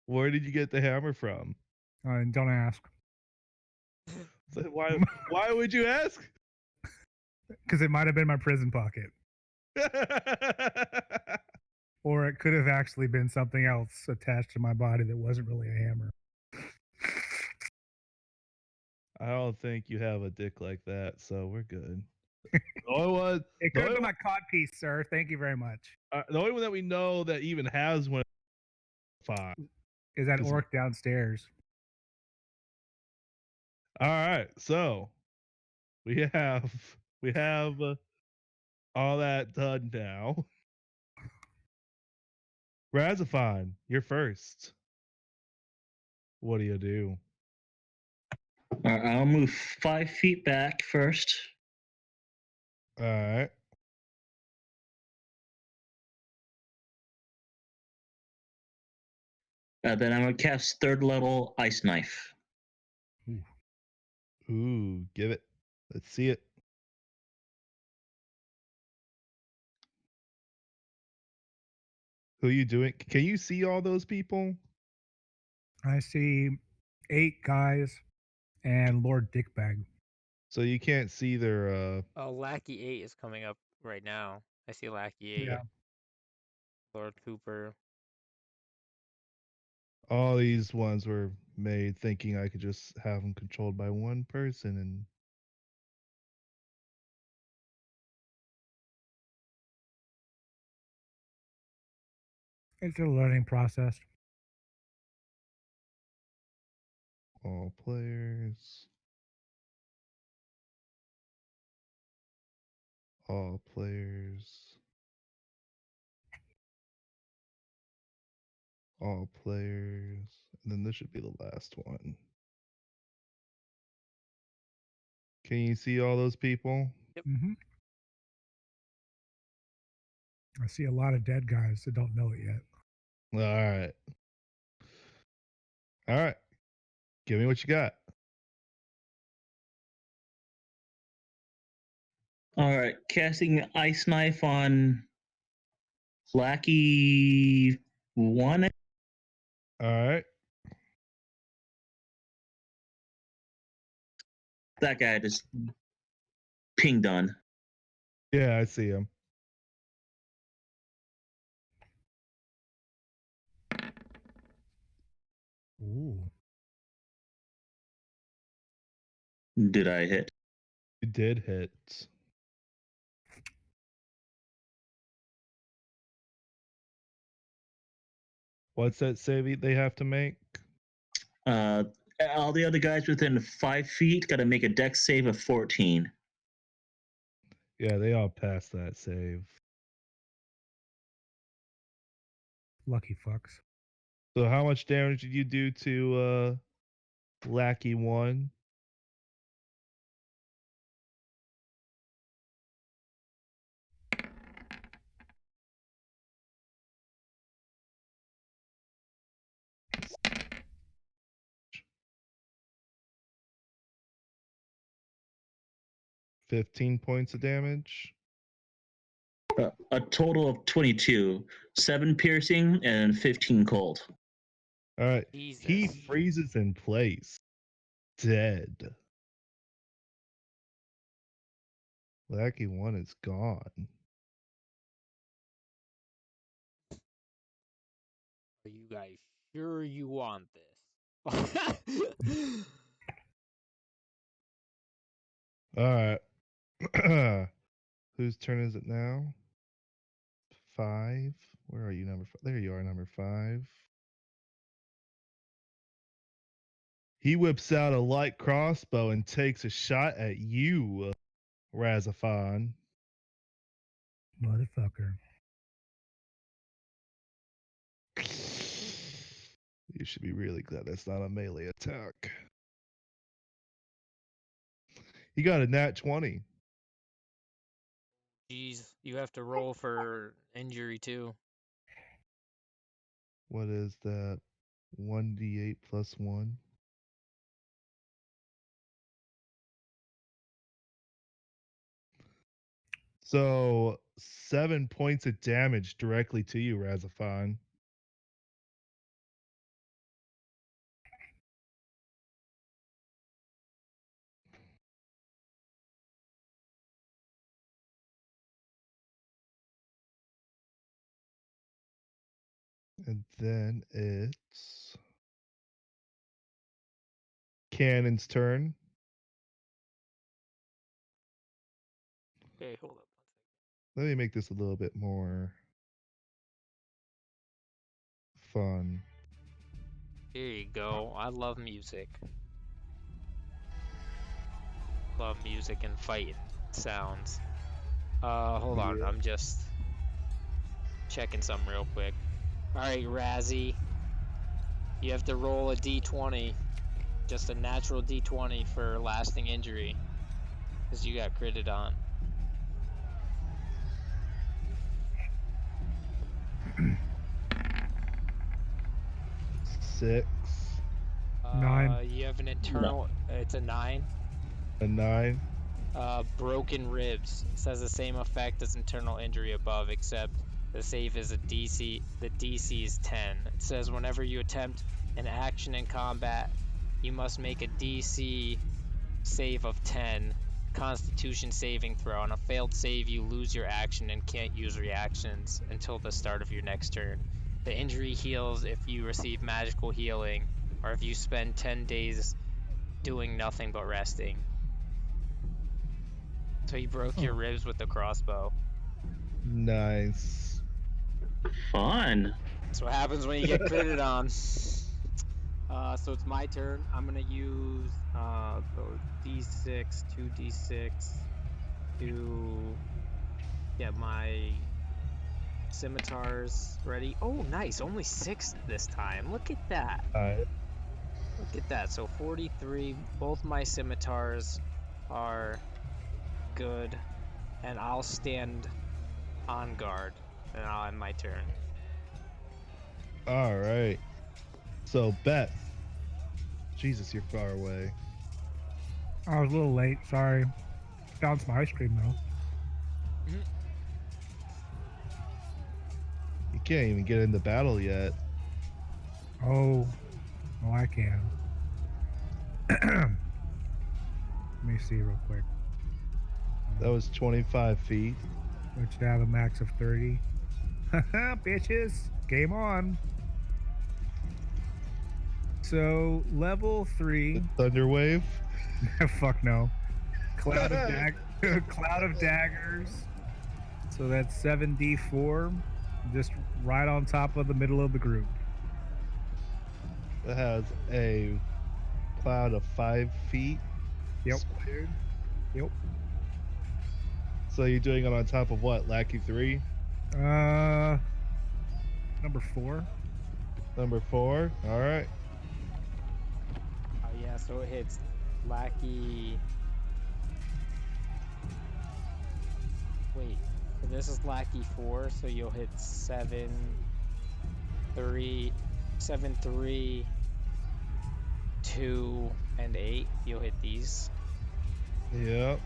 Where did you get the hammer from? Don't ask. So why would you ask? Because it might have been my prison pocket. Or it could have actually been something else attached to my body that wasn't really a hammer. I don't think you have a dick like that, so we're good. It could have been my cod piece, sir. Thank you very much. The only one that we know that even has one is that orc downstairs. All right, so we have all that done now. Razafon, you're first. What do you do? All right, I'll move 5 feet back first. All right. Then I'm going to cast 3rd level Ice Knife. Ooh, give it. Let's see it. Who are you doing? Can you see all those people? I see 8 guys and Lord Dickbag. So you can't see their Lackey 8 is coming up right now. I see Lackey 8. Yeah. Lord Cooper. All these ones were made thinking I could just have them controlled by one person, and it's a learning process. all players. All players. All players. And then this should be the last one. Can you see all those people? Yep. Mm-hmm. I see a lot of dead guys that don't know it yet. All right. All right. Give me what you got. All right, casting Ice Knife on Lackey 1. All right. That guy just pinged on. Yeah, I see him. Ooh. Did I hit? You did hit. What's that save they have to make? All the other guys within 5 feet got to make a dex save of 14. Yeah, they all passed that save. Lucky fucks. So how much damage did you do to Lackey 1? $15 of damage. A total of 22. 7 piercing and 15 cold. All right. Jesus. He freezes in place. Dead. Lackey 1 is gone. Are you guys sure you want this? All right. Whose turn is it now? 5. Where are you, number 5? There you are, number 5. He whips out a light crossbow and takes a shot at you, Razafon. Motherfucker. You should be really glad that's not a melee attack. He got a nat 20. Jeez, you have to roll for injury too. What is that? 1d8 plus 1. So 7 points of damage directly to you, Razafon. And then it's Kanan's turn. Okay, hold up. Let me make this a little bit more fun. Here you go. I love music. Love music and fighting sounds. Hold on. Yeah. I'm just checking something real quick. Alright, Razzie. You have to roll a d20. Just a natural d20 for lasting injury. Because you got critted on. Six, 9. You have an internal. It's a 9. a 9. Broken ribs. This has the same effect as internal injury above, except the save is a DC. The DC is 10. It says whenever you attempt an action in combat, you must make a DC save of 10. Constitution saving throw. On a failed save, you lose your action and can't use reactions until the start of your next turn. The injury heals if you receive magical healing, or if you spend 10 days doing nothing but resting. So you broke your ribs with the crossbow. Nice. Fun. That's what happens when you get critted on. So it's my turn. I'm gonna use D6, 2d6 to get my scimitars ready. Oh, nice. Only 6 this time. Look at that. Look at that. So 43. Both my scimitars are good. And I'll stand on guard. And I'll end my turn. All right. So, Beth. Jesus, you're far away. I was a little late. Sorry. Found some ice cream though. You can't even get into battle yet. Oh, I can. Let me see real quick. That was 25 feet. Which have a max of 30. Haha, bitches. Game on. So level 3. Thunder wave. Fuck no. Cloud of Cloud of daggers. So that's 7d4. Just right on top of the middle of the group. It has a cloud of 5 feet Yep. squared. Yep. So you're doing it on top of what? Lackey 3? Number 4. Number 4? Alright. Oh yeah, so it hits Lackey. Wait, so this is Lackey 4, so you'll hit 7, 3, 2, and 8. You'll hit these. Yep.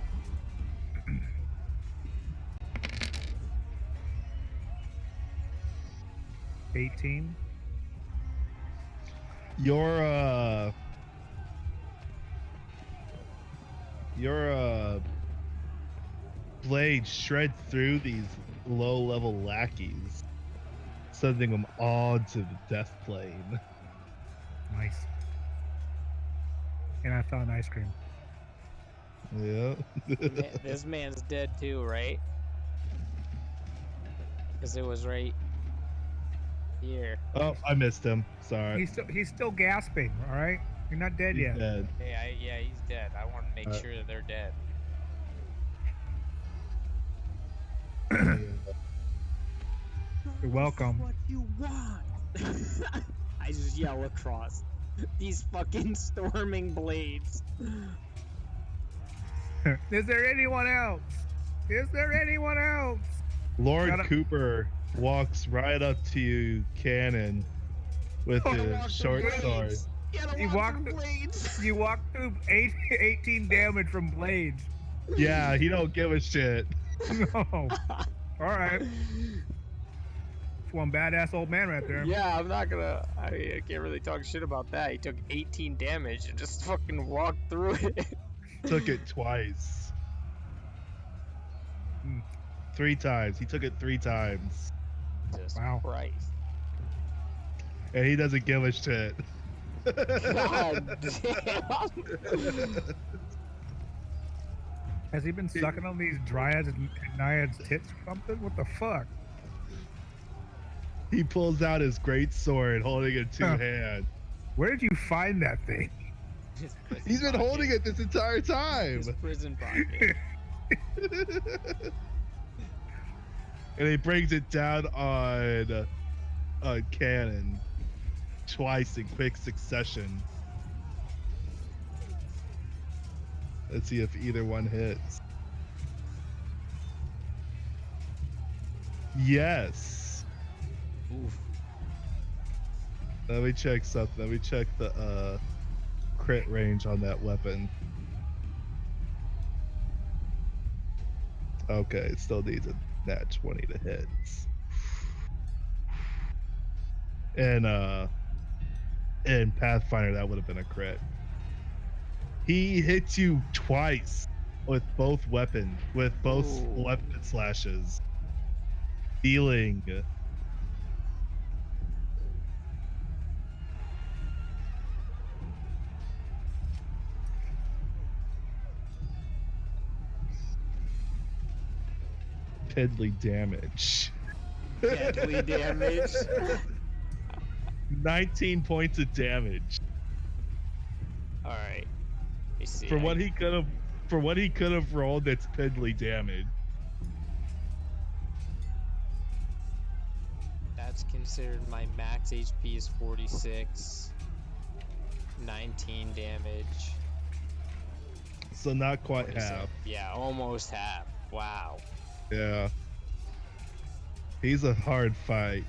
$18. Your blade shred through these low-level lackeys, sending them on to the death plane. Nice. And I found ice cream. Yeah. This man's dead too, right? Because it was right here. Oh, I missed him. Sorry. He's still gasping, all right? You're not dead He's yet. dead. Hey, yeah, he's dead. I want to make sure that they're dead. You're welcome. What you want? I just yell across these fucking storming blades. Is there anyone else? Is there anyone else? Lord Gotta- Cooper walks right up to you, Kanan, with his short sword. You walk through 18 damage from blades. Yeah, he don't give a shit. No. All right. That's one badass old man right there. Yeah, I'm not gonna. I can't really talk shit about that. He took 18 damage and just fucking walked through it. Took it twice. Hmm. 3 times. He took it 3 times. Jesus Wow. Christ. And he doesn't give a shit. God damn. Has he been sucking on these dryads and naiads' tits or something? What the fuck? He pulls out his great sword, holding it in 2 Huh. hands. Where did you find that thing? He's been holding it this entire time. His prison pocket. And he brings it down on Kanan twice in quick succession. Let's see if either one hits. Yes. Oof. Let me check something. Let me check the crit range on that weapon. Okay, it still needs a nat 20 to hit. And in Pathfinder that would have been a crit. He hits you twice with both weapons, with both Ooh. weapon slashes, dealing piddly damage. Deadly damage. 19 points of damage. Alright. Let me see. For what he could have rolled, it's piddly damage. That's considered my max HP is 46. 19 damage. So not quite 47. half. Yeah, almost half. Wow. Yeah. He's a hard fight.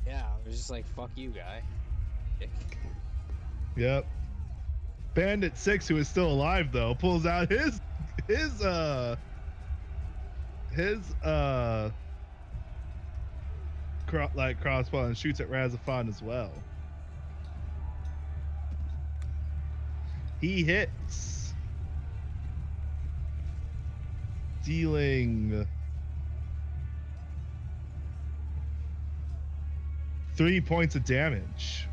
Yeah, I was just like, fuck you, guy. Dick. Yep. Bandit 6, who is still alive though, pulls out his crossbow and shoots at Razafon as well. He hits. Dealing 3 points of damage.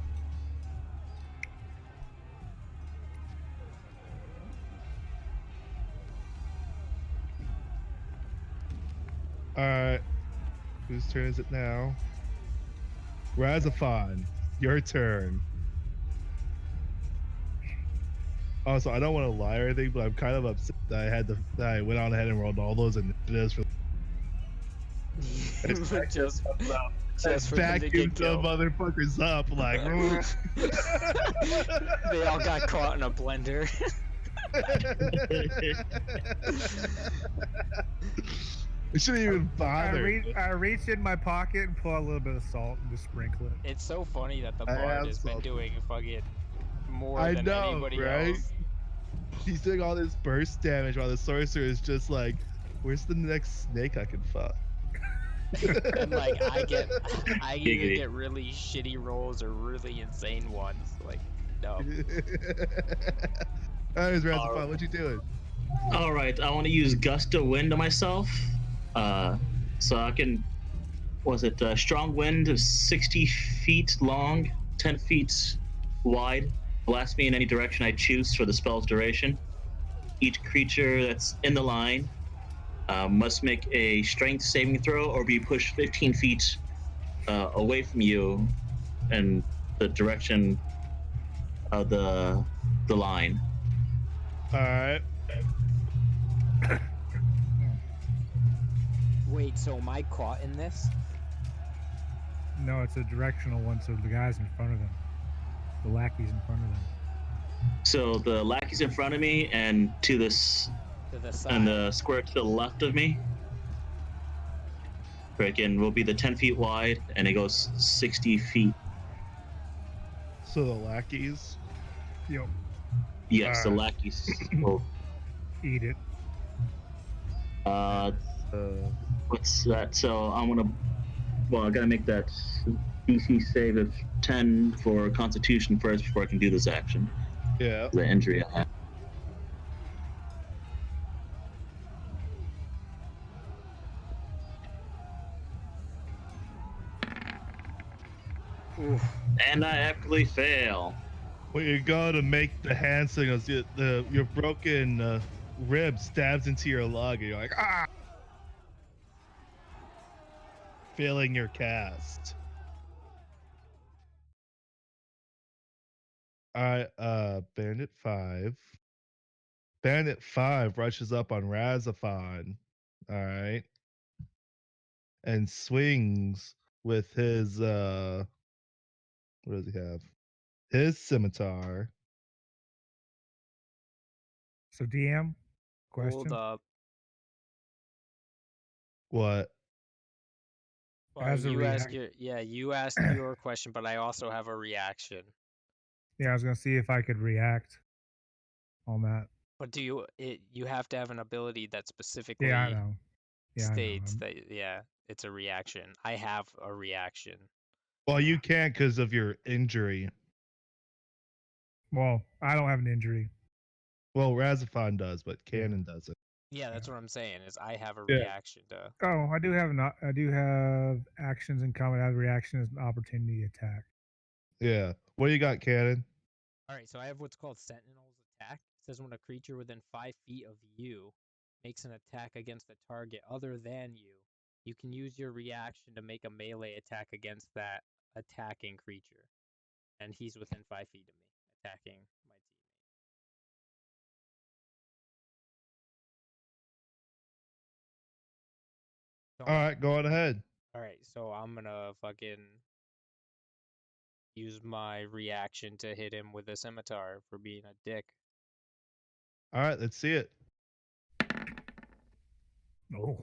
Alright. Whose turn is it now? Razafon, your turn. Also, I don't want to lie or anything, but I'm kind of upset that I went on ahead and rolled all those initiatives for just for them to vacuum get the killed. motherfuckers up like They all got caught in a blender. We shouldn't even bother. I reach in my pocket and pull out a little bit of salt and just sprinkle it. It's so funny that the I bard have has been salted. doing fucking more I than know, anybody right? else. He's doing all this burst damage while the sorcerer is just like, where's the next snake I can fuck? And like I either Giggity. get really shitty rolls or really insane ones. Like dumb. Alright, Razafon, what you doing? All right, I want to use gust of wind on myself, so I can. Was it strong wind of 60 feet long, 10 feet wide, blast me in any direction I choose for the spell's duration. Each creature that's in the line must make a strength saving throw or be pushed 15 feet away from you in the direction of the line. Alright. Wait, so am I caught in this? No, it's a directional one, so the guys in front of him, the lackeys in front of them. So the lackey's in front of me, and to this, To the side. and the square to the left of me. Again, will be the 10 feet wide, and it goes 60 feet. So the lackeys. Yep. Yes, the Alright. lackeys will. Eat it. What's that? So I'm gonna. Well, I gotta make that DC save of 10 for Constitution first before I can do this action. Yeah. The injury I have. Oof. And I actually fail. When you go to make the hand signals, your broken rib stabs into your lung, and you're like, ah! Failing your cast. Alright, Bandit 5. Bandit 5 rushes up on Razafon. Alright. And swings with his what does he have? His scimitar. So DM, Hold question. up. What? Well, As a you ask react- you asked your question, but I also have a reaction. Yeah, I was gonna see if I could react on that. But you have to have an ability that specifically Yeah, I know. Yeah, states I know. that it's a reaction. I have a reaction. Well, you can't because of your injury. Well, I don't have an injury. Well, Razafon does, but Kanan doesn't. Yeah, that's what I'm saying. Is I have a Yeah. reaction to. Oh, I do have actions in combat. I have reaction as an opportunity attack. Yeah. What do you got, Kanan? All right, so I have what's called Sentinel's attack. It says when a creature within 5 feet of you makes an attack against a target other than you, you can use your reaction to make a melee attack against that attacking creature, and he's within 5 feet of me, attacking my teammate. All right, go on ahead. All right, so I'm gonna fucking use my reaction to hit him with a scimitar for being a dick. All right, let's see it. Oh,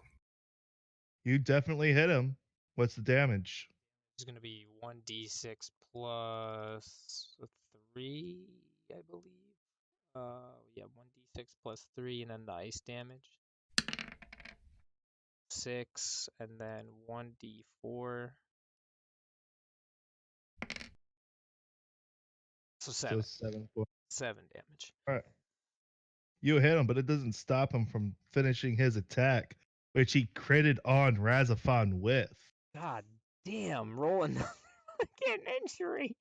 You definitely hit him. What's the damage? It's gonna be 1d6 plus 3, I believe. Yeah, 1d6 plus 3, and then the ice damage. 6, and then 1d4. So 7. So 7 points. 7 damage. All right. You hit him, but it doesn't stop him from finishing his attack, which he critted on Razafon with. God damn, rolling get an injury.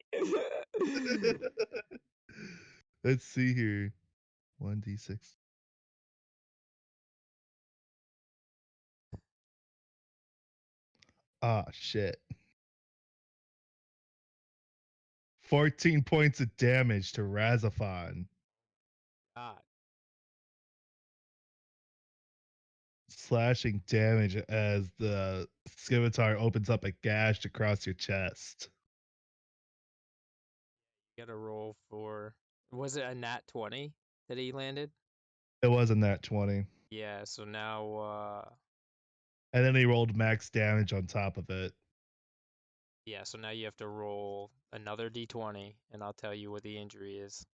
Let's see here. 1d6. Ah, shit. 14 points of damage to Razafon. God. Slashing damage as the scimitar opens up a gash across your chest. You gotta roll for. Was it a nat 20 that he landed? It wasn't that 20. Yeah, so now, And then he rolled max damage on top of it. yeah, so now you have to roll another d20, and I'll tell you what the injury is.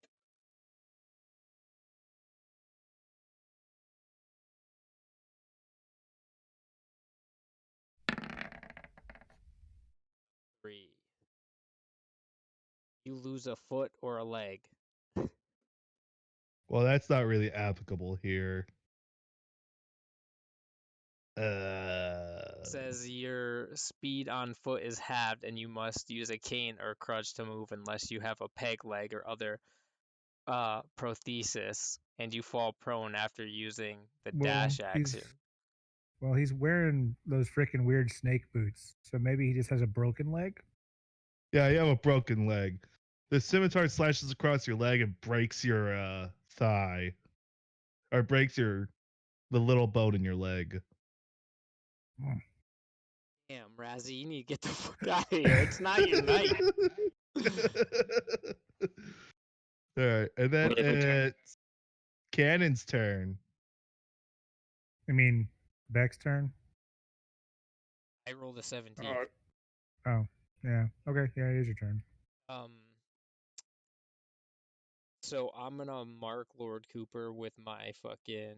Three. You lose a foot or a leg. Well, that's not really applicable here. Says your speed on foot is halved, and you must use a cane or crutch to move unless you have a peg leg or other prothesis, and you fall prone after using the dash action. He's wearing those freaking weird snake boots, so maybe he just has a broken leg. Yeah, you have a broken leg. The scimitar slashes across your leg and breaks your thigh, or breaks the little bone in your leg. Damn, Razzie, you need to get the fuck out of here. It's not your night. All right, and then Whatever turn. it's Kanan's turn. I mean, Beck's turn. I rolled a 17. Oh, yeah. Okay, yeah, it is your turn. So I'm gonna mark Lord Cooper with my fucking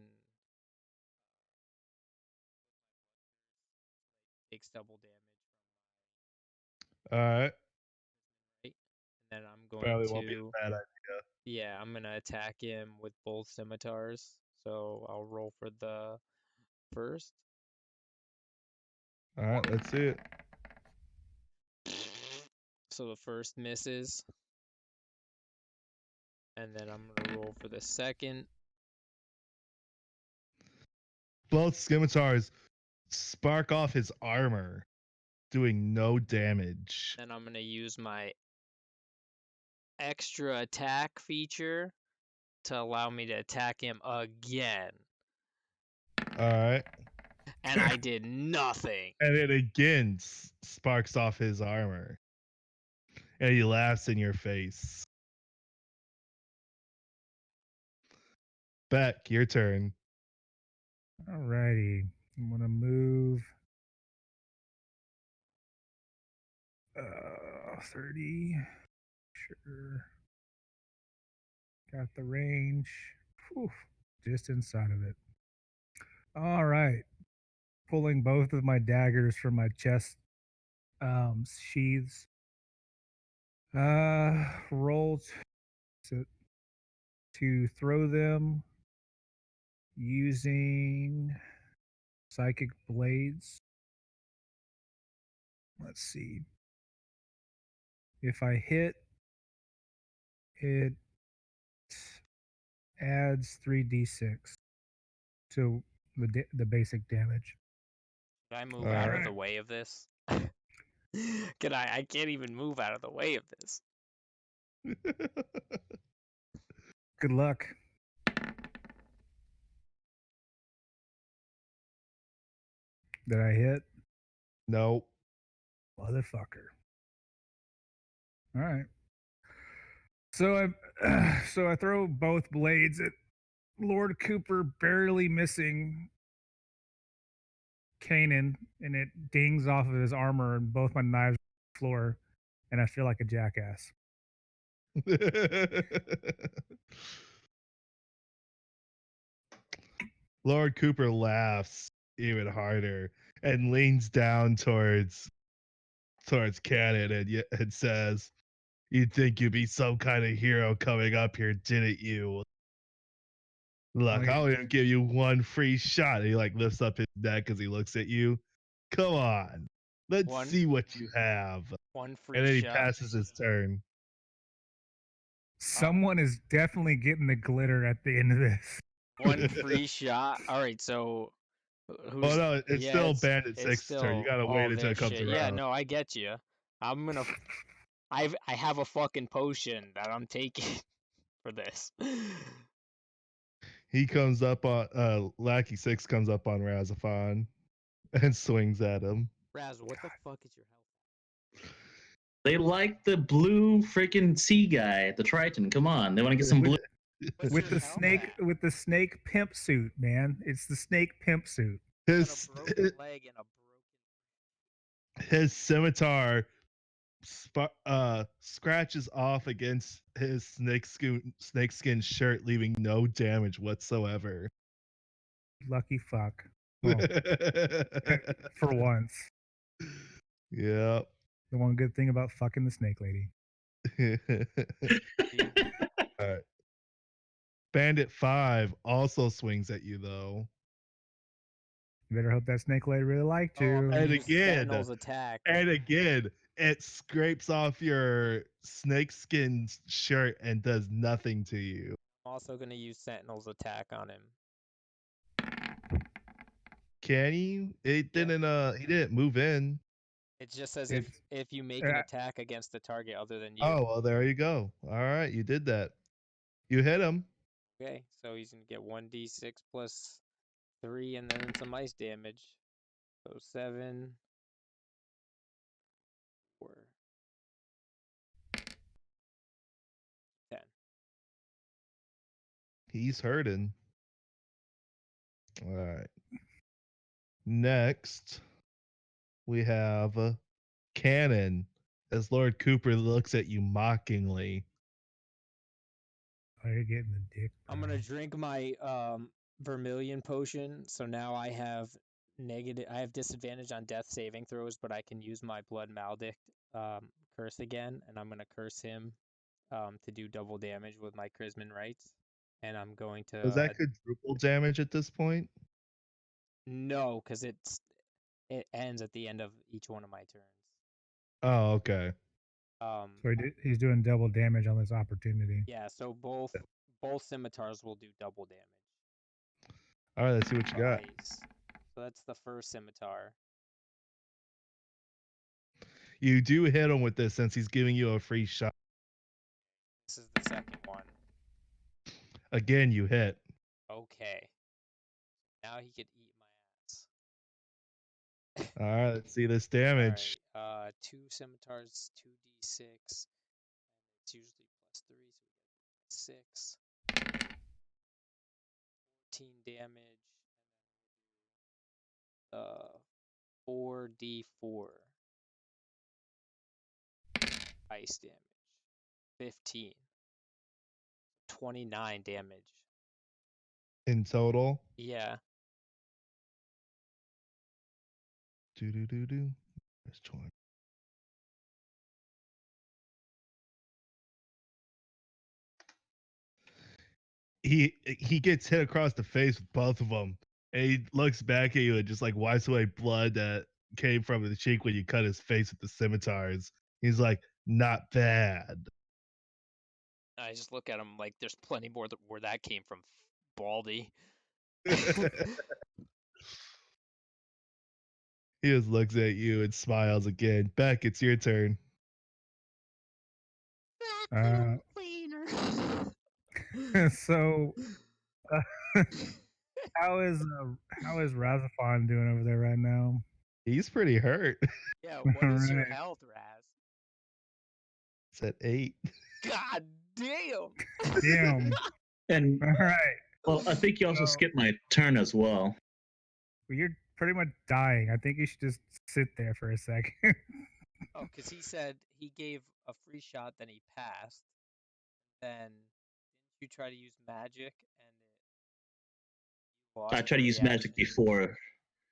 takes double damage, All right, right? And then I'm going probably to won't be a bad idea. yeah, I'm gonna attack him with both scimitars. So I'll roll for the first. All right, let's see it. So the first misses. And then I'm gonna roll for the second. Both scimitars spark off his armor, doing no damage. Then I'm gonna use my extra attack feature to allow me to attack him again. All right. And I did nothing. And it again sparks off his armor. And he laughs in your face. Beck, your turn. Alrighty, I'm gonna move 30. Sure. Got the range. Whew, just inside of it. All right. Pulling both of my daggers from my chest sheaths. Roll to throw them using psychic blades. Let's see. If I hit, it adds 3d6 to the basic damage. Should I move out of Alright. the way of this? Can I can't even move out of the way of this. Good luck. Did I hit? Nope. Motherfucker. All right. So I throw both blades at Lord Cooper, barely missing Kanan, and it dings off of his armor, and both my knives on the floor, and I feel like a jackass. Lord Cooper laughs even harder and leans down towards Kanan and says, You'd think you'd be some kind of hero coming up here, didn't you? Look, yeah. I'll even give you one free shot. He like lifts up his neck as he looks at you. Come on, let's One- see what you have. One free And then he shot. passes his turn. Someone is definitely getting the glitter at the end of this. One free shot. All right, so who's? Oh no, it's yeah, still Bandit it's 6's turn. You still gotta wait all until their it comes shit. around. Yeah, no, I get you. I'm gonna. I have a fucking potion that I'm taking for this. He comes up on Lackey 6 comes up on Razafon and swings at him. Raz, what the fuck is your health? They like the blue freaking sea guy, the Triton. Come on, they want to get some blue. What's With your the health snake at? with the snake pimp suit, man. It's the snake pimp suit. Got His a broken leg and a broken. his scimitar scratches off against his snakeskin shirt, leaving no damage whatsoever. Lucky fuck. Well, for once. Yep. The one good thing about fucking the snake lady. All right. Bandit 5 also swings at you though. You better hope that snake lady really liked Oh, I'm you. gonna And use again, Sentinel's attack. And again, it scrapes off your snakeskin shirt and does nothing to you. I'm also gonna use Sentinel's attack on him. Can you? It Yeah. didn't he didn't move in. It just says It's- if you make an attack against a target other than you. Oh, well there you go. All right, you did that. You hit him. Okay, so he's gonna get 1d6 plus 3 and then some ice damage. So 7, 4, 10. He's hurting. All right. Next, we have Kanan as Lord Cooper looks at you mockingly. Oh, you're getting the dick. I'm bro. gonna drink my vermilion potion. So now I have disadvantage on death saving throws, but I can use my blood maledict curse again, and I'm gonna curse him to do double damage with my Chrisman rights. And I'm going to Was that quadruple damage at this point? no, because it ends at the end of each one of my turns. Oh, okay. So he's doing double damage on this opportunity. Yeah, so both scimitars will do double damage. All right, let's see what you got. Twice. So that's the first scimitar. You do hit him with this since he's giving you a free shot. This is the second one. Again, you hit. Okay. Now he could eat my ass. All right, let's see this damage. All right. 2 scimitars, 2d6. It's usually plus 3, so we get 6. 14 damage. And then 4d4. Ice damage. 15. 29 damage. In total. Yeah. Do. That's 20. He gets hit across the face with both of them, and he looks back at you and just like wipes away blood that came from his cheek when you cut his face with the scimitars. He's like, not bad. I just look at him like there's plenty more where that came from, Baldy. He just looks at you and smiles again. Beck, it's your turn. Cleaner. So, how is Razafon doing over there right now? He's pretty hurt. Yeah, what is your Alright. health, Raz? It's at 8. God damn. Damn. And All right. well, I think you also So- skipped my turn as well. Well, you're pretty much dying. I think you should just sit there for a second. Oh, because he said he gave a free shot, then he passed. Then didn't you try to use magic and you lost I tried to your use magic reaction? before.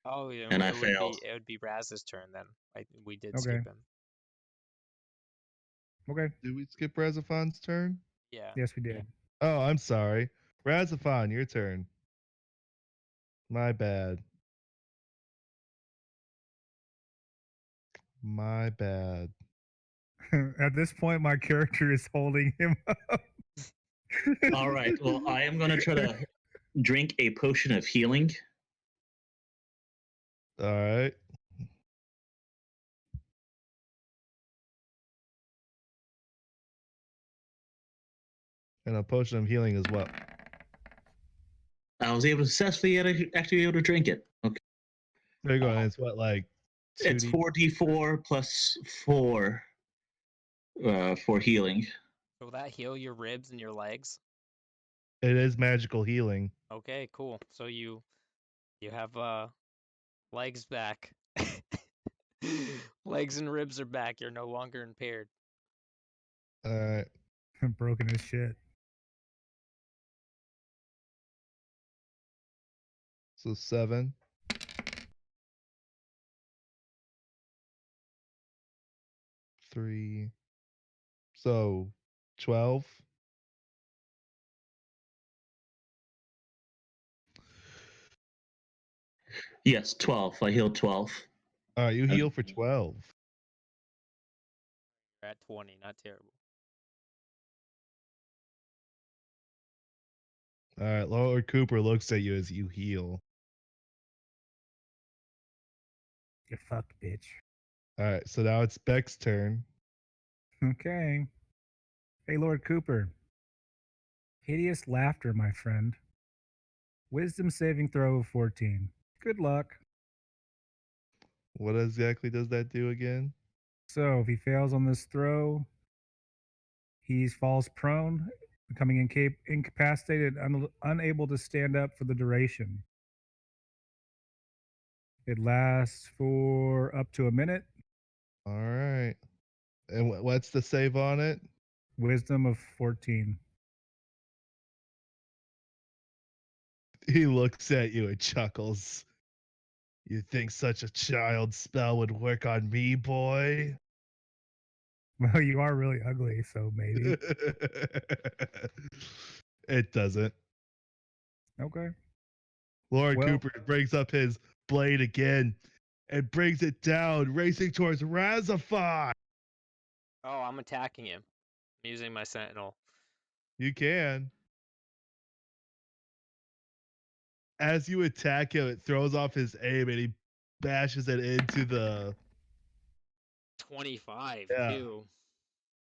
Oh, yeah, and I it would failed. It would be Raz's turn then. We did Okay. skip him. Okay. Did we skip Razafon's turn? Yeah. Yes, we did. Oh, I'm sorry. Razafon, your turn. My bad. My bad. At this point, my character is holding him up. All right. Well, I am going to try to drink a potion of healing. All right. And a potion of healing as well. I was able to successfully actually able to drink it. Okay. There you go. And it's what, like It's 2d? 4d4 plus 4 for healing. Will that heal your ribs and your legs? It is magical healing. Okay, cool. So you have legs back. Legs and ribs are back. You're no longer impaired. All right. Broken as shit. So 7. 3. So 12. Yes, 12. I healed 12. All right, you heal for 12. You're at 20, not terrible. All right, Lord Cooper looks at you as you heal. You fucked, bitch. All right, so now it's Beck's turn. Okay. Hey, Lord Cooper. Hideous laughter, my friend. Wisdom saving throw of 14. Good luck. What exactly does that do again? So if he fails on this throw, he falls prone, becoming incapacitated, unable to stand up for the duration. It lasts for up to a minute. All right. And what's the save on it? Wisdom of 14. He looks at you and chuckles. You think such a child spell would work on me, boy? Well, you are really ugly, so maybe. It doesn't. Okay. Lord Well- Cooper brings up his blade again and brings it down, racing towards Razafon. Oh, I'm attacking him. I'm using my sentinel. You can. As you attack him, it throws off his aim and he bashes it into the 25 Yeah. too.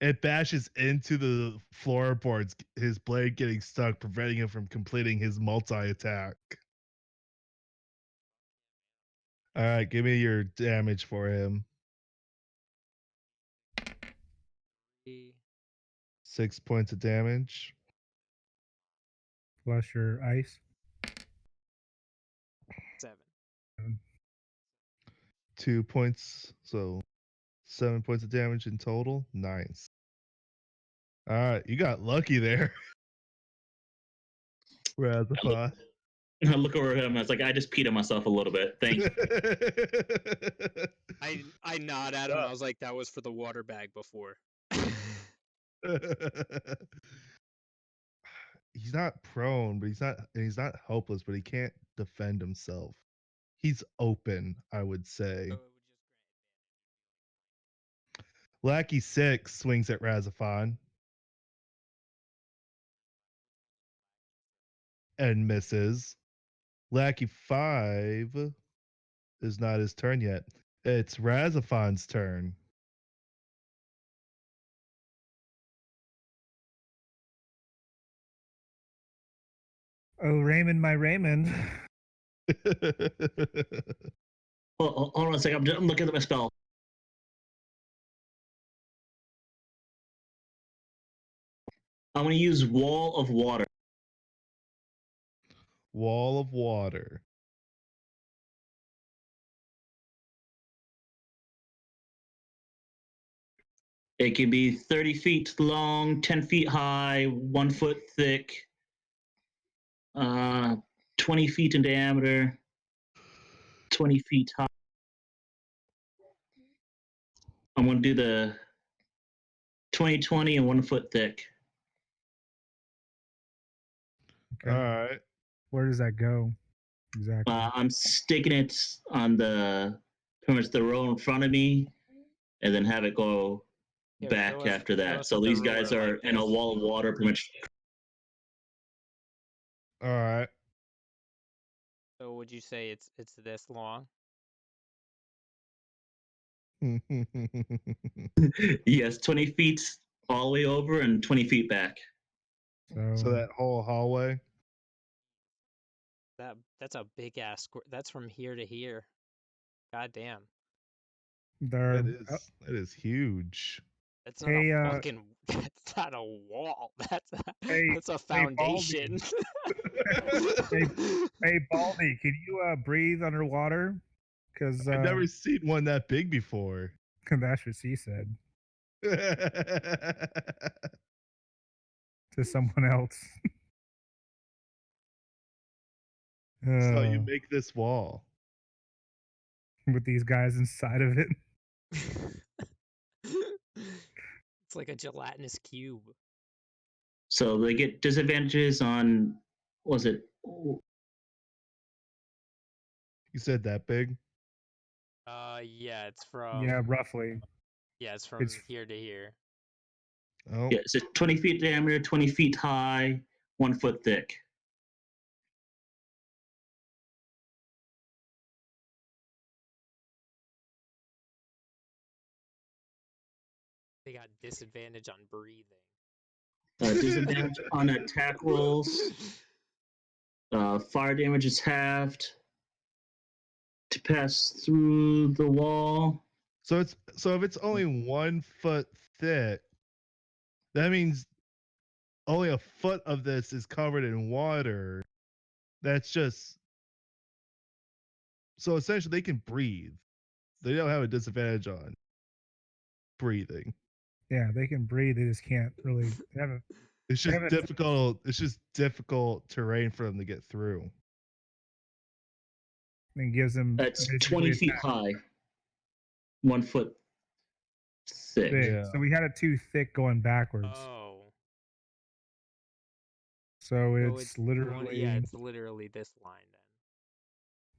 It bashes into the floorboards, his blade getting stuck, preventing him from completing his multi-attack. All right, give me your damage for him. 6 points of damage. Plus your ice. 7. 2 points, so 7 points of damage in total. Nice. All right, you got lucky there. Razafon. I look over at him. I was like, I just peed on myself a little bit. Thank you. I nod at him. I was like, that was for the water bag before. He's not prone, but he's not hopeless, but he can't defend himself. He's open, I would say. So it would just Lackey 6 swings at Razafon and misses. Lackey 5 is not his turn yet. It's Razafon's turn. Oh, Raymond, my Raymond. Hold on a second. I'm looking at my spell. I'm going to use Wall of Water. Wall of water. It can be 30 feet long, 10 feet high, 1 foot thick, 20 feet in diameter, 20 feet high. I'm going to do 20/20 and 1 foot thick. Okay. All right. Where does that go exactly? I'm sticking it on pretty much the row in front of me, and then have it go Yeah, back after show that. us So with the these guys ruler are like in a this. wall of water, pretty much. All right. So would you say it's this long? Yes, 20 feet all the way over and 20 feet back. So that whole hallway. That's a big ass square. That's from here to here. God damn. they're That is huge. That's not Hey, a fucking. That's not a wall. That's hey, a hey, Baldy. foundation. Hey, Baldy, can you breathe underwater? Because I've never seen one that big before. that's what she said to someone else. So you make this wall. With these guys inside of it. It's like a gelatinous cube. So they get disadvantages on, was it? You said that big? Yeah, it's from. Yeah, roughly. Yeah, it's from here to here. Oh. Yeah, it's 20 feet diameter, 20 feet high, 1 foot thick. They got disadvantage on breathing. Disadvantage on attack rolls. Fire damage is halved to pass through the wall. So if it's only 1 foot thick, that means only a foot of this is covered in water. That's just so essentially they can breathe. They don't have a disadvantage on breathing. Yeah, they can breathe. They just can't really have a. It's just haven't- difficult. It's just difficult terrain for them to get through. And gives them. That's basically 20 feet attack high, 1 foot thick. thick. Yeah. So we had it too thick going backwards. Oh. So So it's literally. Yeah, it's literally this line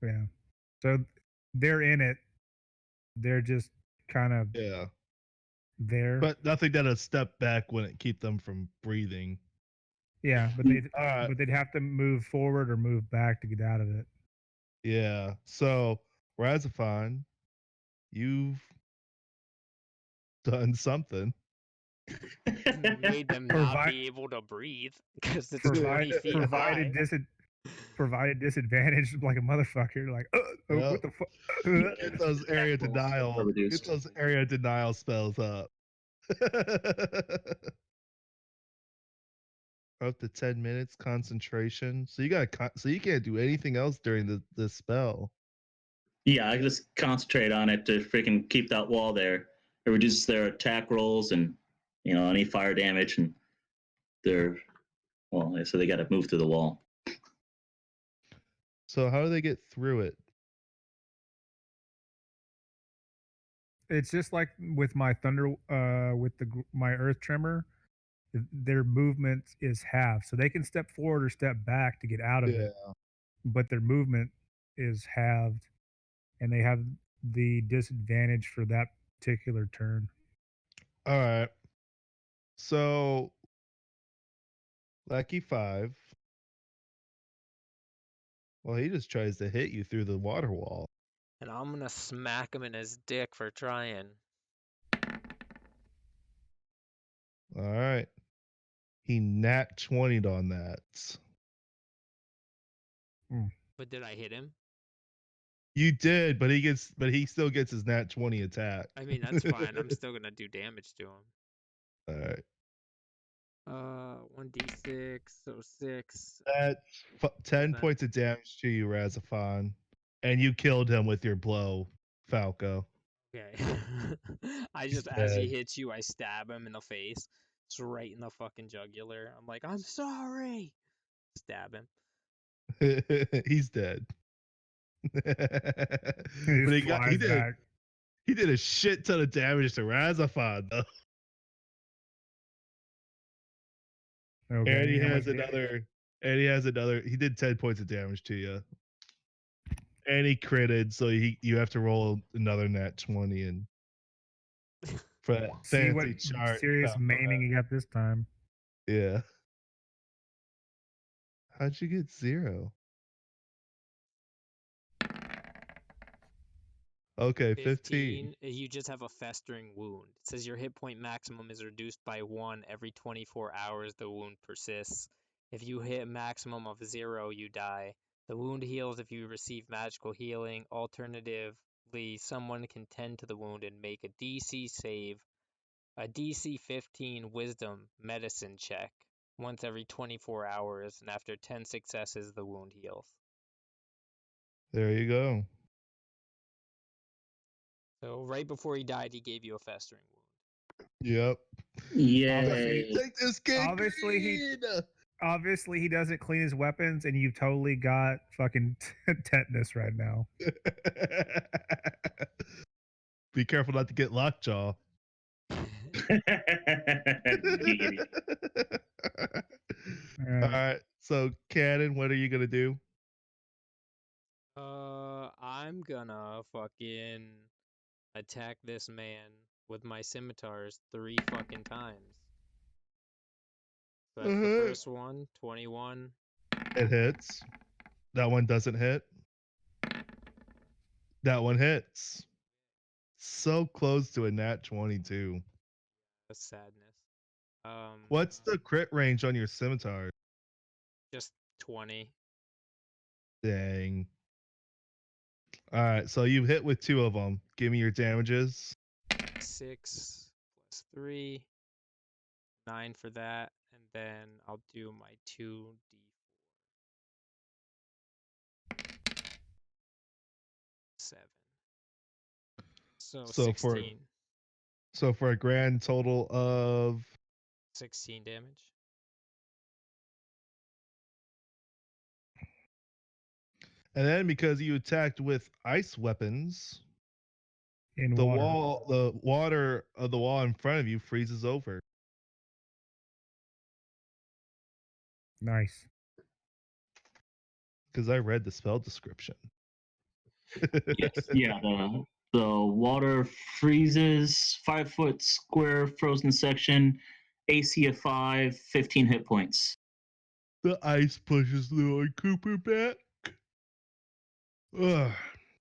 then. Yeah. So they're in it. They're just kind of Yeah. there. But nothing that a step back wouldn't keep them from breathing. Yeah, but they'd have to move forward or move back to get out of it. Yeah. So Razafon, you've done something. Made them not be able to breathe because it's 20 feet high. Provided disadvantage like a motherfucker. Like, Yep. what the fuck? Get those area denial. Get those area denial spells up. Up to 10 minutes concentration. So you so you can't do anything else during the spell. Yeah, I just concentrate on it to freaking keep that wall there. It reduces their attack rolls and any fire damage, and so they got to move through the wall. So how do they get through it? It's just like with my thunder, with my earth tremor. Their movement is half, so they can step forward or step back to get out of it. But their movement is halved, and they have the disadvantage for that particular turn. All right. So Lucky 5. Well, he just tries to hit you through the water wall. And I'm gonna smack him in his dick for trying. All right. He nat 20'd on that. But did I hit him? You did, but he still gets his nat 20 attack. I mean, that's fine. I'm still gonna do damage to him. All right. 1d6, so 6. That's 10 points of damage to you, Razafon. And you killed him with your blow, Falco. Okay. I just, as he hits you, I stab him in the face. It's right in the fucking jugular. I'm like, I'm sorry. Stab him. He's dead. But he did a shit ton of damage to Razafon, though. Okay. And he how has much damage? another. And he has another. He did 10 points of damage to you. And he critted, so you have to roll another nat 20 and for that See what fancy chart. serious about maiming that. you got this time. Yeah. How'd you get 0? Okay, 15. 15. You just have a festering wound. It says your hit point maximum is reduced by 1 every 24 hours the wound persists. If you hit a maximum of 0, you die. The wound heals if you receive magical healing. Alternatively, someone can tend to the wound and make a DC save, a DC 15 wisdom medicine check once every 24 hours, and after 10 successes, the wound heals. There you go. So right before he died, he gave you a festering wound. Yep. Yay. Take this Obviously he- gangrene! Obviously, he doesn't clean his weapons, and you've totally got fucking tetanus right now. Be careful not to get lockjaw. Giggity. All right. So, Kanan, what are you gonna do? I'm gonna fucking attack this man with my scimitars 3 fucking times. So that's the first one, 21. It hits. That one doesn't hit. That one hits. So close to a nat 22. That's sadness. What's the crit range on your scimitar? Just 20. Dang. All right, so you hit with 2 of them. Give me your damages. 6 plus 3. 9 for that. And then I'll do my 2d4. 7. So So 16. for a grand total of 16 damage. and then because you attacked with ice weapons, In the water. the water of the wall in front of you freezes over. Nice. Because I read the spell description. Yes, yeah. The water freezes, 5-foot square frozen section, AC of 5, 15 hit points. The ice pushes Lord Cooper back. Ugh.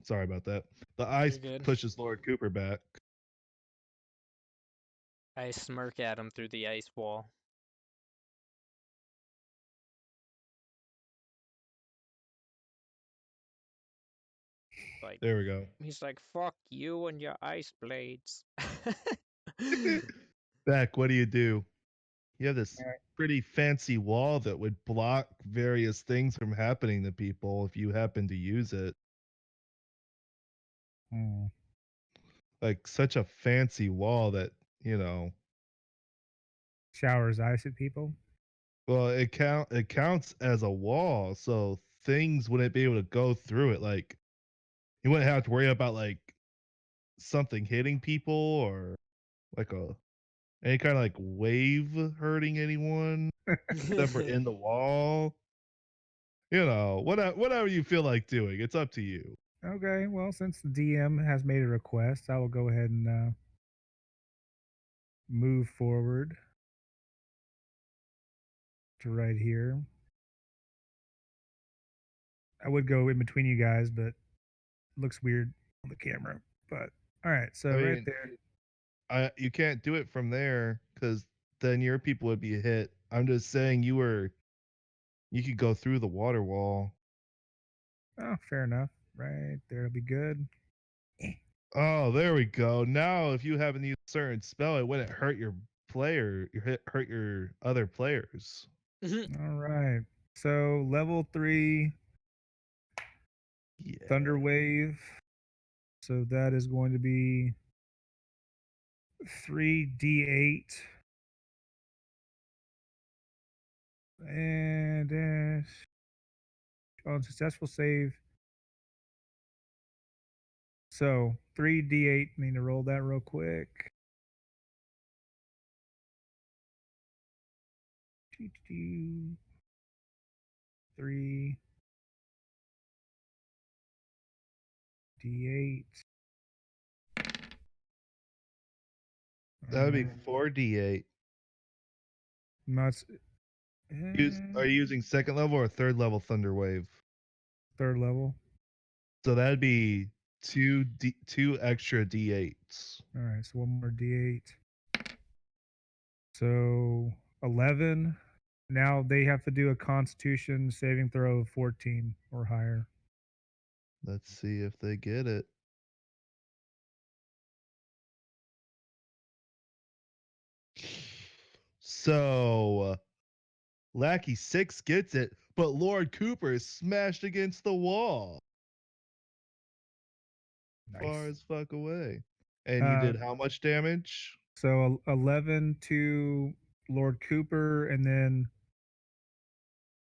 Sorry about that. The ice You're good. pushes Lord Cooper back. I smirk at him through the ice wall. Like, There we go. he's like, fuck you and your ice blades. Beck, what do? You have this Alright. pretty fancy wall that would block various things from happening to people if you happen to use it. Hmm. Like such a fancy wall that, Showers ice at people. well, it counts as a wall, so things wouldn't be able to go through it. Like you wouldn't have to worry about like something hitting people or like any kind of like wave hurting anyone except for in the wall. Whatever you feel like doing, it's up to you. Okay, well, since the DM has made a request, I will go ahead and move forward to right here. I would go in between you guys, but it looks weird on the camera. But all right, so I right mean, there. you can't do it from there because then your people would be hit. I'm just saying you could go through the water wall. Oh, fair enough. Right there'll be good. Oh, there we go. Now, if you haven't used a certain spell, it wouldn't hurt hurt your other players. All right. So level 3 Yeah. Thunder Wave. So that is going to be 3d8. And on successful save. So 3d8. Need to roll that real quick. 3 D8. That would be Alright. 4d8. No, it's Are you using second level or third level Thunder Wave? third level. So that'd be two extra d8s. All right, so one more D8. So 11. Now they have to do a Constitution saving throw of 14 or higher. Let's see if they get it. So Lackey 6 gets it, but Lord Cooper is smashed against the wall. Nice. Far as fuck away. And you did how much damage? So 11 to Lord Cooper, and then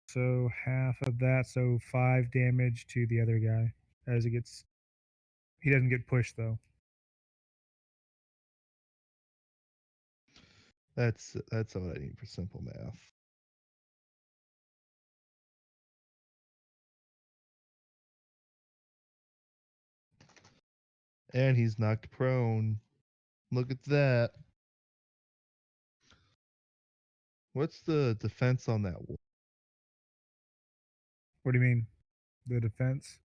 so half of that, so 5 damage to the other guy as it gets. He doesn't get pushed though. That's what I need for simple math. And he's knocked prone. Look at that. What's the defense on that wall? What do you mean? The defense?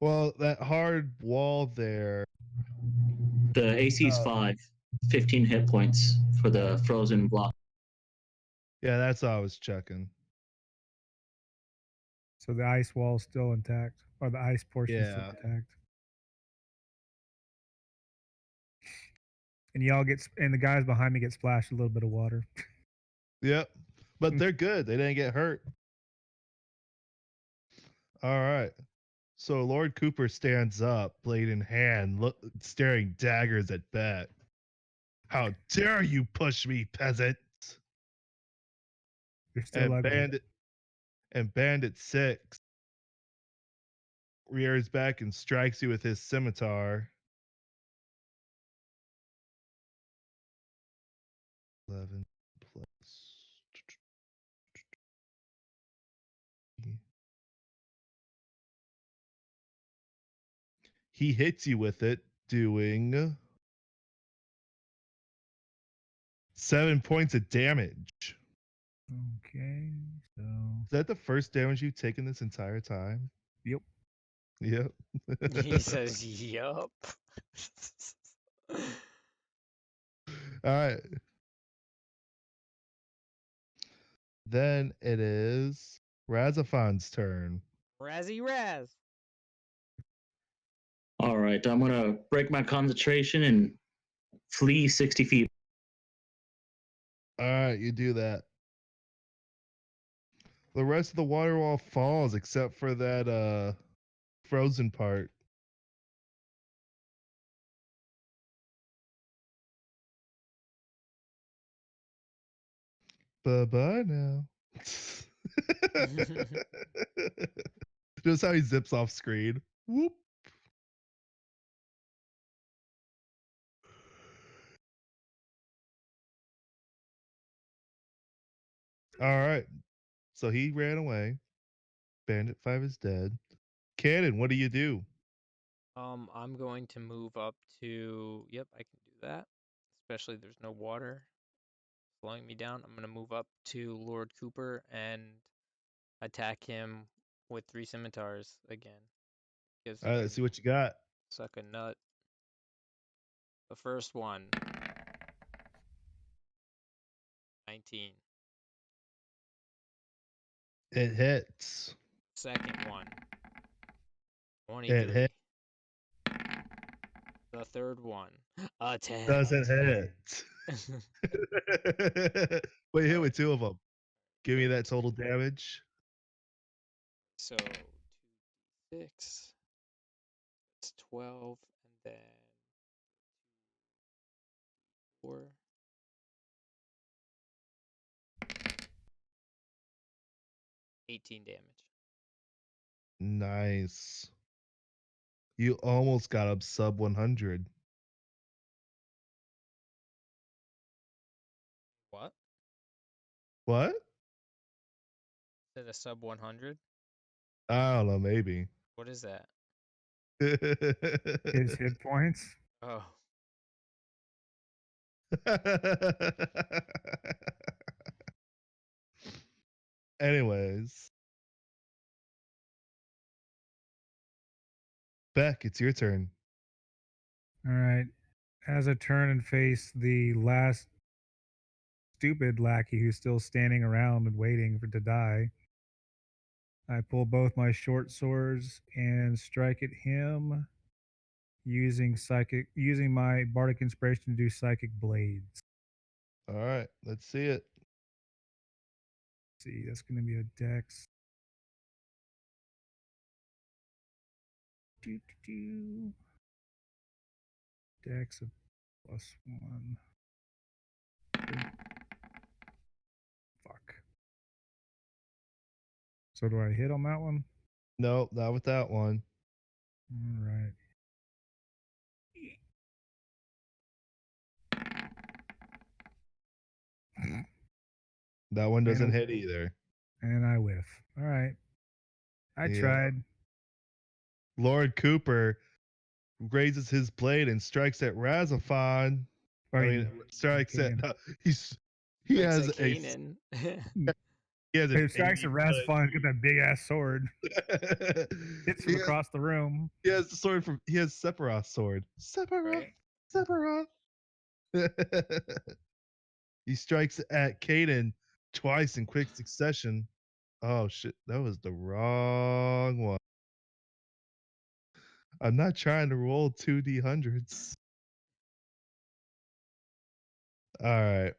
Well, that hard wall there. The AC is 5, 15 hit points for the frozen block. Yeah, that's all I was checking. So the ice wall is still intact, or the ice portion is still Yeah. intact. And y'all and the guys behind me get splashed a little bit of water. Yep. But they're good. They didn't get hurt. All right. So Lord Cooper stands up, blade in hand, staring daggers at Beck. How dare you push me, peasant? You're still ugly. Bandit 6 rears back and strikes you with his scimitar. 11 plus. He hits you with it, doing 7 points of damage. Okay, so Is that the first damage you've taken this entire time? yep. Yep. He says, "Yup." All right. Then it is Razafon's turn. Razzy Raz. All right, I'm going to break my concentration and flee 60 feet. All right, you do that. The rest of the water wall falls except for that frozen part. Bye-bye now. Just how he zips off screen. Whoop. All right. So he ran away. Bandit 5 is dead. Kanan, what do you do? I'm going to move up to. Yep, I can do that. Especially there's no water slowing me down. I'm gonna move up to Lord Cooper and attack him with 3 scimitars again. Because All right, let's see what you got. suck a nut. The first one, 19. It hits. Second one, It 23. hit. The third one, a 10. Doesn't hit. Wait, hit with 2 of them. Give me that total damage. So 2d6. It's 12, and then 4. 18 damage. Nice. You almost got up sub 100. What? What? Is it a sub 100? I don't know. Maybe. What is that? His hit points. Oh, Anyways, Beck, it's your turn. All right. As I turn and face the last stupid lackey who's still standing around and waiting for to die, I pull both my short swords and strike at him using my bardic inspiration to do psychic blades. All right, let's see it. Let's see, that's going to be a dex. Dex of +1. Fuck. So do I hit on that one? Nope, not with that one. All right. That one doesn't And- hit either. And I whiff. All right. I Yeah. tried. Lord Cooper raises his blade and strikes at Razafon. I mean, strikes at Kanan. he Strikes has at a Kanan. he has an It strikes at 80 Razafon. He's got that big ass sword. foot- Hits he from has, across the room. he has the sword from he has Sephiroth's sword. Sephiroth, Right? Sephiroth. He strikes at Kanan twice in quick succession. Oh shit, that was the wrong one. I'm not trying to roll 2d100s. All right.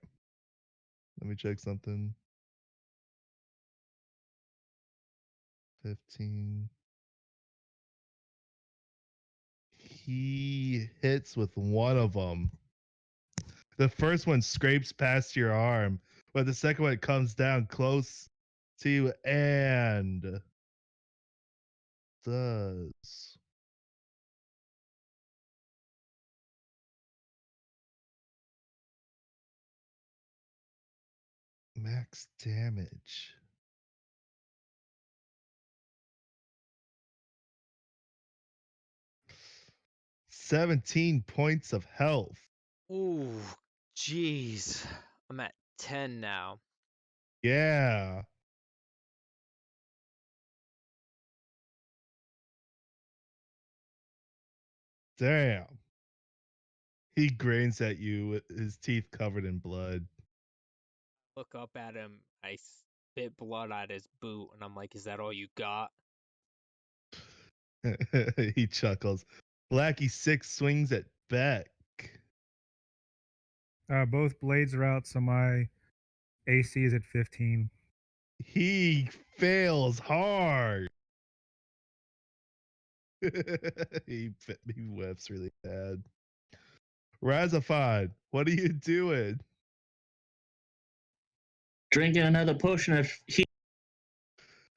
Let me check something. 15. He hits with one of them. The first one scrapes past your arm, but the second one comes down close to you and does max damage. $17 points of health. Ooh, jeez. I'm at 10 now. Yeah. Damn. He grins at you with his teeth covered in blood. Look up at him. I spit blood out his boot, and I'm like, is that all you got? He chuckles. Blackie 6 swings at Beck. Both blades are out, so my AC is at 15. He fails hard. he whiffs really bad. Razafon, what are you doing? Drinking another potion of heat.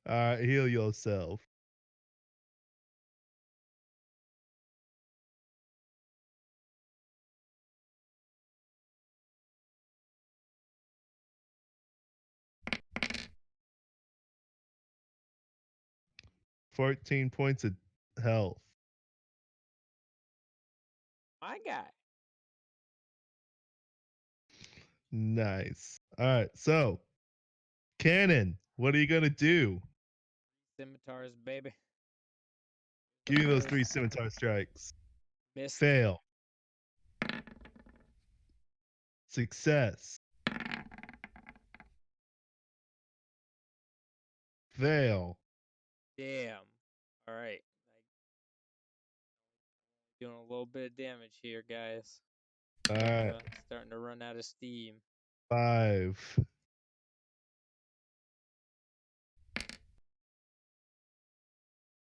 Heal yourself. $14 points of health. My guy. Nice. All right, so Kanan, what are you gonna do? Scimitars, baby. Give me those First. 3 scimitar strikes. Missed. Fail. Success. Fail. Damn. All right. Doing a little bit of damage here, guys. All right. Starting to run out of steam. 5.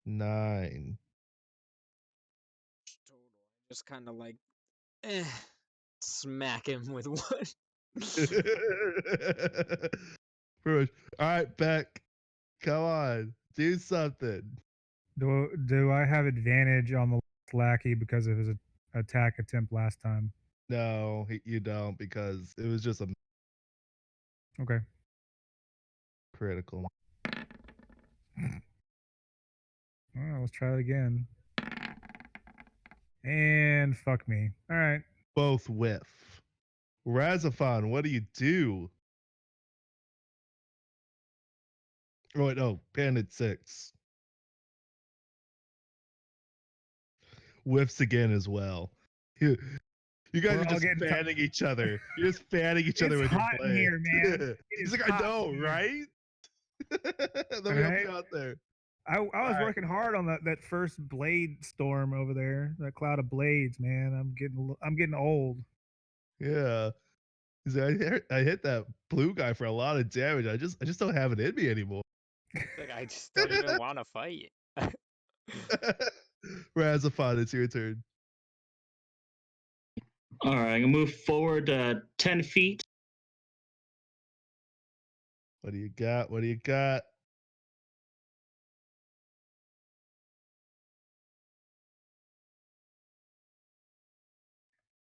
9. Total. Just kind of like, smack him with one. Pretty much. All right, Beck. Come on. Do something. Do I have advantage on the lackey because of his attack attempt last time? No, you don't because it was just a. Okay. critical. Well, let's try it again. And fuck me. All right. Both whiff. Razafon, what do you do? Oh, wait, no. Bandit 6. Whiffs again as well. You guys We're are all just getting fanning each other. You're just fanning each other It's with your hot in blade. here, man. It He's is like, I hot know, in here. right? Let All me help right. you out there. I was All right. working hard on that first blade storm over there. That cloud of blades, man. I'm getting old. Yeah. He's like, I hit that blue guy for a lot of damage. I just don't have it in me anymore. Like I just don't even want to fight. Razafon, it's your turn. All right, I'm gonna move forward 10 feet. What do you got? What do you got?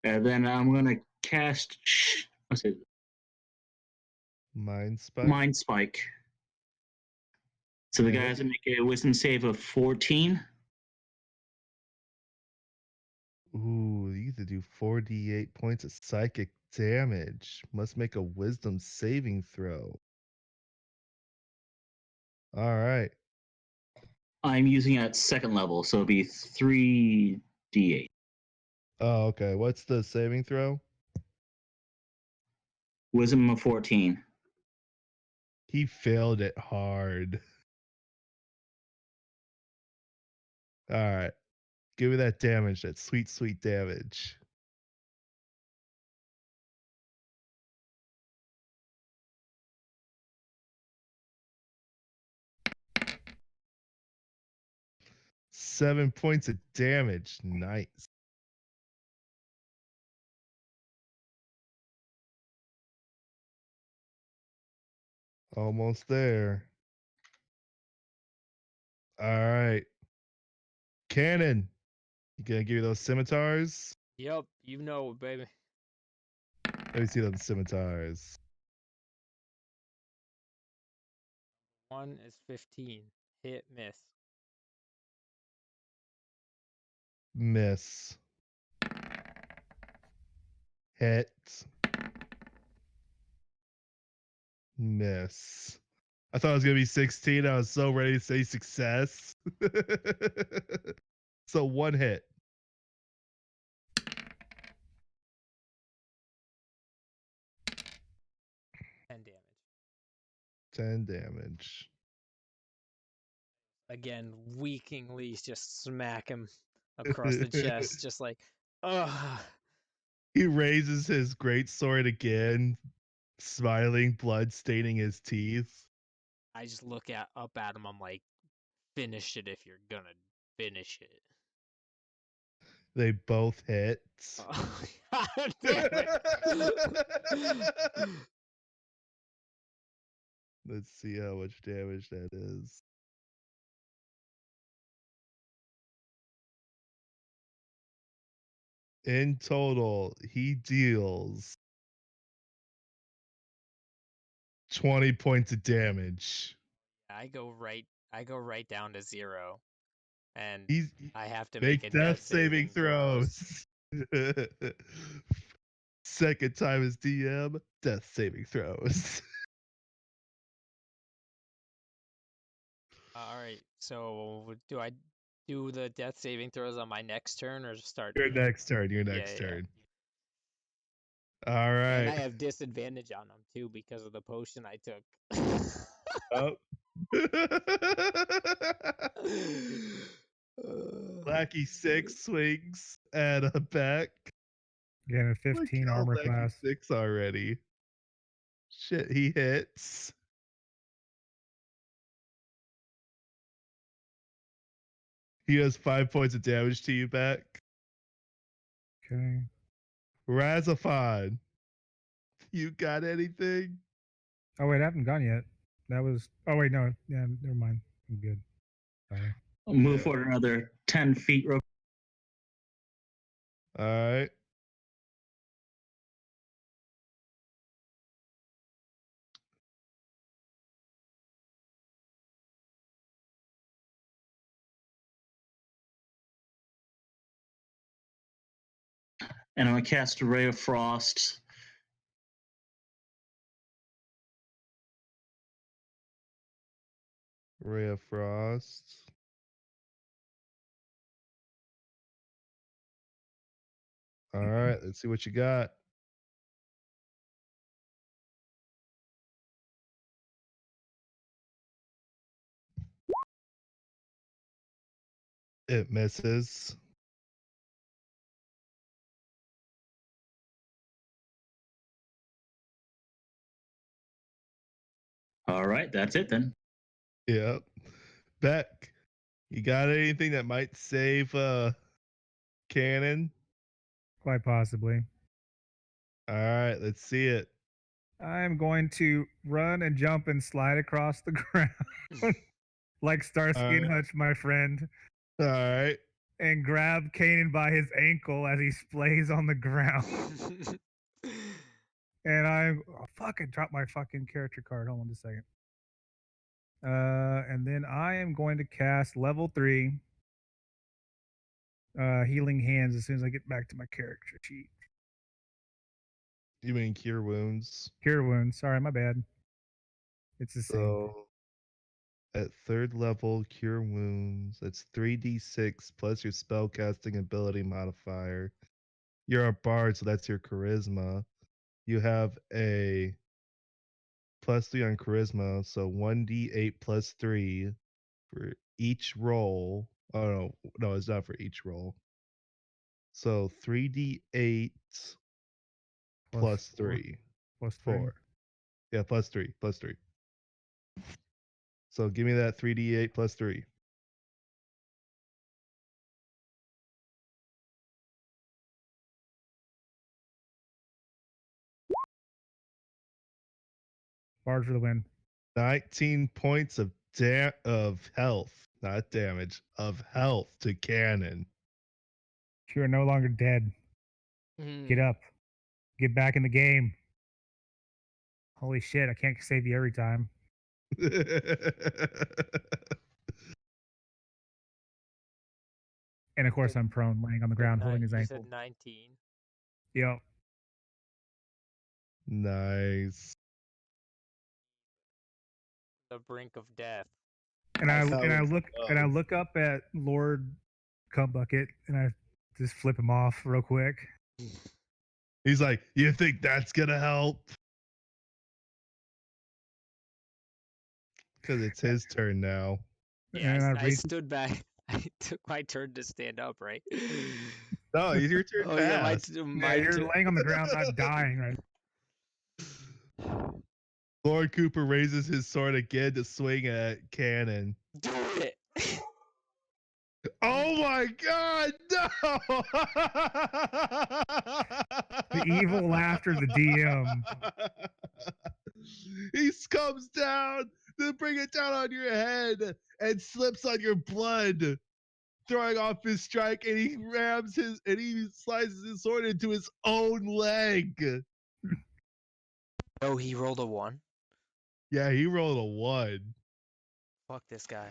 And then I'm gonna cast what's it? Mind spike. Mind Spike. So the guy has to make a wisdom save of 14. Ooh, you get to do 4d8 points of psychic damage. Must make a wisdom saving throw. All right. I'm using it at second level, so it'll be 3d8. Oh, okay. What's the saving throw? Wisdom of 14. He failed it hard. All right. Give me that damage, that sweet, sweet damage. Seven points of damage. Nice. Almost there. All right. Kanan, you gonna give me those scimitars? Yep, you know it, baby. Let me see those scimitars. 1 is 15. Hit, miss. Miss. Hit. Miss. I thought it was gonna be 16. I was so ready to say success. So one hit. 10 damage. 10 damage. Again, weakingly just smack him across the chest, just like, ugh. He raises his great sword again, smiling, blood staining his teeth. I just look up at him. I'm like, finish it if you're gonna finish it. They both hit. Oh, God damn it. Let's see how much damage that is. In total, he deals 20 points of damage. I go right down to 0, and He's I have to make a make death saving throws. throws. Second time as DM, death saving throws. All right, so do I do the death saving throws on my next turn or start? Your next turn. Your Yeah, next yeah. turn. All And right. I have disadvantage on them too because of the potion I took. Oh. Lackey 6 swings at a Beck. Again, a I 15 killed armor Lackey class. 6 already. Shit, he hits. He does 5 points of damage to you, Beck. Okay. Razafon, you got anything? Oh wait, I haven't gone yet. That was. Oh wait, no. Yeah, never mind. I'm good. Sorry. I'll move forward another 10 feet. All right. And I'm going to cast a Ray of Frost. Ray of Frost. All right, let's see what you got. It misses. All right, that's it then. Yep. Beck, you got anything that might save Kanan? Quite possibly. All right, let's see it. I'm going to run and jump and slide across the ground like Starsky and Alright. Hutch, my friend, All right. and grab Kanan by his ankle as he splays on the ground. And I fucking dropped my fucking character card. Hold on just a second. And then I am going to cast level 3 healing hands as soon as I get back to my character sheet. You mean cure wounds? Cure wounds. Sorry, my bad. It's the same. So at 3rd level, cure wounds. It's 3d6 plus your spellcasting ability modifier. You're a bard, so that's your charisma. You have a +3 on charisma, so 1d8 plus 3 for each roll. Oh no, it's not for each roll. So 3d8 plus 3. Plus 3. 4. Yeah, plus 3. So give me that 3d8 plus 3. Bard for the win. 19 points of health, not damage, of health to Kanan. You are no longer dead. Get up. Get back in the game. Holy shit, I can't save you every time. And of course, I'm prone, laying on the ground, holding his You ankle. said 19. Yep. Nice. The brink of death. And I was look up at Lord Cumbucket and I just flip him off real quick. He's like, you think that's gonna help? Because it's his turn now. Yeah, And I stood back. I took my turn to stand up, right? No, it's your turn. Oh yeah, you're laying on the ground, not dying, right? Lord Cooper raises his sword again to swing at Kanan. Do it. Oh my god, no! The evil laughter of the DM. He comes down to bring it down on your head and slips on your blood, throwing off his strike, and he he slices his sword into his own leg. Oh, he rolled a 1. Yeah, he rolled a 1. Fuck this guy.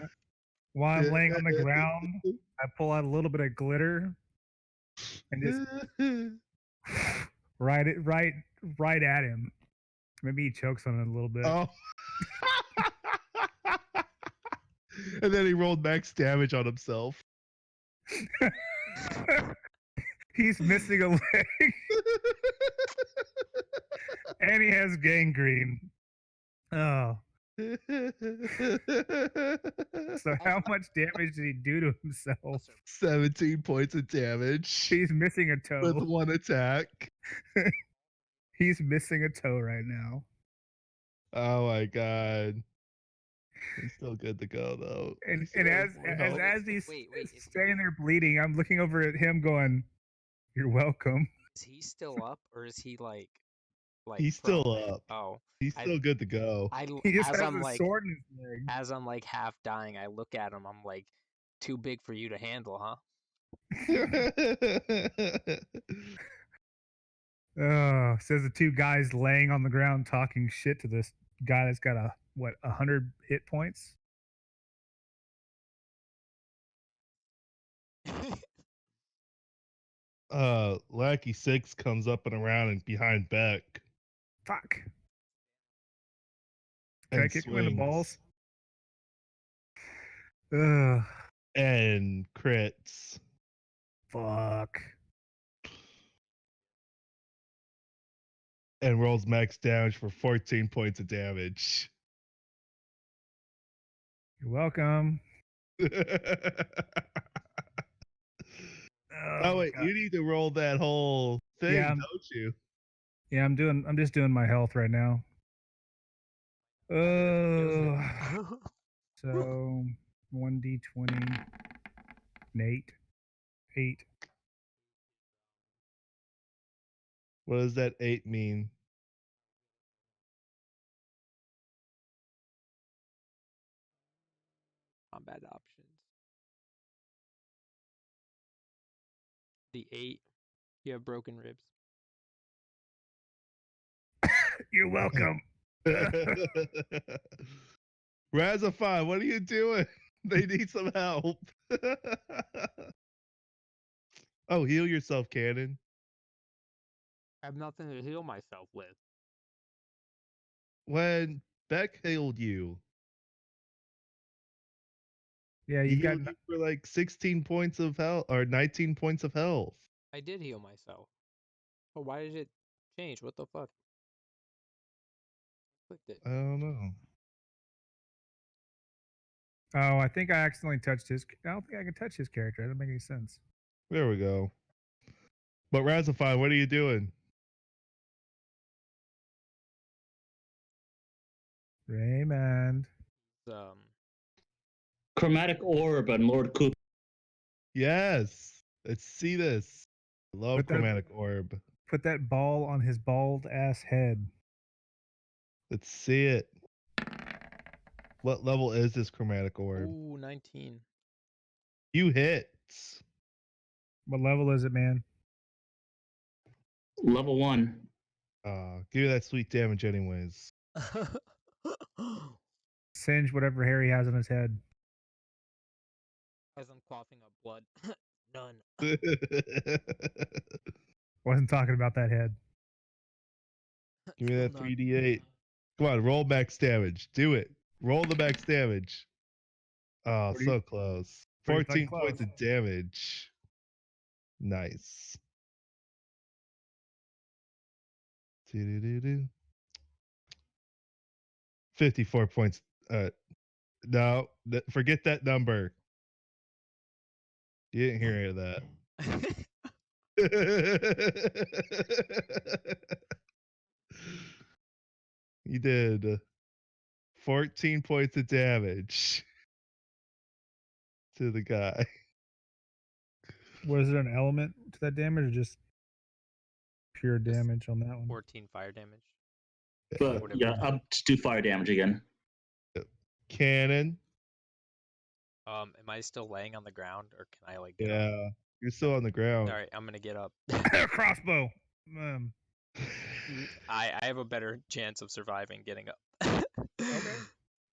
While I'm laying on the ground, I pull out a little bit of glitter and just right at him. Maybe he chokes on it a little bit. Oh. And then he rolled max damage on himself. He's missing a leg. And he has gangrene. Oh. So how much damage did he do to himself? 17 points of damage. He's missing a toe. With 1 attack. He's missing a toe right now. Oh my god. He's still good to go though. And as he's staying there bleeding, I'm looking over at him going, "You're welcome." Is he still up, or is he like he's prone? still up. Oh, he's still good to go. He just as has I'm a like sword in his leg. as I'm like half dying, I look at him. I'm like, too big for you to handle, huh? Says the two guys laying on the ground talking shit to this guy that's got 100 hit points. Lackey 6 comes up and around and behind Beck Fuck. Can I and kick him in the balls? swings Ugh. and crits. Fuck. And rolls max damage for 14 points of damage. You're welcome. Oh, Oh, wait, God. you need to roll that whole thing, Yeah, don't you? Yeah, I'm just doing my health right now. So 1d20, an 8. What does that 8 mean? Combat options. The 8, you have broken ribs. You're welcome. Razafon, what are you doing? They need some help. Oh, heal yourself, Kanan. I have nothing to heal myself with. When Beck healed you, Yeah, he you've got. healed you for like 16 points of health or 19 points of health. I did heal myself. But why did it change? What the fuck? Clicked it. I don't know. Oh, I think I accidentally touched his. I don't think I can touch his character. That doesn't make any sense. There we go. But Razafon, what are you doing? Raymond. Um, Chromatic orb on Lord Cooper. Yes. Let's see this. I love Put that- chromatic orb. Put that ball on his bald ass head. Let's see it. What level is this chromatic orb? ooh, 19. You hit. What level is it, man? Level 1. Give you that sweet damage anyways. Singe whatever hair he has on his head. As I'm coughing up blood. None. Wasn't talking about that head. Give me Still that none. 3d8. Come on, roll max damage. Do it. Roll the max damage. Oh, Pretty- so close. pretty fucking 14 points close. of damage. Nice. Doo-doo-doo-doo. 54 points. No, forget that number. You didn't hear any of that. You did 14 points of damage to the guy. Was there an element to that damage or just pure Just damage on that one? 14 fire damage. But Whatever. yeah, I'll just do fire damage again. Cannon. Am I still laying on the ground or can I like get up? Yeah. You're still on the ground. All right, I'm gonna get up. Crossbow. I have a better chance of surviving getting up. Okay.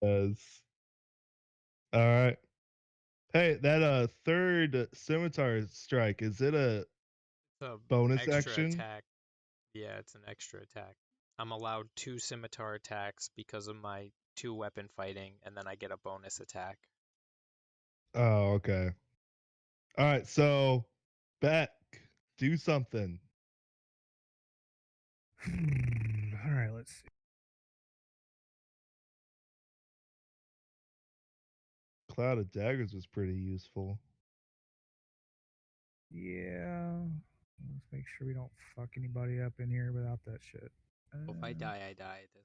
Yes. All right. Hey, that third scimitar strike, is it a It's a bonus extra action? attack. Yeah, it's an extra attack. I'm allowed 2 scimitar attacks because of my 2 weapon fighting, and then I get a bonus attack. Oh, okay. All right, so Beck, do something. All right, let's see. Cloud of Daggers was pretty useful. Yeah. Let's make sure we don't fuck anybody up in here without that shit. If I die, I die at this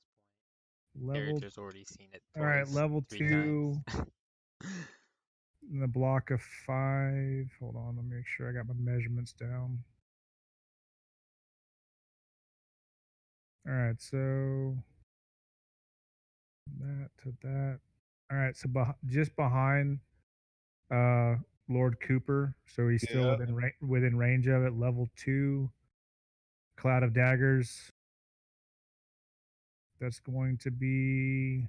point. Level. Character's already seen it All right, twice, level 3 2. times. In the block of 5. Hold on, let me make sure I got my measurements down. All right, so that to that. All right, so just behind Lord Cooper, so he's still Yeah. within range of it. Level 2, Cloud of Daggers. That's going to be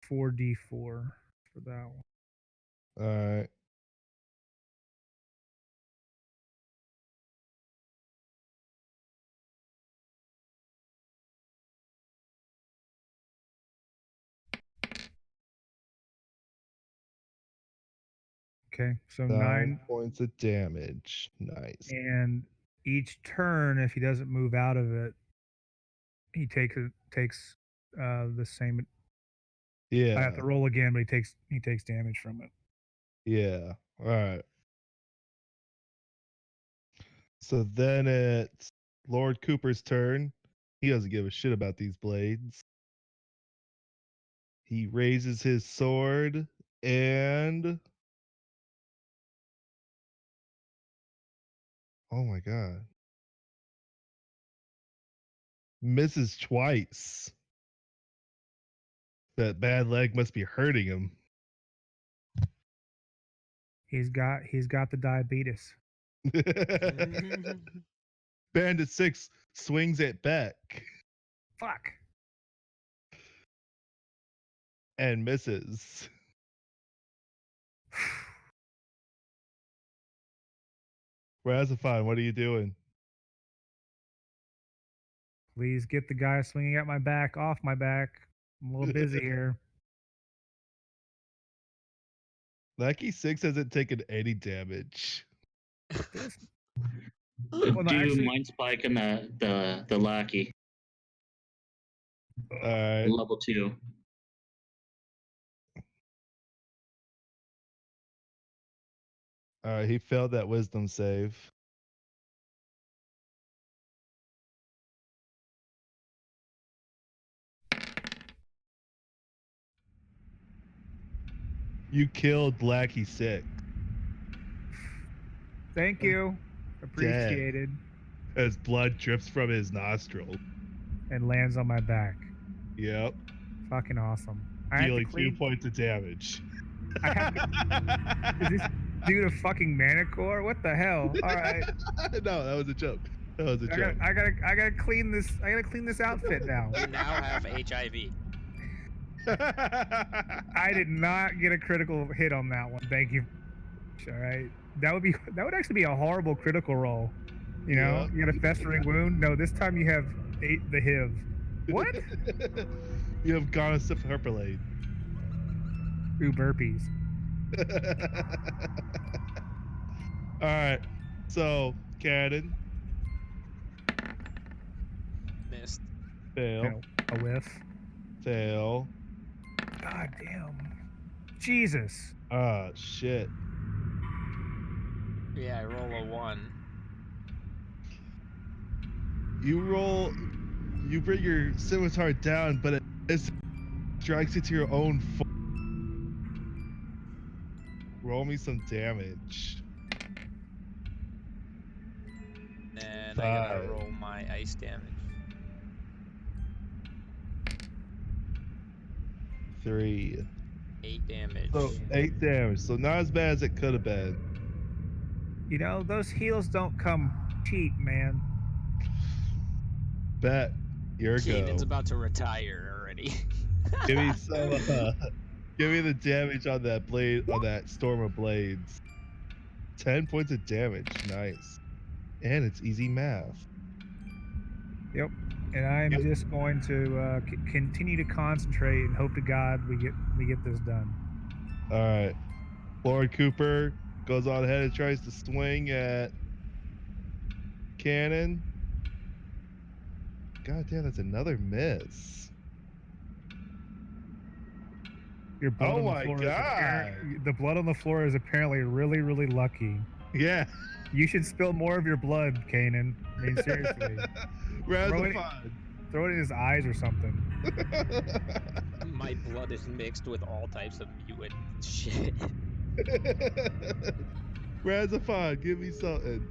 4d4. for that one. All right. Okay, so 9 9, points of damage. Nice. and each turn, if he doesn't move out of it, he takes the same. I have Yeah. to roll again, but he takes damage from it. Yeah. All right. So then it's Lord Cooper's turn. He doesn't give a shit about these blades. He raises his sword and oh my god. Misses twice. That bad leg must be hurting him. He's got the diabetes. Bandit 6 swings at Beck Fuck. and misses. Razafon, what are you doing? Please get the guy swinging at my back off my back. I'm a little busy here. Lucky 6 hasn't taken any damage. This, Do no, actually- mind spike on the lackey. All right. Level 2. All right. He failed that wisdom save. You killed Lackey 6. Thank you. Appreciated. As blood drips from his nostril. And lands on my back. Yep. Fucking awesome. I have to Dealing clean. 2 points of damage. I have to, is this dude a fucking manicore? What the hell? All right. No, that was a joke. That was a joke. I gotta clean this. I gotta clean this outfit now. You now have HIV. I did not get a critical hit on that one. Thank you. All right. That would actually be a horrible critical roll. You know, Yeah. you got a festering wound. No, this time you have the HIV. What? You have gonosip herpelade. Ooh, burpees. All right. So, Kanan, Missed. fail, No, a whiff. fail. God damn. Jesus. Ah, shit. Yeah, I roll a 1. You bring your scimitar down, but it strikes into your own foot. Roll me some damage. And I gotta 5. roll my ice damage. 3. 8 damage. So 8 damage. So not as bad as it could have been. You know, those heals don't come cheap, man. Bet. Your go. Kanan's about to retire already. Give me some. Give me the damage on that blade, on that storm of blades. 10 points of damage. Nice. And it's easy math. Yep. And I'm Yep. just going to continue to concentrate and hope to God we get this done. All right. Lord Cooper goes on ahead and tries to swing at Kanan. God damn, that's another miss. Your blood Oh on the my floor God. the blood on the floor is apparently really, really lucky. Yeah. You should spill more of your blood, Kanan. I mean, seriously. Razafon. Throw it in his eyes or something. My blood is mixed with all types of mutant shit. Razafon, give me something.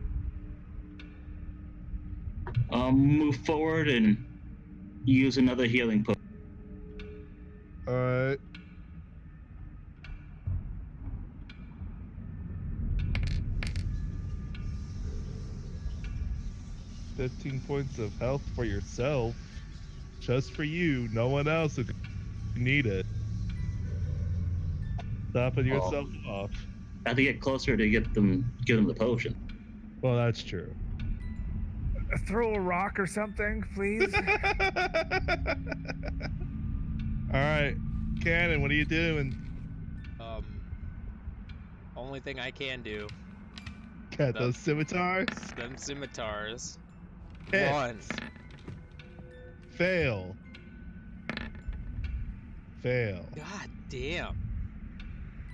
Move forward and use another healing potion. All right. $15 points of health for yourself. Just for you. No one else who could need it. Topping Oh. yourself off. I have to get closer to give them the potion. Well, that's true. Throw a rock or something, please. All right, Kanan, what are you doing? Only thing I can do. Got The- those scimitars? Them scimitars. Hit. Run. Fail. Fail. God damn.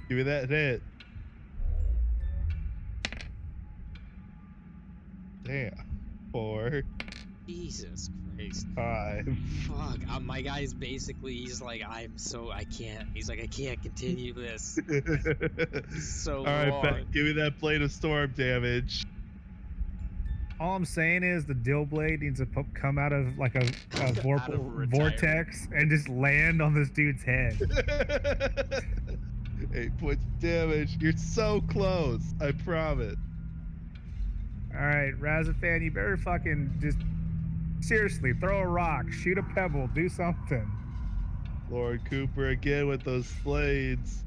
Give me that hit. Damn. 4, Jesus Christ. 5. Fuck. My guy's basically, he's like, I can't. He's like, I can't continue this. So All right, long. Beck, give me that blade of storm damage. All I'm saying is the dill blade needs to come out of like a Out of retirement. vortex and just land on this dude's head. 8 points of damage. You're so close. I promise. All right, Razafon, you better fucking just seriously throw a rock, shoot a pebble, do something. Lord Cooper again with those blades.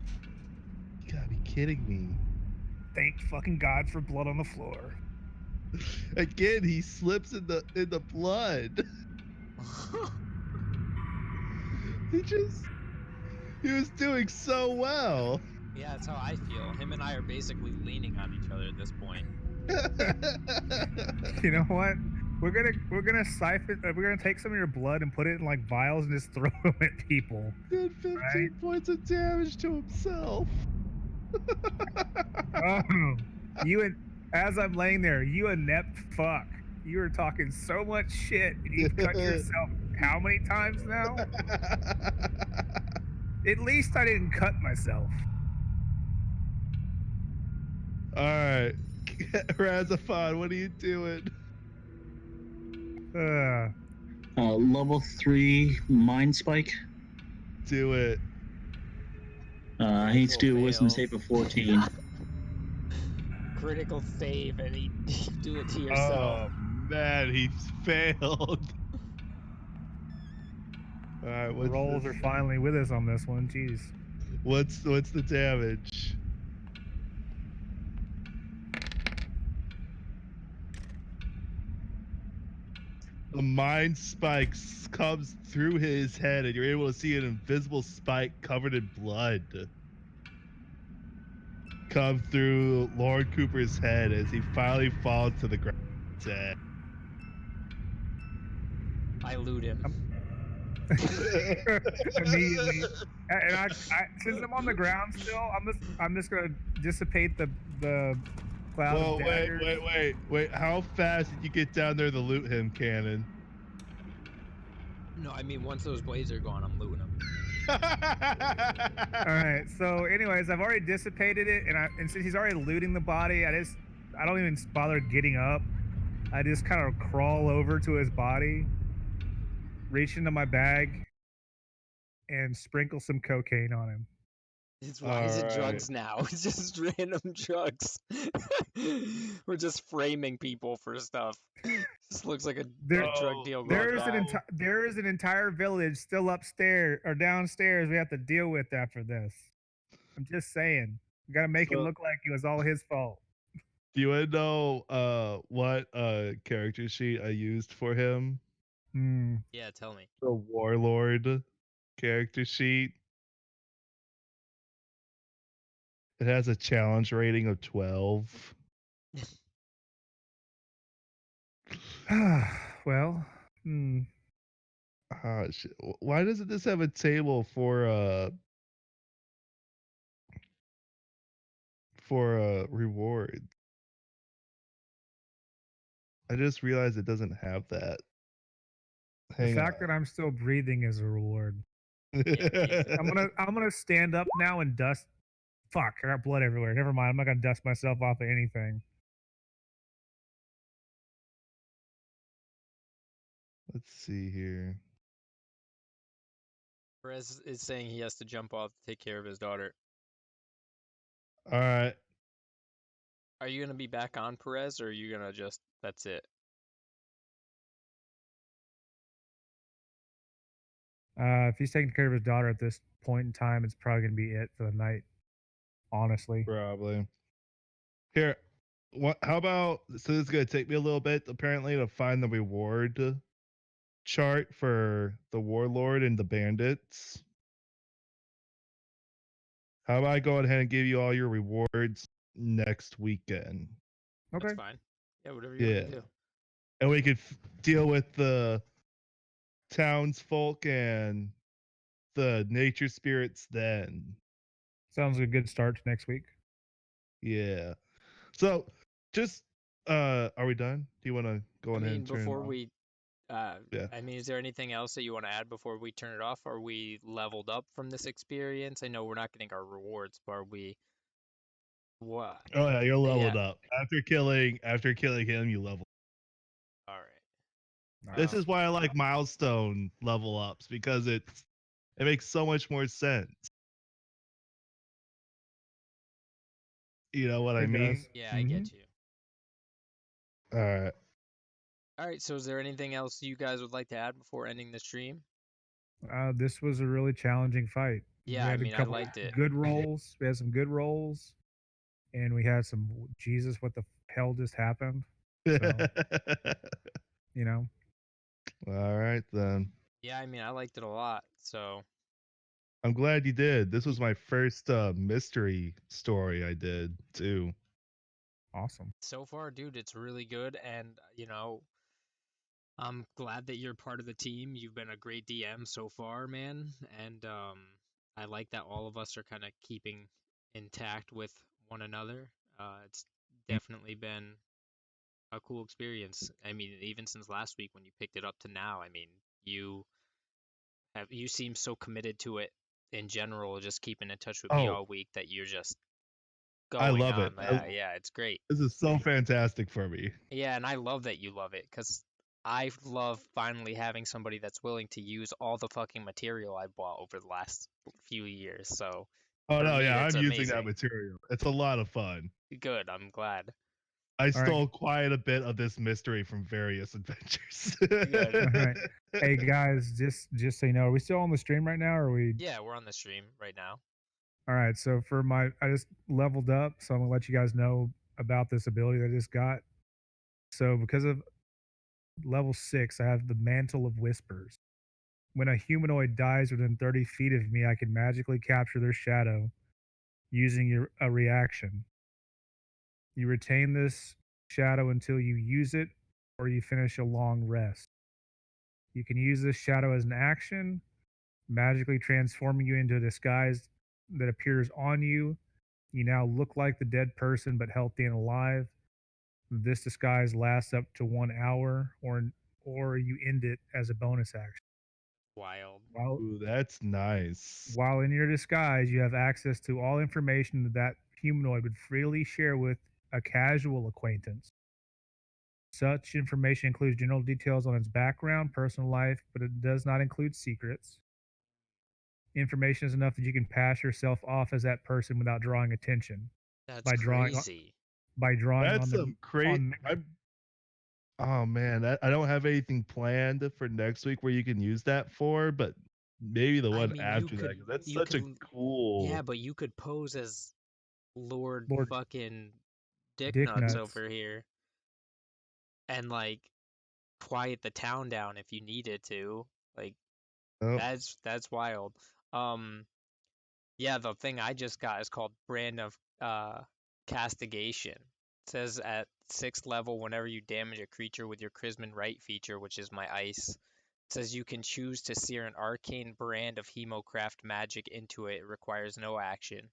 You gotta be kidding me. Thank fucking God for blood on the floor. Again, he slips in the blood. He was doing so well. Yeah, that's how I feel. Him and I are basically leaning on each other at this point. You know what? We're gonna siphon. We're gonna take some of your blood and put it in like vials and just throw them at people. Did 15 Right. points of damage to himself. Oh, you and as I'm laying there, you inept fuck. You were talking so much shit, and you've cut yourself how many times now? At least I didn't cut myself. All right, Razafon, what are you doing? Level 3 Mind Spike. Do it. He needs to do a wisdom Fails. save of 14. Critical save, and you do it to yourself. Oh man, he failed. All right, The what's rolls this? are finally with us on this one. Jeez. What's the damage? The mind spike comes through his head, and you're able to see an invisible spike covered in blood come through Lord Cooper's head as he finally falls to the ground. Dead. I loot him. Immediately. And I since I'm on the ground still, I'm just gonna dissipate the cloud Whoa, of wait, daggers. wait. How fast did you get down there to loot him, Kanan? No, I mean, once those blades are gone, I'm looting them. All right. So, anyways, I've already dissipated it, and since he's already looting the body, I don't even bother getting up. I just kind of crawl over to his body, reach into my bag, and sprinkle some cocaine on him. Why is it Alright. drugs now? It's just random drugs. We're just framing people for stuff. Just looks like a drug deal going down. There is an entire village still upstairs or downstairs we have to deal with after this. I'm just saying. We gotta make it So- look like it was all his fault. Do you want to know what character sheet I used for him? Yeah, tell me. The Warlord character sheet. It has a challenge rating of 12. Well, Ah, shit. Why doesn't this have a table for reward? I just realized it doesn't have that. the fact that I'm still breathing is a reward. that I'm gonna stand up now and dust. Fuck, I got blood everywhere. Never mind. I'm not gonna dust myself off of anything. Let's see here. Perez is saying he has to jump off to take care of his daughter. All right. Are you gonna be back on, Perez, or are you gonna just that's it? If he's taking care of his daughter at this point in time, it's probably gonna be it for the night. honestly. Probably. Here, what? How about? So this is gonna take me a little bit apparently to find the reward chart for the warlord and the bandits. How about I go ahead and give you all your rewards next weekend? That's Okay. fine. Yeah, whatever you Yeah, want to do. and we could deal with the townsfolk and the nature spirits then. Sounds like a good start to next week. Yeah. So, just are we done? Do you want to go I ahead mean, and turn it before off? we, Yeah. I mean, is there anything else that you want to add before we turn it off? Are we leveled up from this experience? I know we're not getting our rewards, but are we? What? Oh yeah, you're Yeah. leveled up after killing him. You level. All right. This is why I like milestone level ups because it makes so much more sense. You know what I It mean? does. Yeah, I get you. All right. All right. So, is there anything else you guys would like to add before ending the stream? This was a really challenging fight. Yeah, We I had a mean, I couple liked it. good rolls. We had some good rolls, and we had some Jesus, what the hell just happened? So you know, All right then. Yeah, I mean, I liked it a lot. So, I'm glad you did. This was my first mystery story I did too. awesome. so far, dude, it's really good. And, I'm glad that you're part of the team. You've been a great DM so far, man. And I like that all of us are kind of keeping intact with one another. It's definitely been a cool experience. I mean, even since last week when you picked it up to now, I mean, you you seem so committed to it in general, just keeping in touch with me Oh, all week that you're just I going love it. on. Yeah, it's great. This is so fantastic for me. Yeah, and I love that you love it because I love finally having somebody that's willing to use all the fucking material I bought over the last few years. So Oh for no, me, yeah, that's I'm using that amazing. material. It's a lot of fun. Good, I'm glad. I All right, stole quite a bit of this mystery from various adventures. Good. all right. Hey guys, just so you know, are we still on the stream right now? Or are we? Yeah, we're on the stream right now. All right. So for my, I just leveled up, so I'm gonna let you guys know about this ability that I just got. So because of level 6, I have the Mantle of Whispers. When a humanoid dies within 30 feet of me, I can magically capture their shadow using a reaction. You retain this shadow until you use it or you finish a long rest. You can use this shadow as an action, magically transforming you into a disguise that appears on you. You now look like the dead person but healthy and alive. This disguise lasts up to 1 hour, or you end it as a bonus action. Wild. While Ooh, that's nice. while in your disguise, you have access to all information that humanoid would freely share with a casual acquaintance. Such information includes general details on its background, personal life, but it does not include secrets. Information is enough that you can pass yourself off as that person without drawing attention That's by drawing crazy. That's on the some great. on Oh man, I don't have anything planned for next week where you can use that for, but maybe the I one mean, after that because that's you such a could, yeah, cool. but you could pose as Lord Lord fucking Dick Dick Nuts Nuts. over here and like quiet the town down if you needed to. Like Oh, that's wild. Um, yeah, the thing I just got is called Brand of Castigation. It says at 6th level, whenever you damage a creature with your Chrisman Right feature, which is my ice, it says you can choose to sear an arcane brand of Hemocraft magic into it. It requires no action.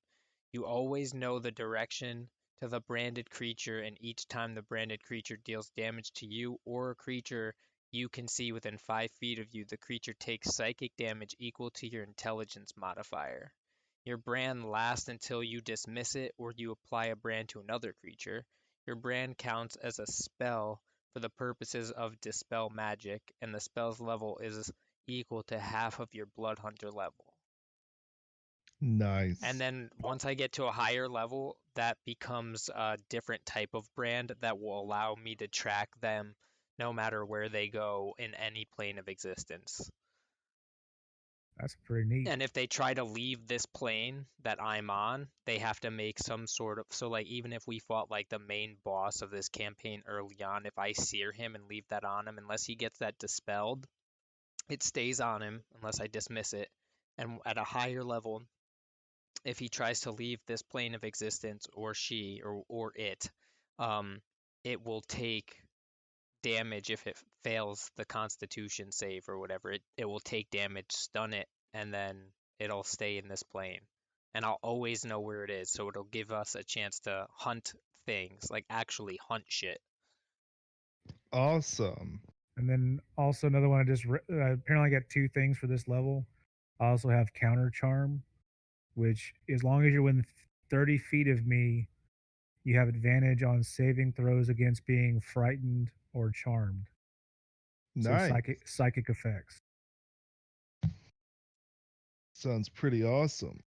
You always know the direction to the branded creature, and each time the branded creature deals damage to you or a creature you can see within 5 feet of you, the creature takes psychic damage equal to your intelligence modifier. Your brand lasts until you dismiss it or you apply a brand to another creature. Your brand counts as a spell for the purposes of dispel magic, and the spell's level is equal to half of your blood hunter level. And nice. then once I get to a higher level, that becomes a different type of brand that will allow me to track them no matter where they go in any plane of existence. That's pretty neat. And if they try to leave this plane that I'm on, they have to make some sort of, so like even if we fought like the main boss of this campaign early on, if I sear him and leave that on him, unless he gets that dispelled, it stays on him unless I dismiss it. And at a higher level, if he tries to leave this plane of existence, or she or it will take damage if it fails the Constitution save or whatever. It will take damage, stun it, and then it'll stay in this plane. And I'll always know where it is, so it'll give us a chance to hunt things, like actually hunt shit. Awesome. And then also another one. Apparently I got 2 things for this level. I also have counter charm, which as long as you're within 30 feet of me, you have advantage on saving throws against being frightened or charmed. So Nice. psychic effects. Sounds pretty awesome.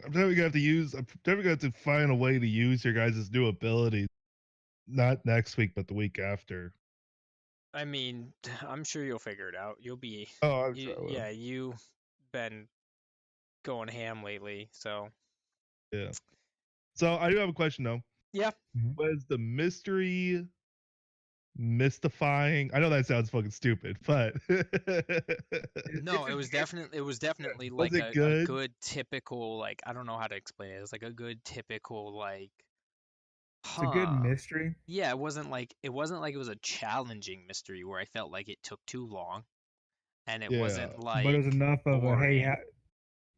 I'm definitely gonna have to find a way to use your guys' new abilities. Not next week, but the week after. I mean, I'm sure you'll figure it out. You'll be, Oh, I'm sure I will. yeah, you've been going ham lately, so Yeah. So I do have a question though. yeah. Was the mystery mystifying? I know that sounds fucking stupid, but No, it was definitely Was like it a good? good typical, like, I don't know how to explain it. It was like a good typical, like, It's a good mystery. Yeah, it wasn't like it was a challenging mystery where I felt like it took too long, and it Yeah. wasn't like But it was enough of a hey, boring.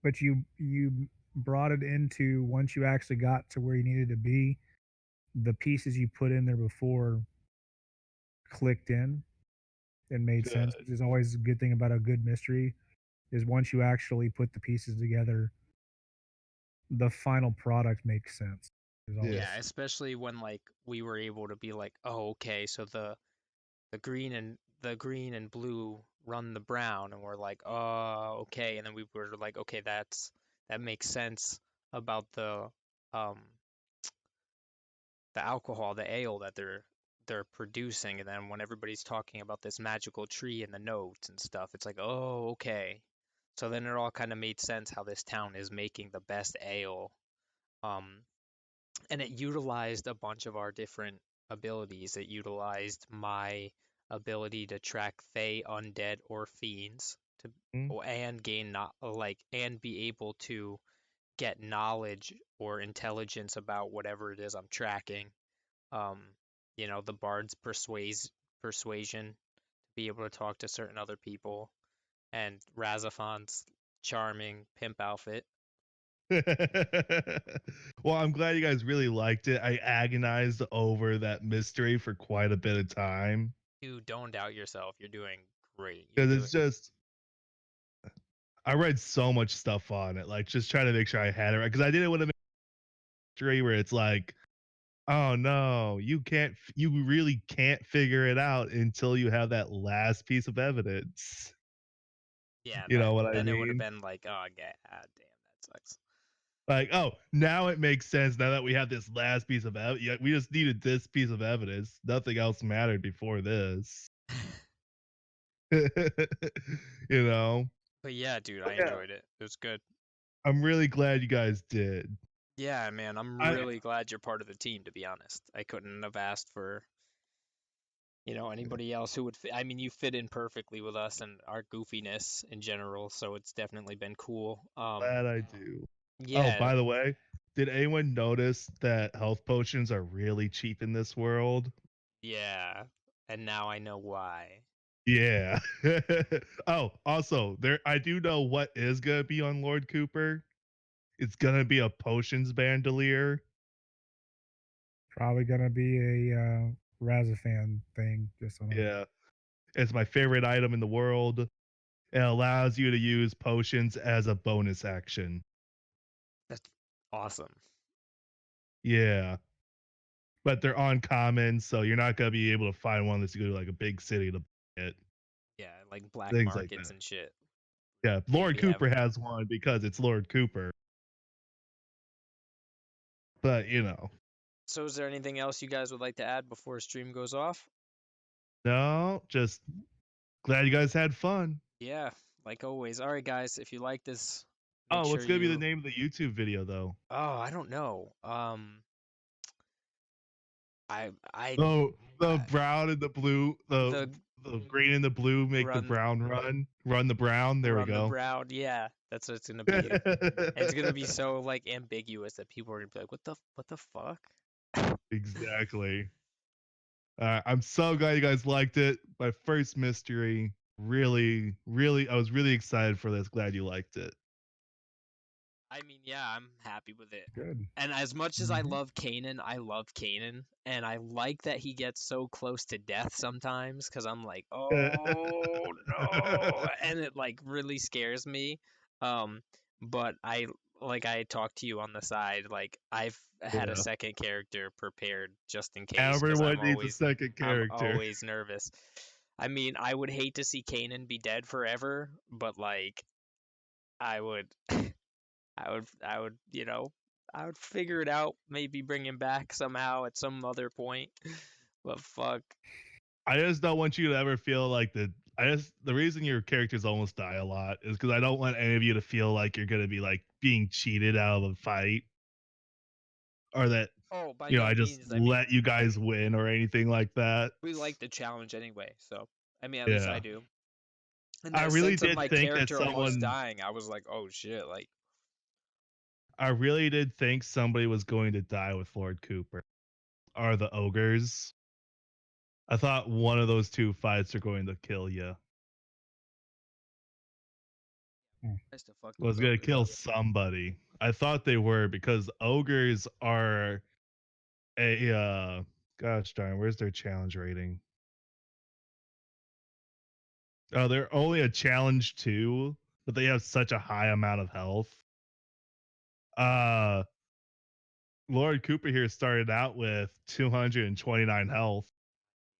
but you brought it into, once you actually got to where you needed to be, the pieces you put in there before clicked in and made sense, Good. which is always a good thing about a good mystery, is once you actually put the pieces together, the final product makes sense. Yeah, especially when like we were able to be like, oh, okay, so the green and blue run the brown, and we're like, oh, okay, and then we were like, okay, that makes sense about um the alcohol, the ale that they're producing, and then when everybody's talking about this magical tree and the notes and stuff, it's like, oh, okay. So then it all kind of made sense how this town is making the best ale. And it utilized a bunch of our different abilities. It utilized my ability to track Fey, undead, or fiends and gain not like and be able to get knowledge or intelligence about whatever it is I'm tracking. Um, the bard's persuasion to be able to talk to certain other people, and Razafon's charming pimp outfit. Well, I'm glad you guys really liked it. I agonized over that mystery for quite a bit of time. Dude, don't doubt yourself. You're doing great. Because it's just, I read so much stuff on it, like just trying to make sure I had it right. Because I didn't want to make a mystery where it's like, oh no, you really can't figure it out until you have that last piece of evidence. Yeah, You know what I then it would have mean? been like, oh, damn, that sucks. Like, oh, now it makes sense. Now that we have this last piece of evidence, we just needed this piece of evidence. Nothing else mattered before this. You know? But yeah, dude, I enjoyed it. It was good. I'm really glad you guys did. Yeah, man, I'm really glad you're part of the team, to be honest. I couldn't have asked for, anybody else who would fit. I mean, you fit in perfectly with us and our goofiness in general, so it's definitely been cool. Glad I do. Oh, Yeah, by the way, did anyone notice that health potions are really cheap in this world? yeah, and now I know why. Yeah. Oh, also, I do know what is gonna be on Lord Cooper. It's gonna be a potions bandolier. Probably gonna be a Razafon thing. Yeah. It's my favorite item in the world. It allows you to use potions as a bonus action. That's awesome. Yeah. But they're uncommon, so you're not gonna be able to find one unless you go to like a big city to buy it. Yeah, like black Things like markets that. and shit. Yeah, They Lord be Cooper having has one because it's Lord Cooper. But So is there anything else you guys would like to add before stream goes off? no, just glad you guys had fun. Yeah, like always. All right, guys, if you like this, make Oh, sure what's gonna be the you. name of the YouTube video though? Oh, I don't know. I The brown and the blue, the the green and the blue make the run brown run. Run the brown. There we run the go. brown. Yeah, that's what it's gonna be. And it's gonna be so like ambiguous that people are gonna be like, what the fuck? Exactly. I'm so glad you guys liked it. My first mystery. Really, really, I was really excited for this. Glad you liked it. I mean, yeah, I'm happy with it. Good. And as much as I Mhm. love Kanan, and I like that he gets so close to death sometimes, because I'm like, oh no, and it like really scares me. But I talked to you on the side, like I've had a Yeah. second character prepared just in case, because Everyone needs a second I'm character. always nervous. I mean, I would hate to see Kanan be dead forever, but like I would. I would figure it out, maybe bring him back somehow at some other point. But fuck. I just don't want you to ever feel like the reason your characters almost die a lot is because I don't want any of you to feel like you're gonna be like being cheated out of a fight, or that Oh, by no I just means. I mean, let you guys win or anything like that. we like the challenge anyway, so I mean, at least I Yeah. do. In I that really sense of did my think that character almost someone dying, I was like, oh shit, like I really did think somebody was going to die with Lord Cooper or the ogres. I thought one of those two fights are going to kill you. nice to fuck Was those going to ogres kill up. somebody. I thought they were because ogres are a gosh darn, where's their challenge rating? Oh, they're only a challenge 2, but they have such a high amount of health. Uh Lord Cooper here started out with 229 health.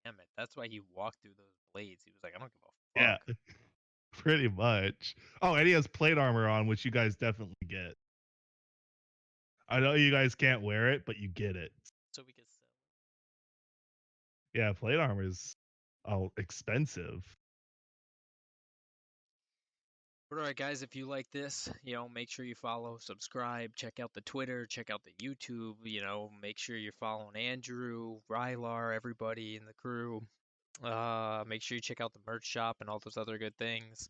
Damn it. That's why he walked through those blades. He was like, I don't give a Yeah, fuck. pretty much. Oh, and he has plate armor on, which you guys definitely get. I know you guys can't wear it, but you get it. So we could sell. Yeah, plate armor is expensive. But alright, guys, if you like this, make sure you follow, subscribe, check out the Twitter, check out the YouTube, make sure you're following Andrew, Rylar, everybody in the crew. Make sure you check out the merch shop and all those other good things.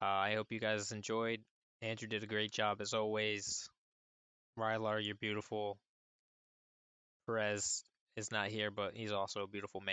I hope you guys enjoyed. Andrew did a great job as always. Rylar, you're beautiful. Perez is not here, but he's also a beautiful man.